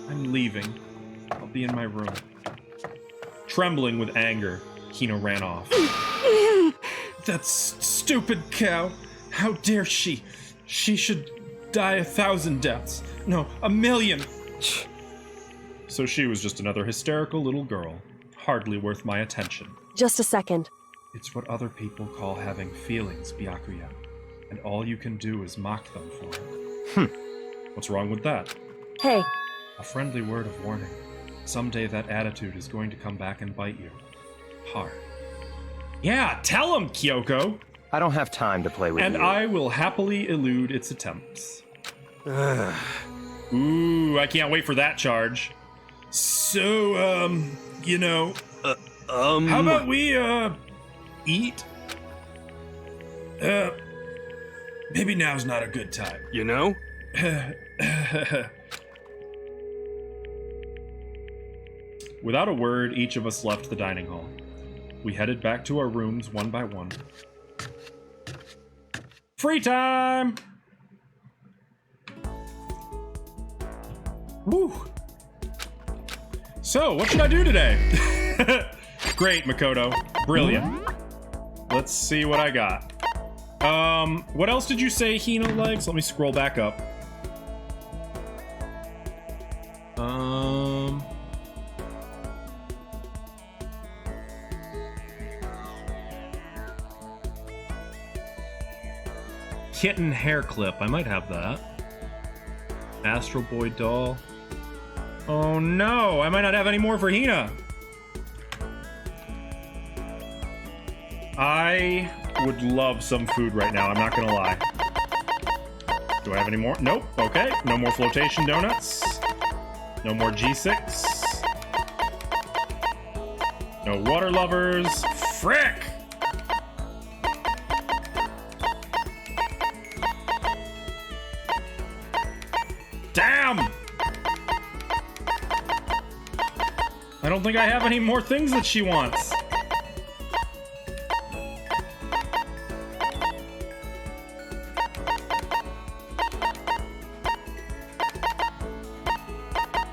Speaker 1: I'm leaving. I'll be in my room. Trembling with anger, Hina ran off. That stupid cow! How dare she? She should die 1,000 deaths. No, 1,000,000! So she was just another hysterical little girl. Hardly worth my attention.
Speaker 8: Just a second.
Speaker 1: It's what other people call having feelings, Byakuya. And all you can do is mock them for it. What's wrong with that?
Speaker 8: Hey,
Speaker 1: A friendly word of warning. Someday that attitude is going to come back and bite you. Hard. Yeah, tell him, Kyoko!
Speaker 7: I don't have time to play with
Speaker 1: And
Speaker 7: you.
Speaker 1: I will happily elude its attempts. Ooh, I can't wait for that charge. So, you know, how about we, eat? Maybe now's not a good time.
Speaker 3: You know?
Speaker 1: Without a word, each of us left the dining hall. We headed back to our rooms one by one. Free time! Woo! So, what should I do today? Great, Makoto. Brilliant. Let's see what I got. What else did you say Hina likes? Let me scroll back up. Kitten hair clip. I might have that. Astral Boy doll. Oh no, I might not have any more for Hina. I would love some food right now, I'm not gonna lie. Do I have any more? Nope, okay. No more flotation donuts. No more G6. No water lovers. Frick! Damn! I don't think I have any more things that she wants.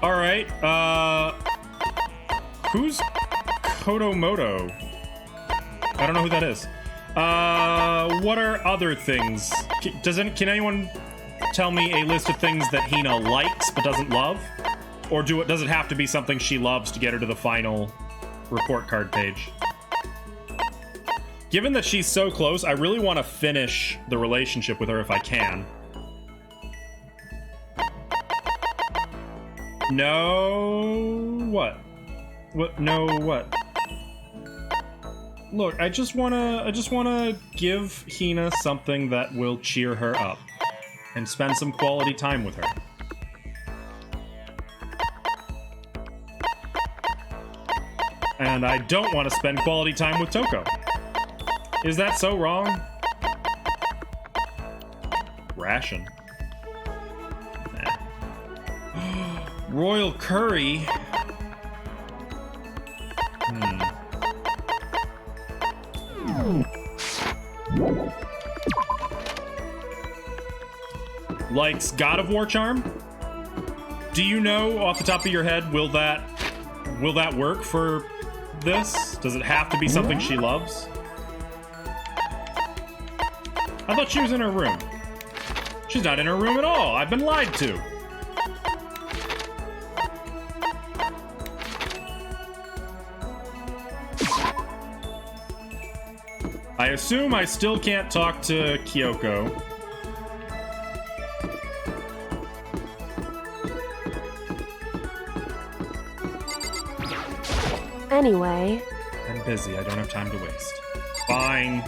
Speaker 1: Alright, who's Kodomoto? I don't know who that is. What are other things? Can anyone tell me a list of things that Hina likes but doesn't love? Or does it have to be something she loves to get her to the final report card page? Given that she's so close, I really want to finish the relationship with her if I can. No... What? What? No, what? Look, I just wanna give Hina something that will cheer her up. And spend some quality time with her. And I don't want to spend quality time with Toko. Is that so wrong? Ration. Nah. Royal curry. Likes God of War charm? Do you know off the top of your head, will that work for this? Does it have to be something she loves? I thought she was in her room. She's not in her room at all. I've been lied to. I assume I still can't talk to Kyoko.
Speaker 8: Anyway,
Speaker 1: I'm busy. I don't have time to waste. Fine.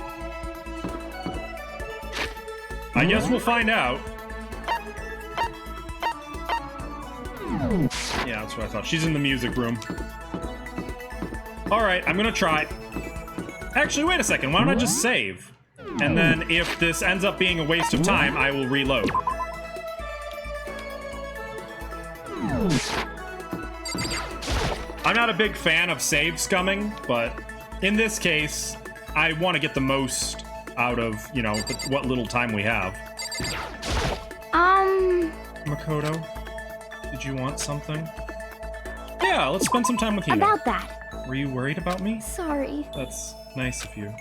Speaker 1: I guess we'll find out. Yeah, that's what I thought. She's in the music room. All right, I'm gonna try. Actually, wait a second. Why don't I just save? And then if this ends up being a waste of time, I will reload. I'm not a big fan of save scumming, but in this case, I want to get the most out of, you know, what little time we have. Makoto, did you want something? Yeah, let's spend some time with Hina.
Speaker 9: About that.
Speaker 1: Were you worried about me?
Speaker 9: Sorry.
Speaker 1: That's nice of you.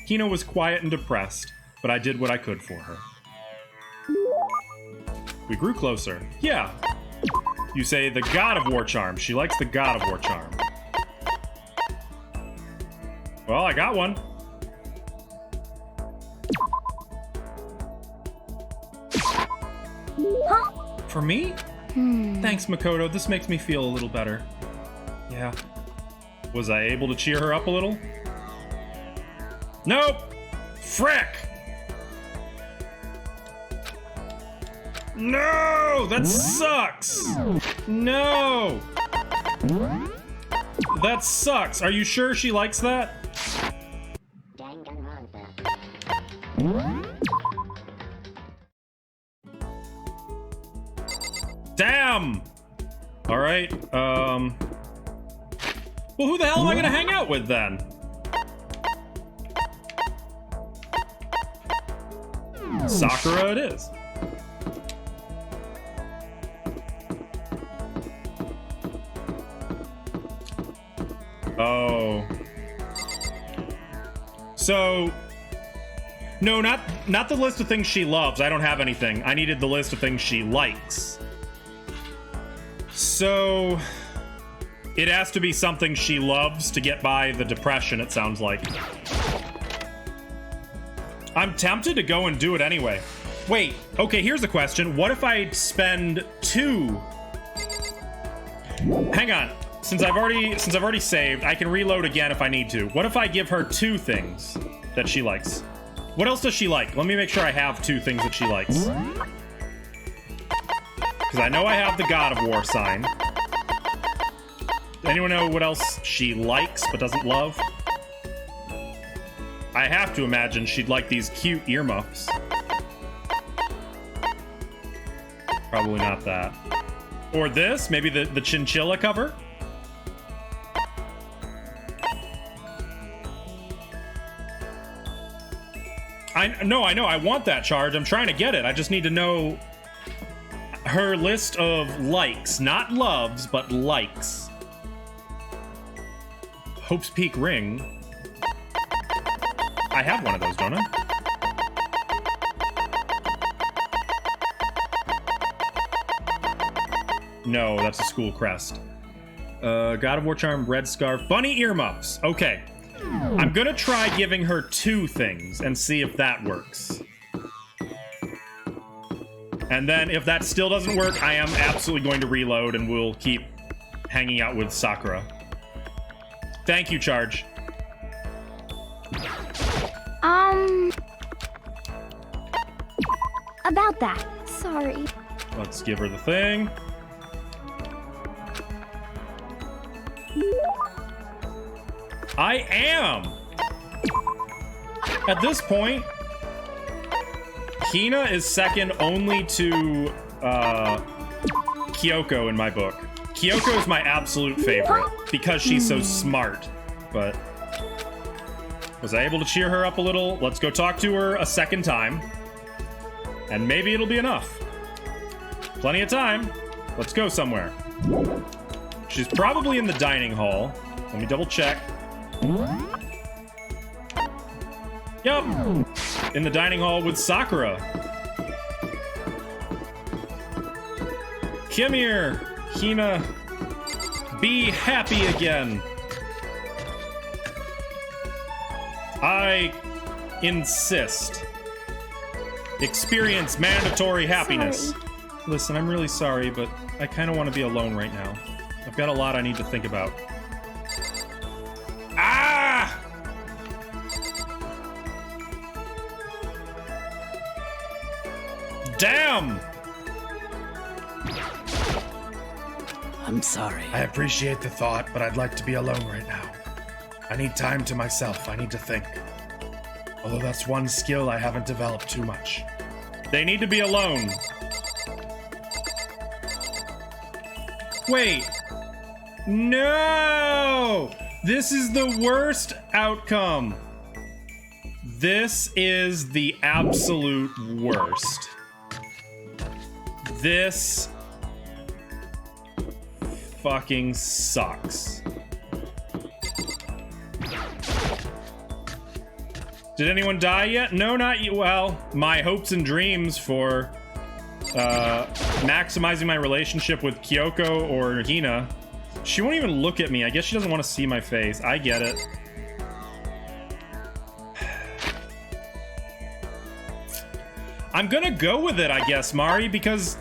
Speaker 1: Hina was quiet and depressed, but I did what I could for her. We grew closer. Yeah. You say the God of War charm. She likes the God of War charm. Well, I got one.
Speaker 9: Huh?
Speaker 1: For me? Thanks, Makoto. This makes me feel a little better. Yeah. Was I able to cheer her up a little? Nope! Frick! No! That sucks! No! That sucks. Are you sure she likes that? Damn! Alright, well, who the hell am I gonna hang out with then? Sakura it is. Oh. So... No, not the list of things she loves. I don't have anything. I needed the list of things she likes. So... It has to be something she loves to get by the depression, it sounds like. I'm tempted to go and do it anyway. Wait, okay, here's a question. What if I spend 2... Hang on. Since I've already saved, I can reload again if I need to. What if I give her 2 things that she likes? What else does she like? Let me make sure I have 2 things that she likes. Because I know I have the God of War sign. Anyone know what else she likes but doesn't love? I have to imagine she'd like these cute earmuffs. Probably not that. Or this, maybe the chinchilla cover? I know, I want that charge. I'm trying to get it. I just need to know her list of likes. Not loves, but likes. Hope's Peak ring. I have one of those, don't I? No, that's a school crest. God of War charm, red scarf, bunny earmuffs. Okay. I'm gonna try giving her 2 things and see if that works. And then if that still doesn't work, I am absolutely going to reload and we'll keep hanging out with Sakura. Thank you, Charge.
Speaker 9: About that. Sorry.
Speaker 1: Let's give her the thing. I am! At this point, Hina is second only to Kyoko in my book. Kyoko is my absolute favorite because she's so smart, but was I able to cheer her up a little? Let's go talk to her a second time, and maybe it'll be enough. Plenty of time. Let's go somewhere. She's probably in the dining hall. Let me double check. Yep, in the dining hall with Sakura. Come here, Hina. Be happy again. I insist. Experience mandatory happiness.
Speaker 8: Sorry.
Speaker 1: Listen, I'm really sorry, but I kind of want to be alone right now. I've got a lot I need to think about. Ah! Damn!
Speaker 4: I'm sorry.
Speaker 5: I appreciate the thought, but I'd like to be alone right now. I need time to myself. I need to think. Although that's one skill I haven't developed too much.
Speaker 1: They need to be alone. Wait. No! This is the worst outcome. This is the absolute worst. This fucking sucks. Did anyone die yet? No, not yet. Well, my hopes and dreams for maximizing my relationship with Kyoko or Hina. She won't even look at me. I guess she doesn't want to see my face. I get it. I'm gonna go with it, I guess, Mari, because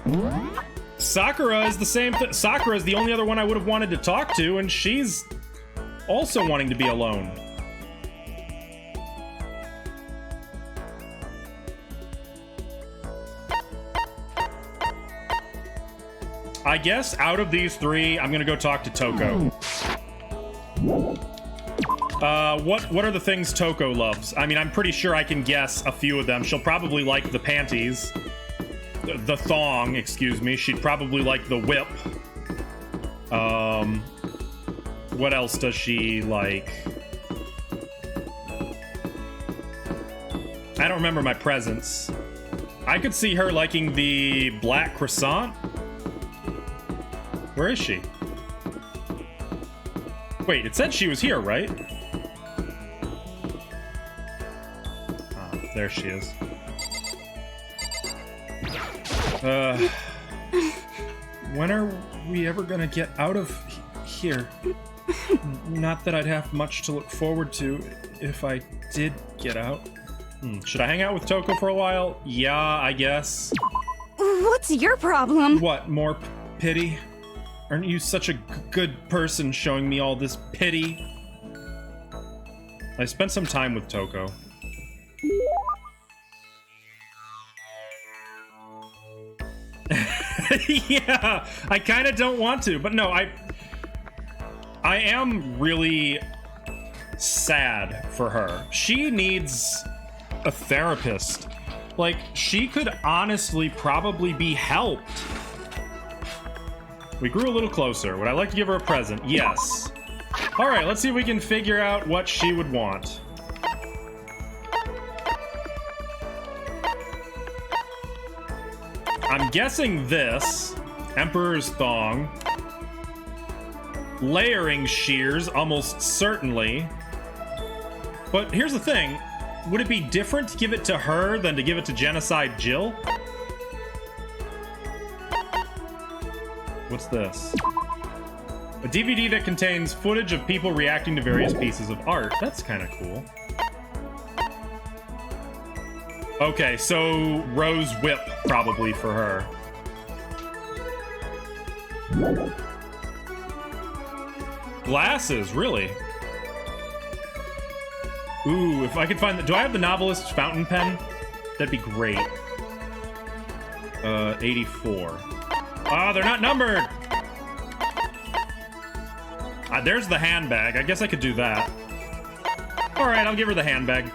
Speaker 1: Sakura is the same thing. Sakura is the only other one I would have wanted to talk to, and she's also wanting to be alone. I guess out of these three, I'm gonna go talk to Toko. What are the things Toko loves? I mean, I'm pretty sure I can guess a few of them. She'll probably like the panties. The thong, excuse me. She'd probably like the whip. What else does she like? I don't remember my presents. I could see her liking the black croissant. Where is she? Wait, it said she was here, right? Oh, there she is. When are we ever gonna get out of here? Not that I'd have much to look forward to if I did get out. Should I hang out with Toko for a while? Yeah, I guess.
Speaker 9: What's your problem?
Speaker 1: What, more pity? Aren't you such a good person showing me all this pity? I spent some time with Toko. Yeah, I kind of don't want to, but no, I am really sad for her. She needs a therapist. Like, she could honestly probably be helped. We grew a little closer. Would I like to give her a present? Yes. All right, let's see if we can figure out what she would want. I'm guessing this. Emperor's thong. Layering shears, almost certainly. But here's the thing. Would it be different to give it to her than to give it to Genocide Jill? What's this? A DVD that contains footage of people reacting to various pieces of art. That's kind of cool. Okay, so Rose Whip probably for her. Glasses, really? Ooh, if I could find the... Do I have the Novelist's fountain pen? That'd be great. 84. Oh, they're not numbered! There's the handbag. I guess I could do that. Alright, I'll give her the handbag.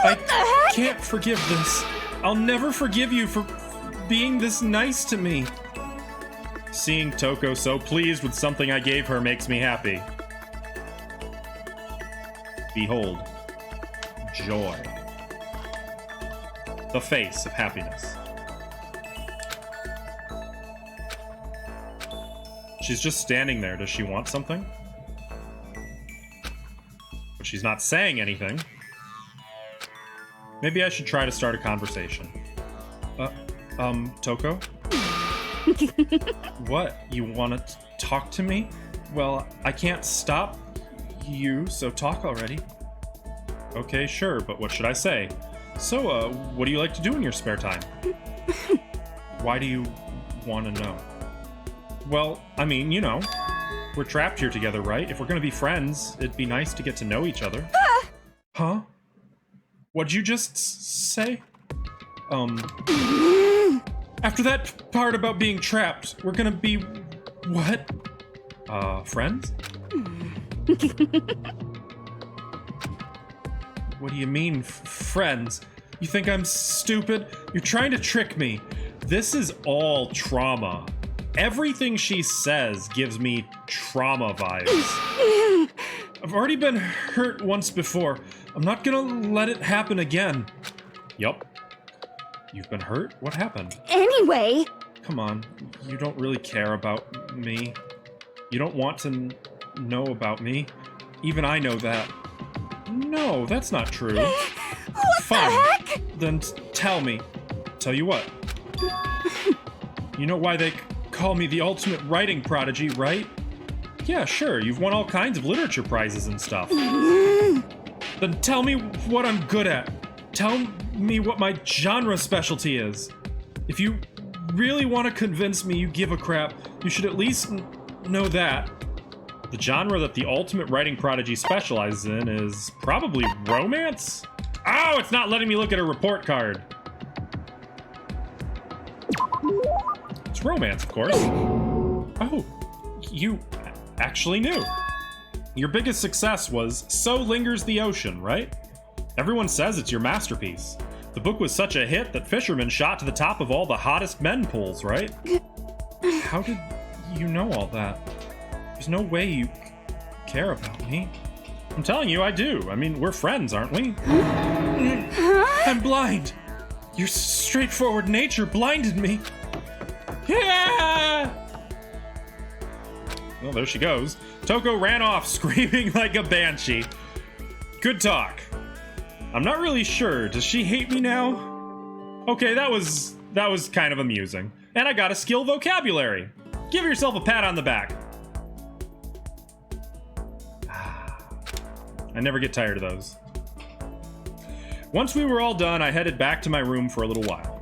Speaker 1: I can't forgive this. I'll never forgive you for being this nice to me. Seeing Toko so pleased with something I gave her makes me happy. Behold, joy. The face of happiness. She's just standing there. Does she want something? But she's not saying anything. Maybe I should try to start a conversation. Toko? What? You want to talk to me? Well, I can't stop you, so talk already. Okay, sure, but what should I say? So, what do you like to do in your spare time? Why do you want to know? Well, I mean, you know, we're trapped here together, right? If we're gonna be friends, it'd be nice to get to know each other. Huh? What'd you just say? After that part about being trapped, we're gonna be... what? Friends? What do you mean, friends? You think I'm stupid? You're trying to trick me. This is all trauma. Everything she says gives me trauma vibes. I've already been hurt once before. I'm not gonna let it happen again. Yup. You've been hurt? What happened?
Speaker 9: Anyway.
Speaker 1: Come on. You don't really care about me. You don't want to know about me. Even I know that. No, that's not true.
Speaker 9: What
Speaker 1: Fine.
Speaker 9: the heck?
Speaker 1: Then tell me. Tell you what. You know why they call me the ultimate writing prodigy, right? Yeah, sure. You've won all kinds of literature prizes and stuff. Then tell me what I'm good at. Tell me what my genre specialty is. If you really want to convince me you give a crap, you should at least know that. The genre that the ultimate writing prodigy specializes in is probably romance? Oh, it's not letting me look at her report card. It's romance, of course. Oh, you actually knew. Your biggest success was So Lingers the Ocean, right? Everyone says it's your masterpiece. The book was such a hit that fishermen shot to the top of all the hottest men pools, right? How did you know all that? There's no way you care about me. I'm telling you, I do. I mean, we're friends, aren't we? I'm blind. Your straightforward nature blinded me. Yeah! Well, there she goes. Toko ran off, screaming like a banshee. Good talk. I'm not really sure. Does she hate me now? Okay, that was kind of amusing. And I got a skill vocabulary. Give yourself a pat on the back. I never get tired of those. Once we were all done, I headed back to my room for a little while.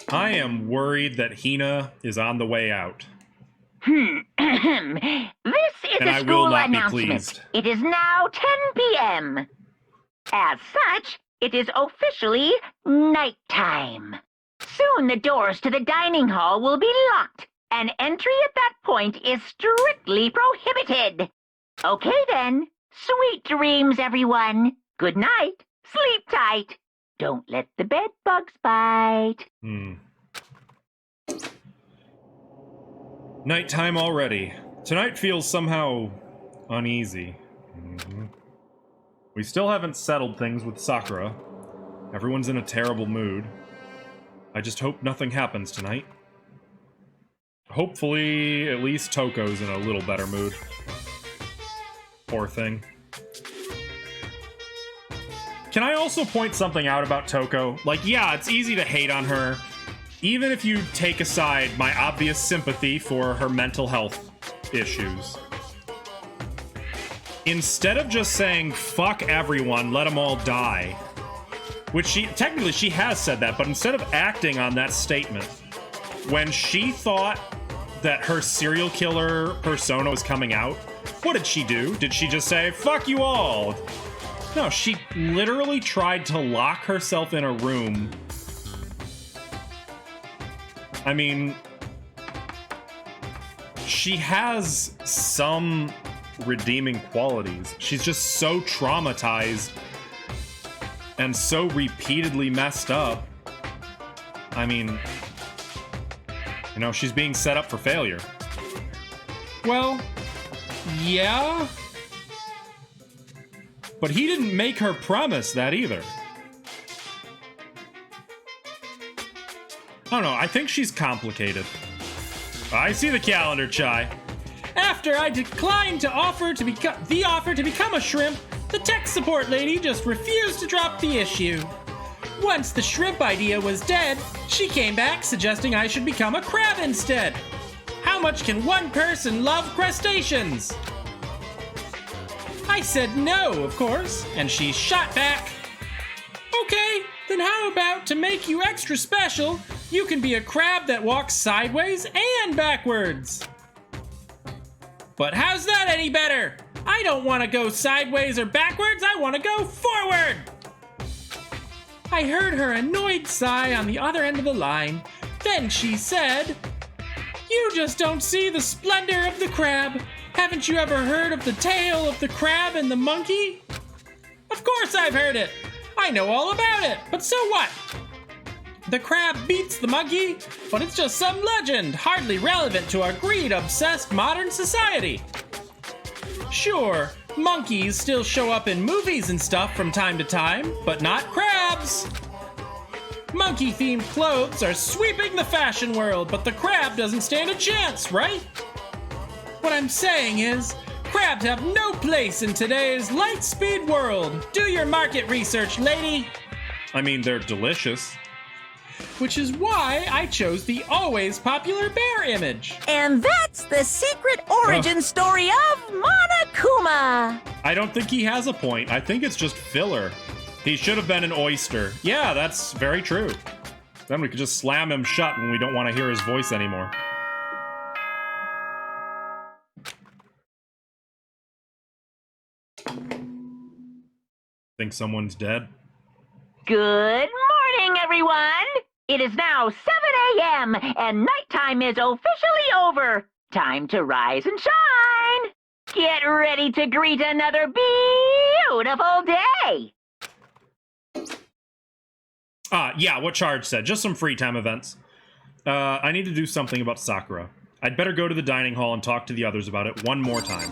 Speaker 1: I am worried that Hina is on the way out.
Speaker 6: This is
Speaker 1: And
Speaker 6: a
Speaker 1: I will
Speaker 6: school
Speaker 1: not be
Speaker 6: announcement.
Speaker 1: pleased.
Speaker 6: It is now 10 p.m. As such, it is officially nighttime. Soon the doors to the dining hall will be locked, and entry at that point is strictly prohibited. Okay then. Sweet dreams, everyone. Good night. Sleep tight. Don't let the bed bugs bite.
Speaker 1: Nighttime already. Tonight feels somehow uneasy. We still haven't settled things with Sakura. Everyone's in a terrible mood. I just hope nothing happens tonight. Hopefully, at least Toko's in a little better mood. Poor thing. Can I also point something out about Toko? Like, yeah, it's easy to hate on her, even if you take aside my obvious sympathy for her mental health issues. Instead of just saying, fuck everyone, let them all die, which technically she has said that, but instead of acting on that statement, when she thought that her serial killer persona was coming out, what did she do? Did she just say, fuck you all? No, she literally tried to lock herself in a room. I mean, she has some redeeming qualities. She's just so traumatized and so repeatedly messed up. I mean, you know, she's being set up for failure. Well, yeah. But he didn't make her promise that either. I don't know, I think she's complicated. I see the calendar, Chai. After I declined to offer to become a shrimp,
Speaker 10: The tech support lady just refused to drop the issue. Once the shrimp idea was dead, she came back suggesting I should become a crab instead. How much can one person love crustaceans? I said no, of course, and she shot back. Okay, then how about to make you extra special, you can be a crab that walks sideways and backwards. But how's that any better? I don't want to go sideways or backwards, I want to go forward. I heard her annoyed sigh on the other end of the line. Then she said, "You just don't see the splendor of the crab. Haven't you ever heard of the tale of the crab and the monkey?" Of course I've heard it. I know all about it, but so what? The crab beats the monkey, but it's just some legend, hardly relevant to our greed-obsessed modern society. Sure, monkeys still show up in movies and stuff from time to time, but not crabs. Monkey-themed clothes are sweeping the fashion world, but the crab doesn't stand a chance, right? What I'm saying is, crabs have no place in today's light-speed world. Do your market research, lady.
Speaker 1: I mean, they're delicious.
Speaker 10: Which is why I chose the always popular bear image.
Speaker 2: And that's the secret origin story of Monokuma.
Speaker 1: I don't think he has a point. I think it's just filler. He should have been an oyster. Yeah, that's very true. Then we could just slam him shut when we don't want to hear his voice anymore. Think someone's dead?
Speaker 6: Good morning, everyone! It is now 7 a.m. and nighttime is officially over. Time to rise and shine! Get ready to greet another beautiful day!
Speaker 1: Yeah, what Charge said. Just some free time events. I need to do something about Sakura. I'd better go to the dining hall and talk to the others about it one more time.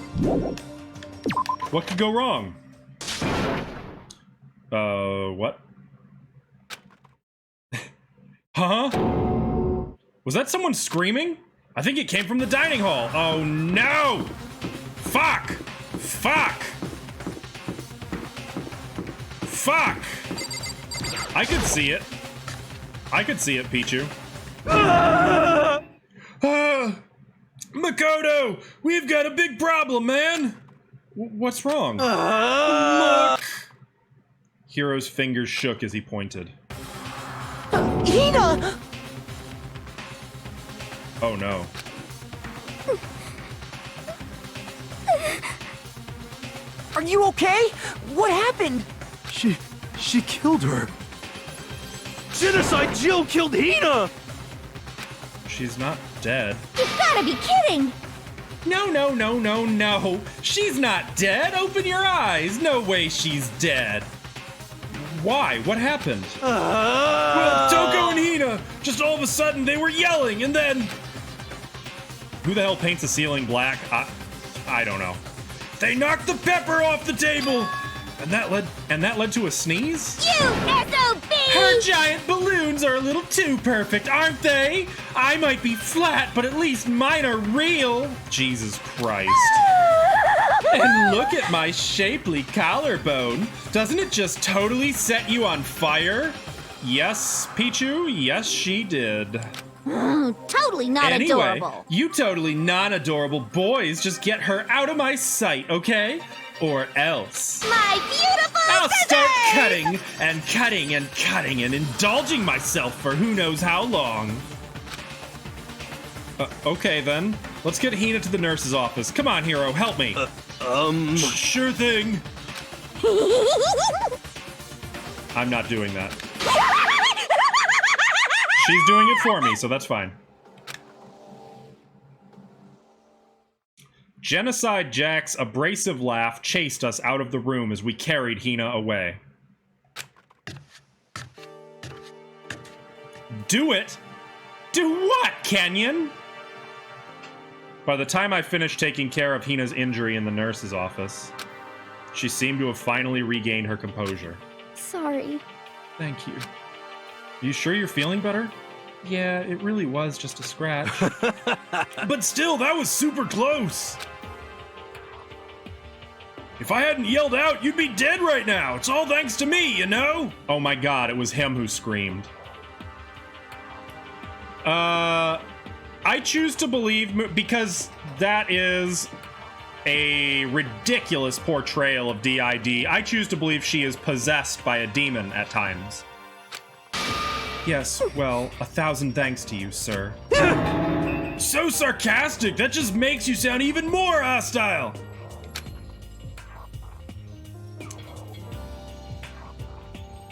Speaker 1: What could go wrong? What? Huh? Was that someone screaming? I think it came from the dining hall. Oh no! Fuck! Fuck! Fuck! I could see it. I could see it, Pichu.
Speaker 5: Makoto, we've got a big problem, man.
Speaker 1: What's wrong? Look! Hiro's fingers shook as he pointed.
Speaker 2: Hina!
Speaker 1: Oh no.
Speaker 2: Are you okay? What happened?
Speaker 3: She killed her. Genocide Jill killed Hina!
Speaker 1: She's not dead.
Speaker 9: You've gotta be kidding!
Speaker 10: No, no, no, no, no. She's not dead. Open your eyes. No way she's dead.
Speaker 1: Why? What happened?
Speaker 5: Well, Toko and Hina, just all of a sudden they were yelling, and then...
Speaker 1: Who the hell paints a ceiling black? I don't know.
Speaker 5: They knocked the pepper off the table!
Speaker 1: And that led to a sneeze?
Speaker 9: You SOB!
Speaker 10: Her giant balloons are a little too perfect, aren't they? I might be flat, but at least mine are real.
Speaker 1: Jesus Christ.
Speaker 10: And look at my shapely collarbone. Doesn't it just totally set you on fire?
Speaker 1: Yes, Pichu, yes she did.
Speaker 9: Totally not
Speaker 10: Anyway,
Speaker 9: adorable.
Speaker 10: you totally non-adorable boys just get her out of my sight, okay? Or else.
Speaker 9: My beautiful
Speaker 10: I'll
Speaker 9: scissors!
Speaker 10: start cutting and cutting and cutting and indulging myself for who knows how long.
Speaker 1: Okay then. Let's get Hina to the nurse's office. Come on, Hiro, help me.
Speaker 5: Sure thing.
Speaker 1: I'm not doing that. She's doing it for me, so that's fine. Genocide Jack's abrasive laugh chased us out of the room as we carried Hina away. Do it? Do what, Kenyon? By the time I finished taking care of Hina's injury in the nurse's office, she seemed to have finally regained her composure.
Speaker 9: Sorry.
Speaker 1: Thank you. You sure you're feeling better? Yeah, it really was just a scratch.
Speaker 5: But still, that was super close. If I hadn't yelled out, you'd be dead right now. It's all thanks to me, you know?
Speaker 1: Oh my god, it was him who screamed. I choose to believe, because that is a ridiculous portrayal of DID. I choose to believe she is possessed by a demon at times. Yes, well, 1,000 thanks to you, sir.
Speaker 5: So sarcastic, that just makes you sound even more hostile.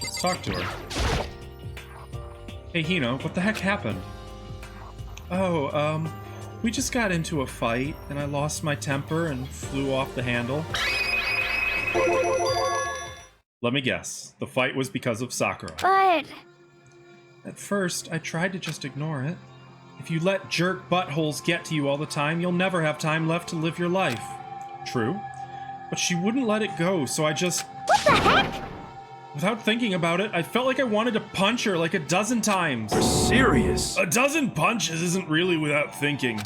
Speaker 1: Let's talk to her. Hey, Hino, what the heck happened? Oh, we just got into a fight, and I lost my temper and flew off the handle. Let me guess. The fight was because of Sakura.
Speaker 9: But...
Speaker 1: At first, I tried to just ignore it. If you let jerk buttholes get to you all the time, you'll never have time left to live your life. True. But she wouldn't let it go, so I just...
Speaker 9: What the heck?
Speaker 1: Without thinking about it, I felt like I wanted to punch her like a dozen times.
Speaker 3: Serious?
Speaker 5: A dozen punches isn't really without thinking.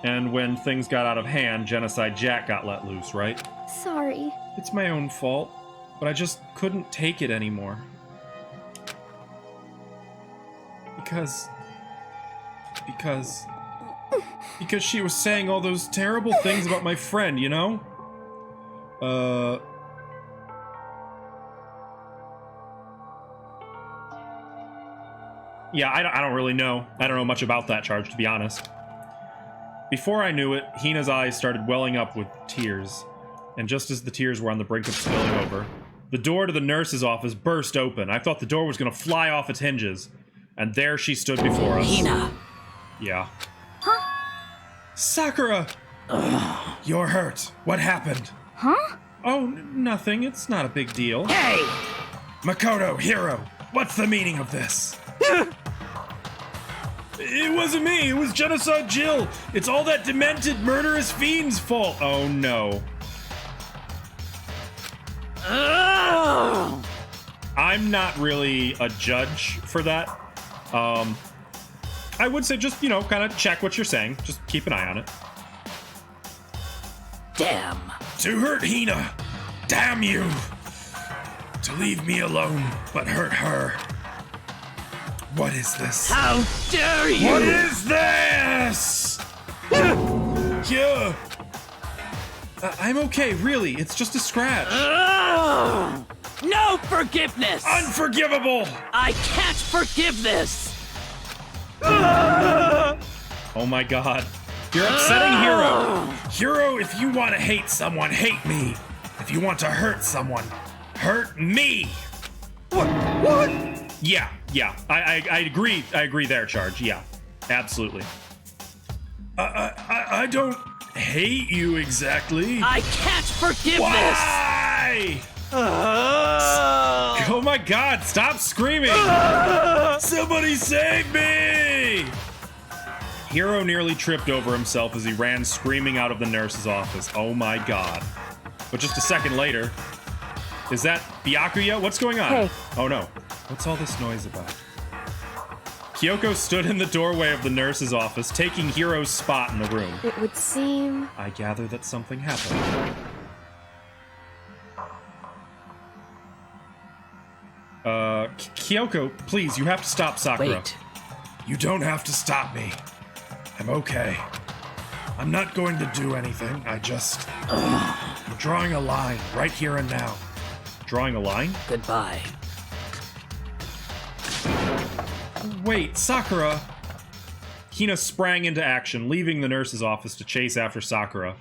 Speaker 1: And when things got out of hand, Genocide Jack got let loose, right?
Speaker 9: Sorry.
Speaker 1: It's my own fault, but I just couldn't take it anymore. Because she was saying all those terrible things about my friend, you know? Yeah, I don't really know. I don't know much about that charge, to be honest. Before I knew it, Hina's eyes started welling up with tears. And just as the tears were on the brink of spilling over, the door to the nurse's office burst open. I thought the door was going to fly off its hinges. And there she stood before us.
Speaker 4: Hina!
Speaker 1: Yeah. Huh? Sakura!
Speaker 5: You're hurt. What happened?
Speaker 9: Huh?
Speaker 1: Oh, nothing. It's not a big deal.
Speaker 4: Hey!
Speaker 5: Makoto, Hiro, what's the meaning of this? It wasn't me. It was Genocide Jill. It's all that demented, murderous fiend's fault.
Speaker 1: Oh, no. I'm not really a judge for that. I would say just, you know, kind of check what you're saying. Just keep an eye on it.
Speaker 4: Damn.
Speaker 5: To hurt Hina. Damn you. To leave me alone, but hurt her. What is this?
Speaker 4: How dare you!
Speaker 5: What is this? Yeah.
Speaker 1: I'm okay, really. It's just a scratch.
Speaker 4: No forgiveness!
Speaker 5: Unforgivable!
Speaker 4: I can't forgive this!
Speaker 1: Oh my god. You're upsetting Hiro.
Speaker 5: Hiro, if you want to hate someone, hate me. If you want to hurt someone, hurt me.
Speaker 3: What?
Speaker 1: Yeah. I agree. I agree there, Charge. Yeah, absolutely.
Speaker 5: I don't hate you exactly.
Speaker 4: I can't forgive
Speaker 5: Why?
Speaker 1: Oh my god, stop screaming!
Speaker 5: Somebody save me!
Speaker 1: Hiro nearly tripped over himself as he ran screaming out of the nurse's office. Oh my god. But just a second later... Is that Byakuya? What's going on?
Speaker 8: Hey.
Speaker 1: Oh no. What's all this noise about? Kyoko stood in the doorway of the nurse's office, taking Hiro's spot in the room.
Speaker 8: It would seem...
Speaker 1: I gather that something happened. Kyoko, please, you have to stop Sakura.
Speaker 4: Wait.
Speaker 5: You don't have to stop me. I'm okay. I'm not going to do anything. I'm drawing a line right here and now.
Speaker 1: Drawing a line?
Speaker 4: Goodbye.
Speaker 1: Wait, Sakura! Hina sprang into action, leaving the nurse's office to chase after Sakura.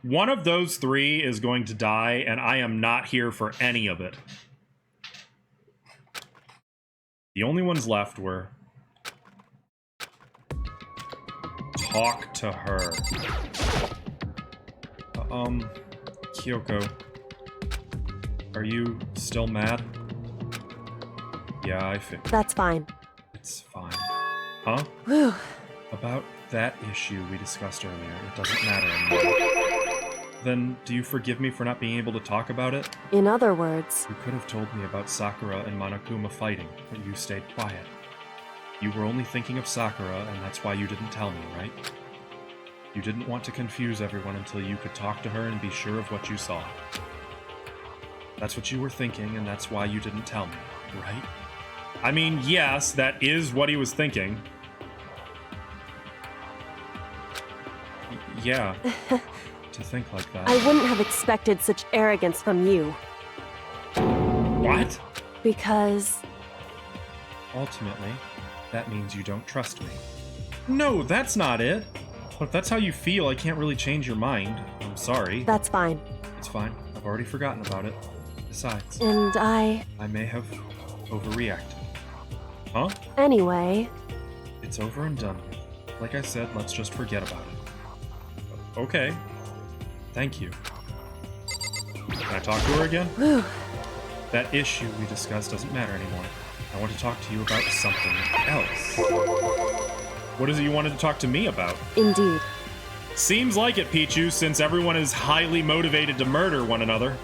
Speaker 1: One of those three is going to die, and I am not here for any of it. The only ones left were... Talk to her. Kyoko. Are you still mad? Yeah, I figured.
Speaker 8: That's fine.
Speaker 1: It's fine. Huh?
Speaker 8: Whew.
Speaker 1: About that issue we discussed earlier, it doesn't matter anymore. Then, do you forgive me for not being able to talk about it?
Speaker 8: In other words...
Speaker 1: You could have told me about Sakura and Monokuma fighting, but you stayed quiet. You were only thinking of Sakura, and that's why you didn't tell me, right? You didn't want to confuse everyone until you could talk to her and be sure of what you saw. That's what you were thinking, and that's why you didn't tell me, right? I mean, yes, that is what he was thinking. Yeah, to think like that.
Speaker 8: I wouldn't have expected such arrogance from you.
Speaker 1: What?
Speaker 8: Because...
Speaker 1: Ultimately, that means you don't trust me. No, that's not it. But if that's how you feel, I can't really change your mind. I'm sorry.
Speaker 8: That's fine.
Speaker 1: It's fine. I've already forgotten about it. Besides,
Speaker 8: And I
Speaker 1: may have overreacted. Huh?
Speaker 8: Anyway...
Speaker 1: It's over and done with. Like I said, let's just forget about it. Okay. Thank you. Can I talk to her again?
Speaker 8: Whew.
Speaker 1: That issue we discussed doesn't matter anymore. I want to talk to you about something else. What is it you wanted to talk to me about?
Speaker 8: Indeed.
Speaker 1: Seems like it, Pichu, since everyone is highly motivated to murder one another.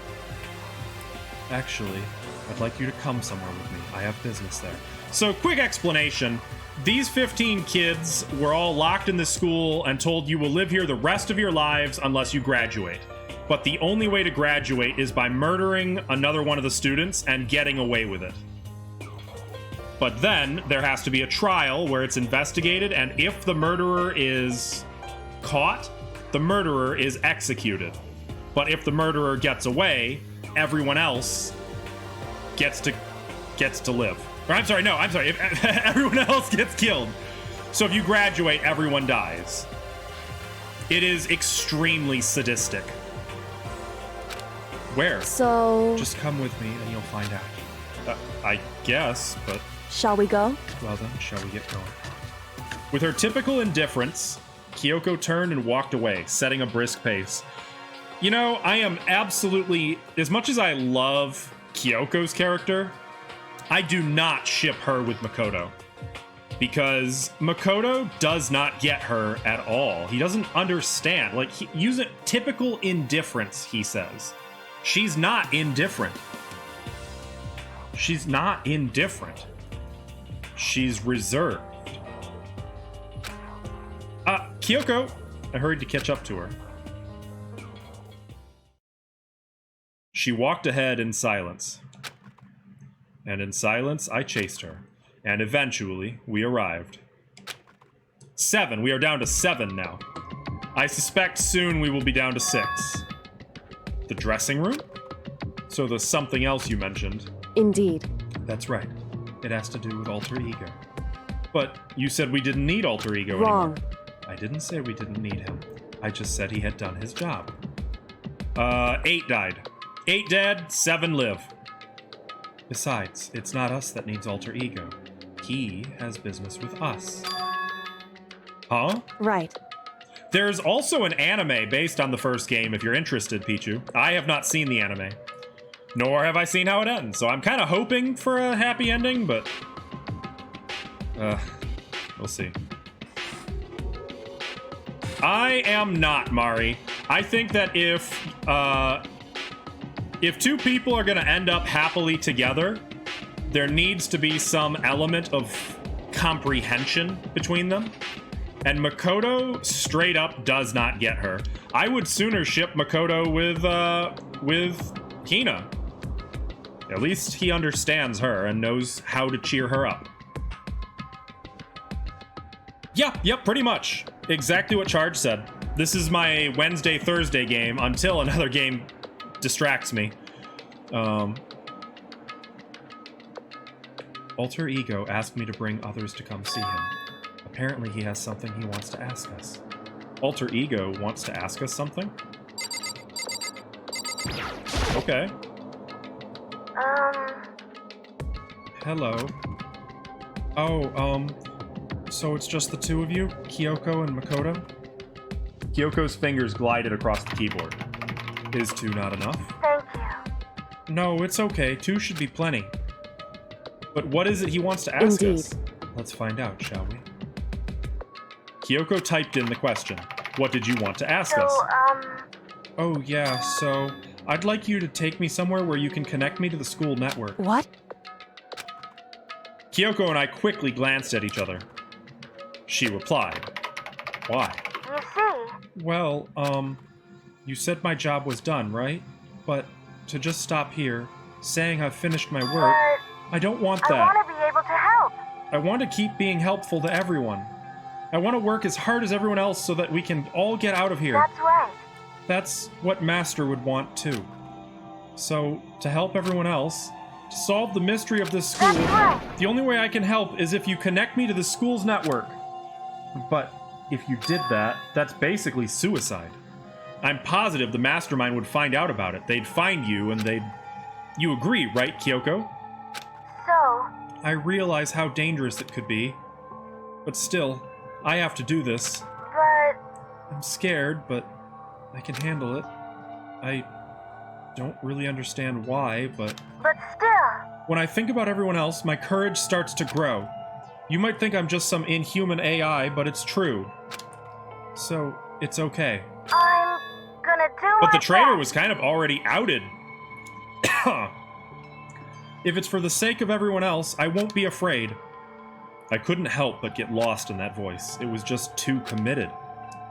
Speaker 1: Actually, I'd like you to come somewhere with me. I have business there. So, quick explanation. These 15 kids were all locked in this school and told you will live here the rest of your lives unless you graduate. But the only way to graduate is by murdering another one of the students and getting away with it. But then there has to be a trial where it's investigated, and if the murderer is caught, the murderer is executed. But if the murderer gets away, everyone else gets to live. Or, I'm sorry, if everyone else gets killed. So if you graduate, everyone dies. It is extremely sadistic. Where?
Speaker 8: So...
Speaker 1: Just come with me and you'll find out. I guess, but...
Speaker 8: Shall we go?
Speaker 1: Well then, shall we get going? With her typical indifference, Kyoko turned and walked away, setting a brisk pace. You know, I am absolutely... As much as I love Kyoko's character, I do not ship her with Makoto. Because Makoto does not get her at all. He doesn't understand. Like, using typical indifference, he says. She's not indifferent. She's not indifferent. She's reserved. Kyoko! I hurried to catch up to her. She walked ahead in silence. And in silence, I chased her. And eventually, we arrived. 7. We are down to 7 now. I suspect soon we will be down to 6. The dressing room? So the something else you mentioned.
Speaker 8: Indeed.
Speaker 1: That's right. It has to do with alter ego. But you said we didn't need alter ego
Speaker 8: Wrong.
Speaker 1: anymore. I didn't say we didn't need him. I just said he had done his job. 8 died. 8 dead, 7 live. Besides, it's not us that needs alter ego. He has business with us. Huh?
Speaker 8: Right.
Speaker 1: There's also an anime based on the first game if you're interested, Pichu. I have not seen the anime. Nor have I seen how it ends, so I'm kind of hoping for a happy ending, but... we'll see. I am not, Mari. I think that if 2 people are going to end up happily together, there needs to be some element of comprehension between them. And Makoto straight up does not get her. I would sooner ship Makoto with Hina. At least he understands her and knows how to cheer her up. Yep, pretty much. Exactly what Charge said. This is my Wednesday, Thursday game until another game distracts me. Alter Ego asked me to bring others to come see him. Apparently he has something he wants to ask us. Alter Ego wants to ask us something? Okay. Hello. Oh, so it's just the 2 of you? Kyoko and Makoto? Kyoko's fingers glided across the keyboard. Is 2 not enough?
Speaker 6: Thank you.
Speaker 1: No, it's okay. 2 should be plenty. But what is it he wants to ask
Speaker 8: Indeed.
Speaker 1: us? Let's find out, shall we? Kyoko typed in the question. What did you want to ask us? Oh, yeah, so... I'd like you to take me somewhere where you can connect me to the school network.
Speaker 8: What?
Speaker 1: Kyoko and I quickly glanced at each other. She replied. Why?
Speaker 11: You see?
Speaker 1: Well, you said my job was done, right? But to just stop here, saying I've finished my work, I don't want that.
Speaker 11: I want to be able to help.
Speaker 1: I want to keep being helpful to everyone. I want to work as hard as everyone else so that we can all get out of here.
Speaker 11: That's right.
Speaker 1: That's what Master would want, too. So, to help everyone else, to solve the mystery of this school, the only way I can help is if you connect me to the school's network. But if you did that, that's basically suicide. I'm positive the Mastermind would find out about it. They'd find you and they'd... You agree, right, Kyoko?
Speaker 11: So?
Speaker 1: I realize how dangerous it could be. But still, I have to do this.
Speaker 11: But...
Speaker 1: I'm scared, but I can handle it. I don't really understand why, but...
Speaker 11: But still...
Speaker 1: When I think about everyone else, my courage starts to grow. You might think I'm just some inhuman AI, but it's true. So, it's okay.
Speaker 11: I'm gonna do
Speaker 1: But the
Speaker 11: my
Speaker 1: traitor
Speaker 11: best.
Speaker 1: was kind of already outed. If it's for the sake of everyone else, I won't be afraid. I couldn't help but get lost in that voice. It was just too committed.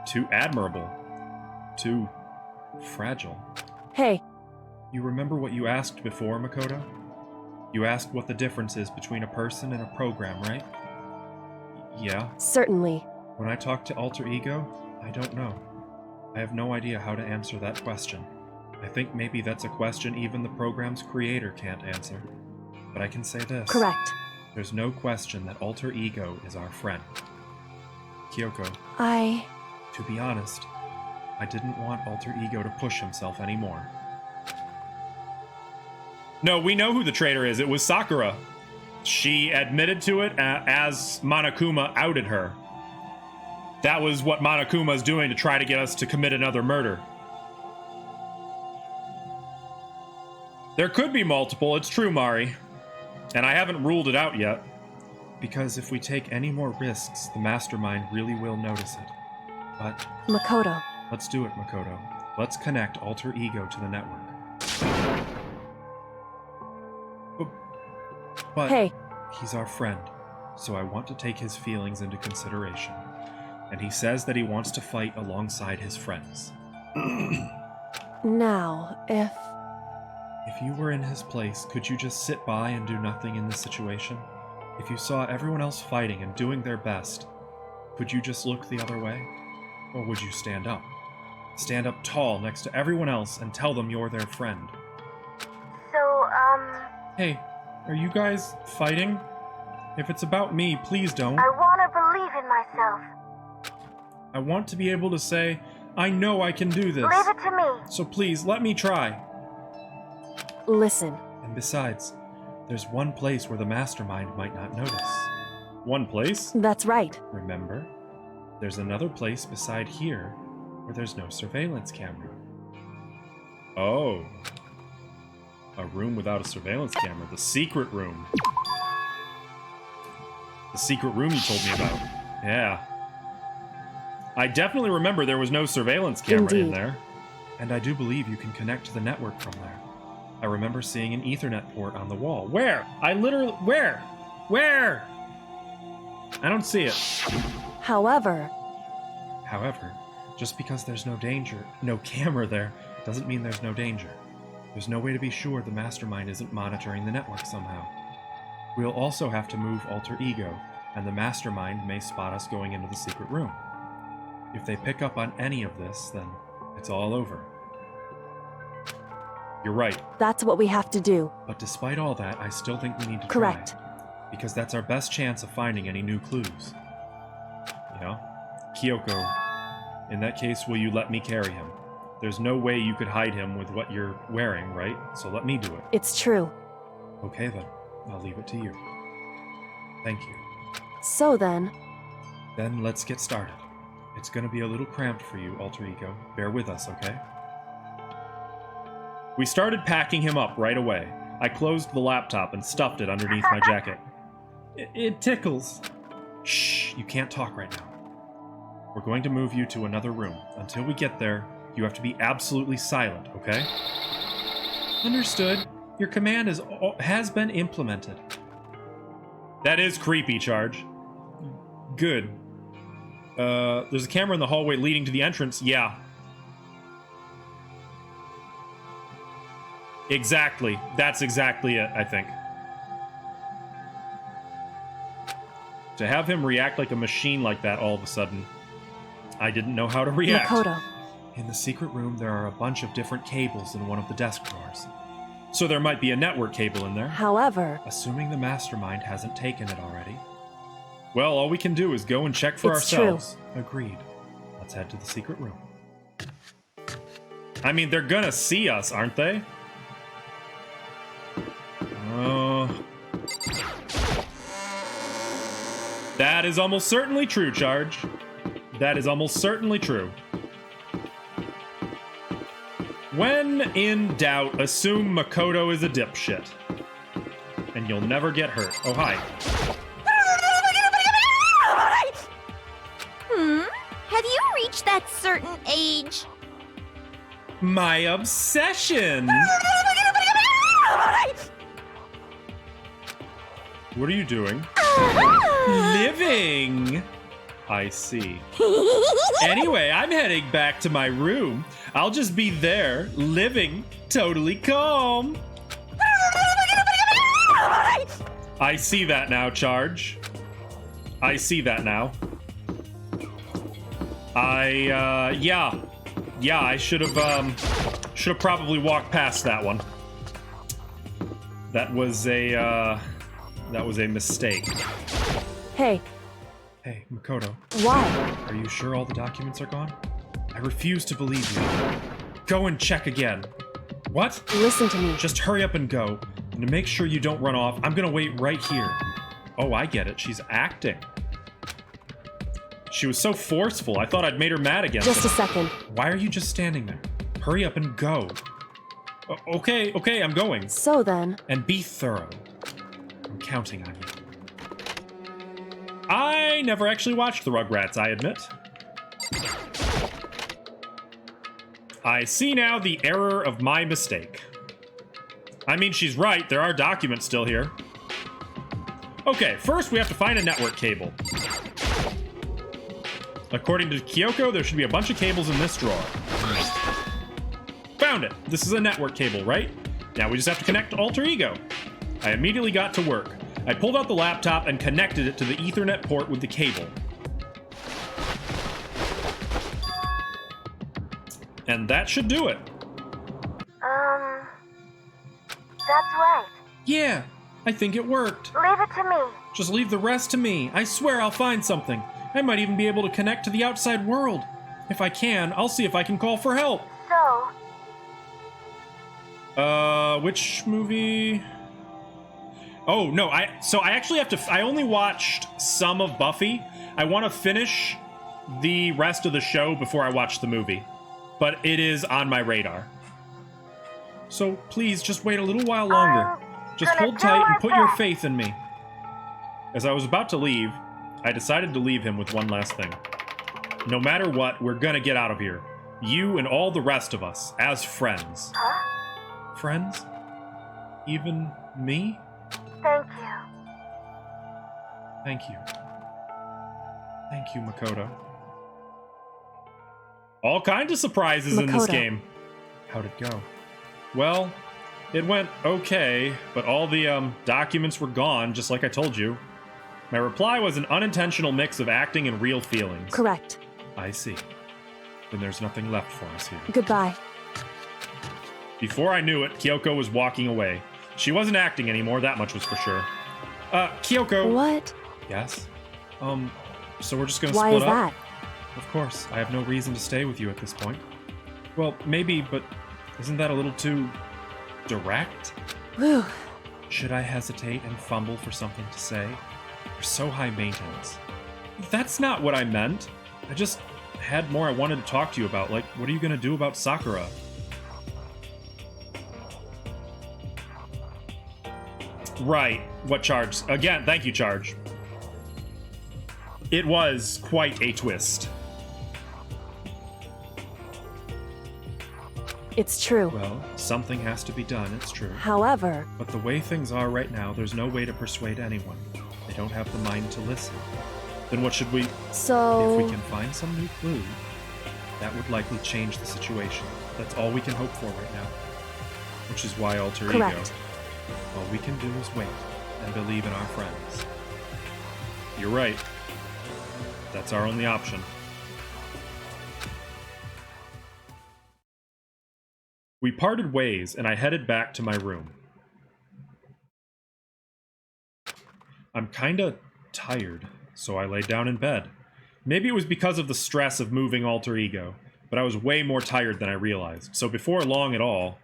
Speaker 1: Too admirable. Too fragile.
Speaker 8: Hey.
Speaker 1: You remember what you asked before, Makoto? You asked what the difference is between a person and a program, right? Yeah.
Speaker 8: Certainly.
Speaker 1: When I talk to Alter Ego, I don't know. I have no idea how to answer that question. I think maybe that's a question even the program's creator can't answer. But I can say this.
Speaker 8: Correct.
Speaker 1: There's no question that Alter Ego is our friend. Kyoko. To be honest, I didn't want Alter Ego to push himself anymore. No, we know who the traitor is. It was Sakura. She admitted to it as Monokuma outed her. That was what Monokuma's doing to try to get us to commit another murder. There could be multiple, it's true, Mari. And I haven't ruled it out yet. Because if we take any more risks, the Mastermind really will notice it. But...
Speaker 8: Makoto.
Speaker 1: Let's do it, Makoto. Let's connect Alter Ego to the network. But
Speaker 8: hey.
Speaker 1: He's our friend, so I want to take his feelings into consideration. And he says that he wants to fight alongside his friends.
Speaker 8: Now, if
Speaker 1: you were in his place, could you just sit by and do nothing in this situation? If you saw everyone else fighting and doing their best, could you just look the other way? Or would you stand up? Stand up tall next to everyone else and tell them you're their friend.
Speaker 11: So,
Speaker 1: Hey, are you guys fighting? If it's about me, please don't.
Speaker 11: I want to believe in myself.
Speaker 1: I want to be able to say, I know I can do this.
Speaker 11: Leave it to me.
Speaker 1: So please, let me try.
Speaker 8: Listen.
Speaker 1: And besides, there's one place where the Mastermind might not notice. One place?
Speaker 8: That's right.
Speaker 1: Remember? There's another place beside here where there's no surveillance camera. Oh. A room without a surveillance camera. The secret room. The secret room you told me about. Yeah. I definitely remember there was no surveillance camera in there. And I do believe you can connect to the network from there. I remember seeing an Ethernet port on the wall. Where? Where? Where? I don't see it.
Speaker 8: However,
Speaker 1: just because there's no camera there, doesn't mean there's no danger. There's no way to be sure the Mastermind isn't monitoring the network somehow. We'll also have to move Alter Ego, and the Mastermind may spot us going into the secret room. If they pick up on any of this, then it's all over. You're right.
Speaker 8: That's what we have to do.
Speaker 1: But despite all that, I still think we need to
Speaker 8: Correct.
Speaker 1: try. Because that's our best chance of finding any new clues. You know? Kyoko, in that case, will you let me carry him? There's no way you could hide him with what you're wearing, right? So let me do it.
Speaker 8: It's true.
Speaker 1: Okay then, I'll leave it to you. Thank you.
Speaker 8: So then...
Speaker 1: Then let's get started. It's gonna be a little cramped for you, Alter Ego. Bear with us, okay? We started packing him up right away. I closed the laptop and stuffed it underneath my jacket. It tickles. Shh, you can't talk right now. We're going to move you to another room. Until we get there, you have to be absolutely silent, okay? Understood. Your command has been implemented. That is creepy, Charge. Good. There's a camera in the hallway leading to the entrance. Yeah. Exactly. That's exactly it, I think. To have him react like a machine like that all of a sudden, I didn't know how to react.
Speaker 8: Makoto.
Speaker 1: In the secret room, there are a bunch of different cables in one of the desk drawers. So there might be a network cable in there.
Speaker 8: However,
Speaker 1: Assuming the Mastermind hasn't taken it already. Well, all we can do is go and check for
Speaker 8: It's
Speaker 1: ourselves. Agreed. Let's head to the secret room. I mean, they're gonna see us, aren't they? That is almost certainly true, Charge. That is almost certainly true. When in doubt, assume Makoto is a dipshit. And you'll never get hurt. Oh, hi.
Speaker 9: Have you reached that certain age?
Speaker 1: My obsession! What are you doing? Living! I see. Anyway, I'm heading back to my room. I'll just be there, living, totally calm. I see that now, Charge. I see that now. Yeah, I should have probably walked past that one. That was a mistake.
Speaker 8: hey,
Speaker 1: Hey, Makoto,
Speaker 8: why?
Speaker 1: are you sure all the documents are gone? I refuse to believe you. Go and check again. What?
Speaker 8: Listen to me.
Speaker 1: Just hurry up and go. And to make sure you don't run off, I'm gonna wait right here. Oh, I get it. She's acting. She was so forceful. I thought I'd made her mad again.
Speaker 8: Just a second.
Speaker 1: Why are you just standing there? Hurry up and go. Okay, I'm going.
Speaker 8: So then,
Speaker 1: And be thorough. I'm counting on you. I never actually watched the Rugrats, I admit. I see now the error of my mistake. I mean, she's right. There are documents still here. Okay, first we have to find a network cable. According to Kyoko, there should be a bunch of cables in this drawer. Found it. This is a network cable, right? Now we just have to connect to Alter Ego. I immediately got to work. I pulled out the laptop and connected it to the Ethernet port with the cable. And that should do it.
Speaker 11: That's right.
Speaker 1: Yeah, I think it worked.
Speaker 11: Leave it to me.
Speaker 1: Just leave the rest to me. I swear I'll find something. I might even be able to connect to the outside world. If I can, I'll see if I can call for help.
Speaker 11: So,
Speaker 1: Which movie? Oh, no, I actually have to, I only watched some of Buffy. I want to finish the rest of the show before I watch the movie. But it is on my radar. So please, just wait a little while longer. Just hold tight and put your faith in me. As I was about to leave, I decided to leave him with one last thing. No matter what, we're gonna get out of here. You and all the rest of us, as friends.
Speaker 11: huh?
Speaker 1: Friends? Even me?
Speaker 11: Thank you.
Speaker 1: Thank you. Thank you, Makoto. All kinds of surprises in this
Speaker 8: Makoto.
Speaker 1: game. How'd it go? Well, it went okay, but all the documents were gone, just like I told you. My reply was an unintentional mix of acting and real feelings.
Speaker 8: correct.
Speaker 1: I see. Then there's nothing left for us here.
Speaker 8: Goodbye.
Speaker 1: Before I knew it, Kyoko was walking away. She wasn't acting anymore, that much was for sure. Kyoko.
Speaker 8: What?
Speaker 1: Yes? So we're just gonna
Speaker 8: Why
Speaker 1: split
Speaker 8: is
Speaker 1: up?
Speaker 8: that?
Speaker 1: Of course, I have no reason to stay with you at this point. Well, maybe, but isn't that a little too direct?
Speaker 8: Whew.
Speaker 1: Should I hesitate and fumble for something to say? You're so high maintenance. That's not what I meant. I just had more I wanted to talk to you about, like, what are you gonna do about Sakura? Right, what Charge? Again, thank you, Charge. It was quite a twist.
Speaker 8: It's true.
Speaker 1: Well, something has to be done, it's true.
Speaker 8: However,
Speaker 1: But the way things are right now, there's no way to persuade anyone. They don't have the mind to listen. Then what should we...
Speaker 8: So...
Speaker 1: If we can find some new clue, that would likely change the situation. That's all we can hope for right now. Which is why Alter
Speaker 8: Correct.
Speaker 1: Ego. All we can do is wait and believe in our friends. You're right. That's our only option. We parted ways, and I headed back to my room. I'm kinda tired, so I laid down in bed. Maybe it was because of the stress of moving Alter Ego, but I was way more tired than I realized. So before long at all,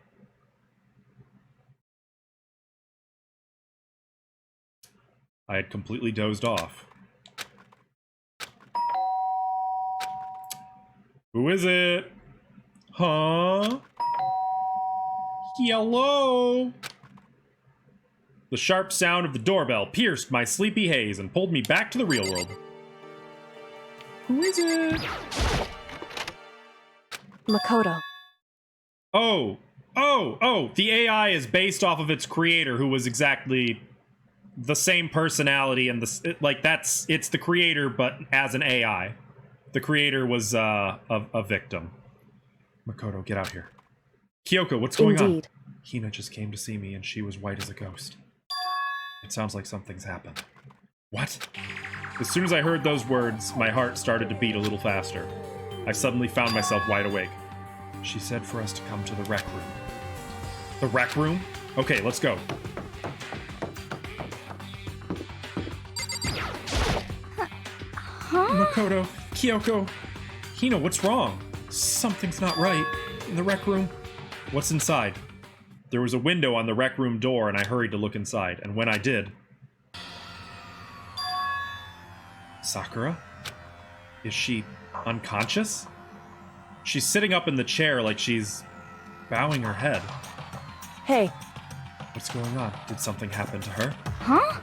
Speaker 1: I had completely dozed off. Who is it? Huh? Hello? The sharp sound of the doorbell pierced my sleepy haze and pulled me back to the real world. Who is it?
Speaker 8: Makoto.
Speaker 1: Oh, the AI is based off of its creator, who was exactly the same personality, and it's the creator, but as an AI. The creator was a victim. Makoto, get out here. Kyoko, what's going
Speaker 8: Indeed.
Speaker 1: on? Hina just came to see me, and she was white as a ghost. It sounds like something's happened. What? As soon as I heard those words, my heart started to beat a little faster. I suddenly found myself wide awake. She said for us to come to the rec room. The rec room? Okay, let's go. Makoto, Kyoko, Hina, what's wrong? Something's not right. In the rec room. What's inside? There was a window on the rec room door, and I hurried to look inside. And when I did... Sakura? Is she unconscious? She's sitting up in the chair like she's bowing her head.
Speaker 8: Hey.
Speaker 1: What's going on? Did something happen to her?
Speaker 9: Huh?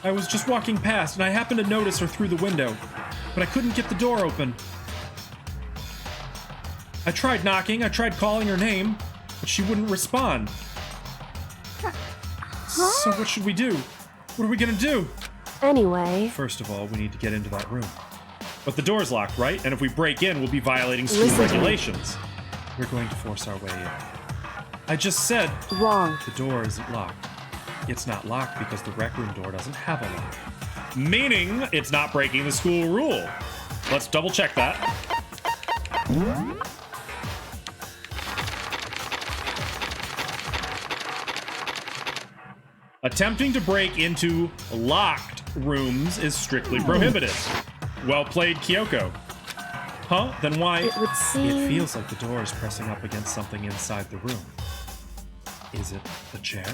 Speaker 1: I was just walking past, and I happened to notice her through the window, but I couldn't get the door open. I tried knocking, I tried calling her name, but she wouldn't respond. So what should we do? What are we gonna do?
Speaker 8: Anyway...
Speaker 1: First of all, we need to get into that room. But the door's locked, right? And if we break in, we'll be violating school
Speaker 8: Listen to me.
Speaker 1: regulations. We're going to force our way in. I just said...
Speaker 8: Wrong.
Speaker 1: The door isn't locked. It's not locked because the rec room door doesn't have a lock. Meaning, it's not breaking the school rule. Let's double check that. Attempting to break into locked rooms is strictly prohibited. Well played, Kyoko. Huh? Then why?
Speaker 8: It would seem...
Speaker 1: It feels like the door is pressing up against something inside the room. Is it the chair?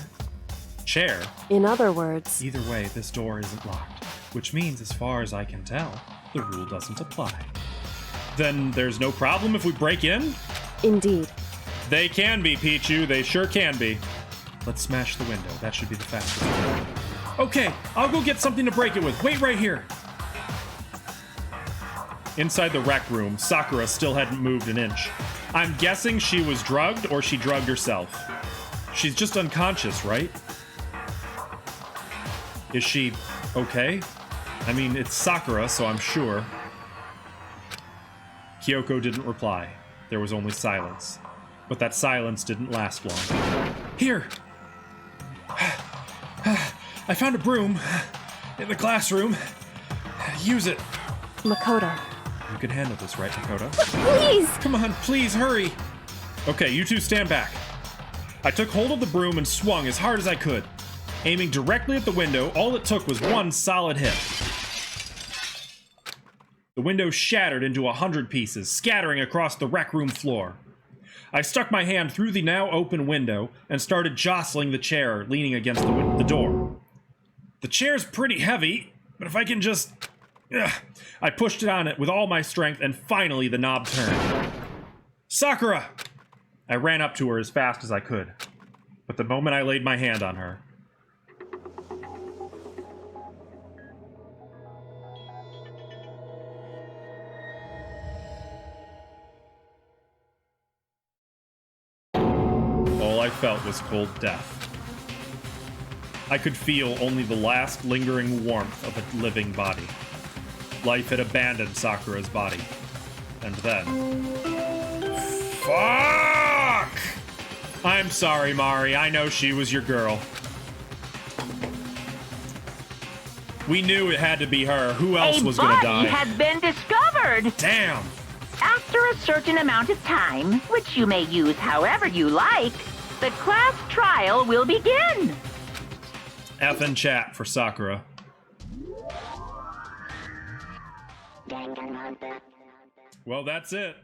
Speaker 1: Chair?
Speaker 8: In other words...
Speaker 1: Either way, this door isn't locked, which means, as far as I can tell, the rule doesn't apply. Then there's no problem if we break in?
Speaker 8: Indeed.
Speaker 1: They can be, Pichu. They sure can be. Let's smash the window. That should be the fastest way. Okay, I'll go get something to break it with. Wait right here. Inside the rec room, Sakura still hadn't moved an inch. I'm guessing she was drugged or she drugged herself. She's just unconscious, right? Is she okay? I mean, it's Sakura, so I'm sure. Kyoko didn't reply. There was only silence. But that silence didn't last long. Here! I found a broom in the classroom. Use it.
Speaker 8: Makoto.
Speaker 1: You can handle this, right, Makoto?
Speaker 9: Please!
Speaker 1: Come on, please, hurry! Okay, you two stand back. I took hold of the broom and swung as hard as I could. Aiming directly at the window, all it took was one solid hit. The window shattered into 100 pieces, scattering across the rec room floor. I stuck my hand through the now open window and started jostling the chair leaning against the door. The chair's pretty heavy, but if I can just... I pushed it on it with all my strength, and finally the knob turned. Sakura! I ran up to her as fast as I could. But the moment I laid my hand on her... all I felt was cold death. I could feel only the last lingering warmth of a living body. life had abandoned Sakura's body. And then... Fuck! I'm sorry, Mari. I know she was your girl. We knew it had to be her. Who else was gonna die?
Speaker 6: A body has been discovered!
Speaker 1: Damn!
Speaker 6: After a certain amount of time, which you may use however you like, the class trial will begin.
Speaker 1: F in chat for Sakura.
Speaker 11: Danganronpa.
Speaker 1: Well, that's it.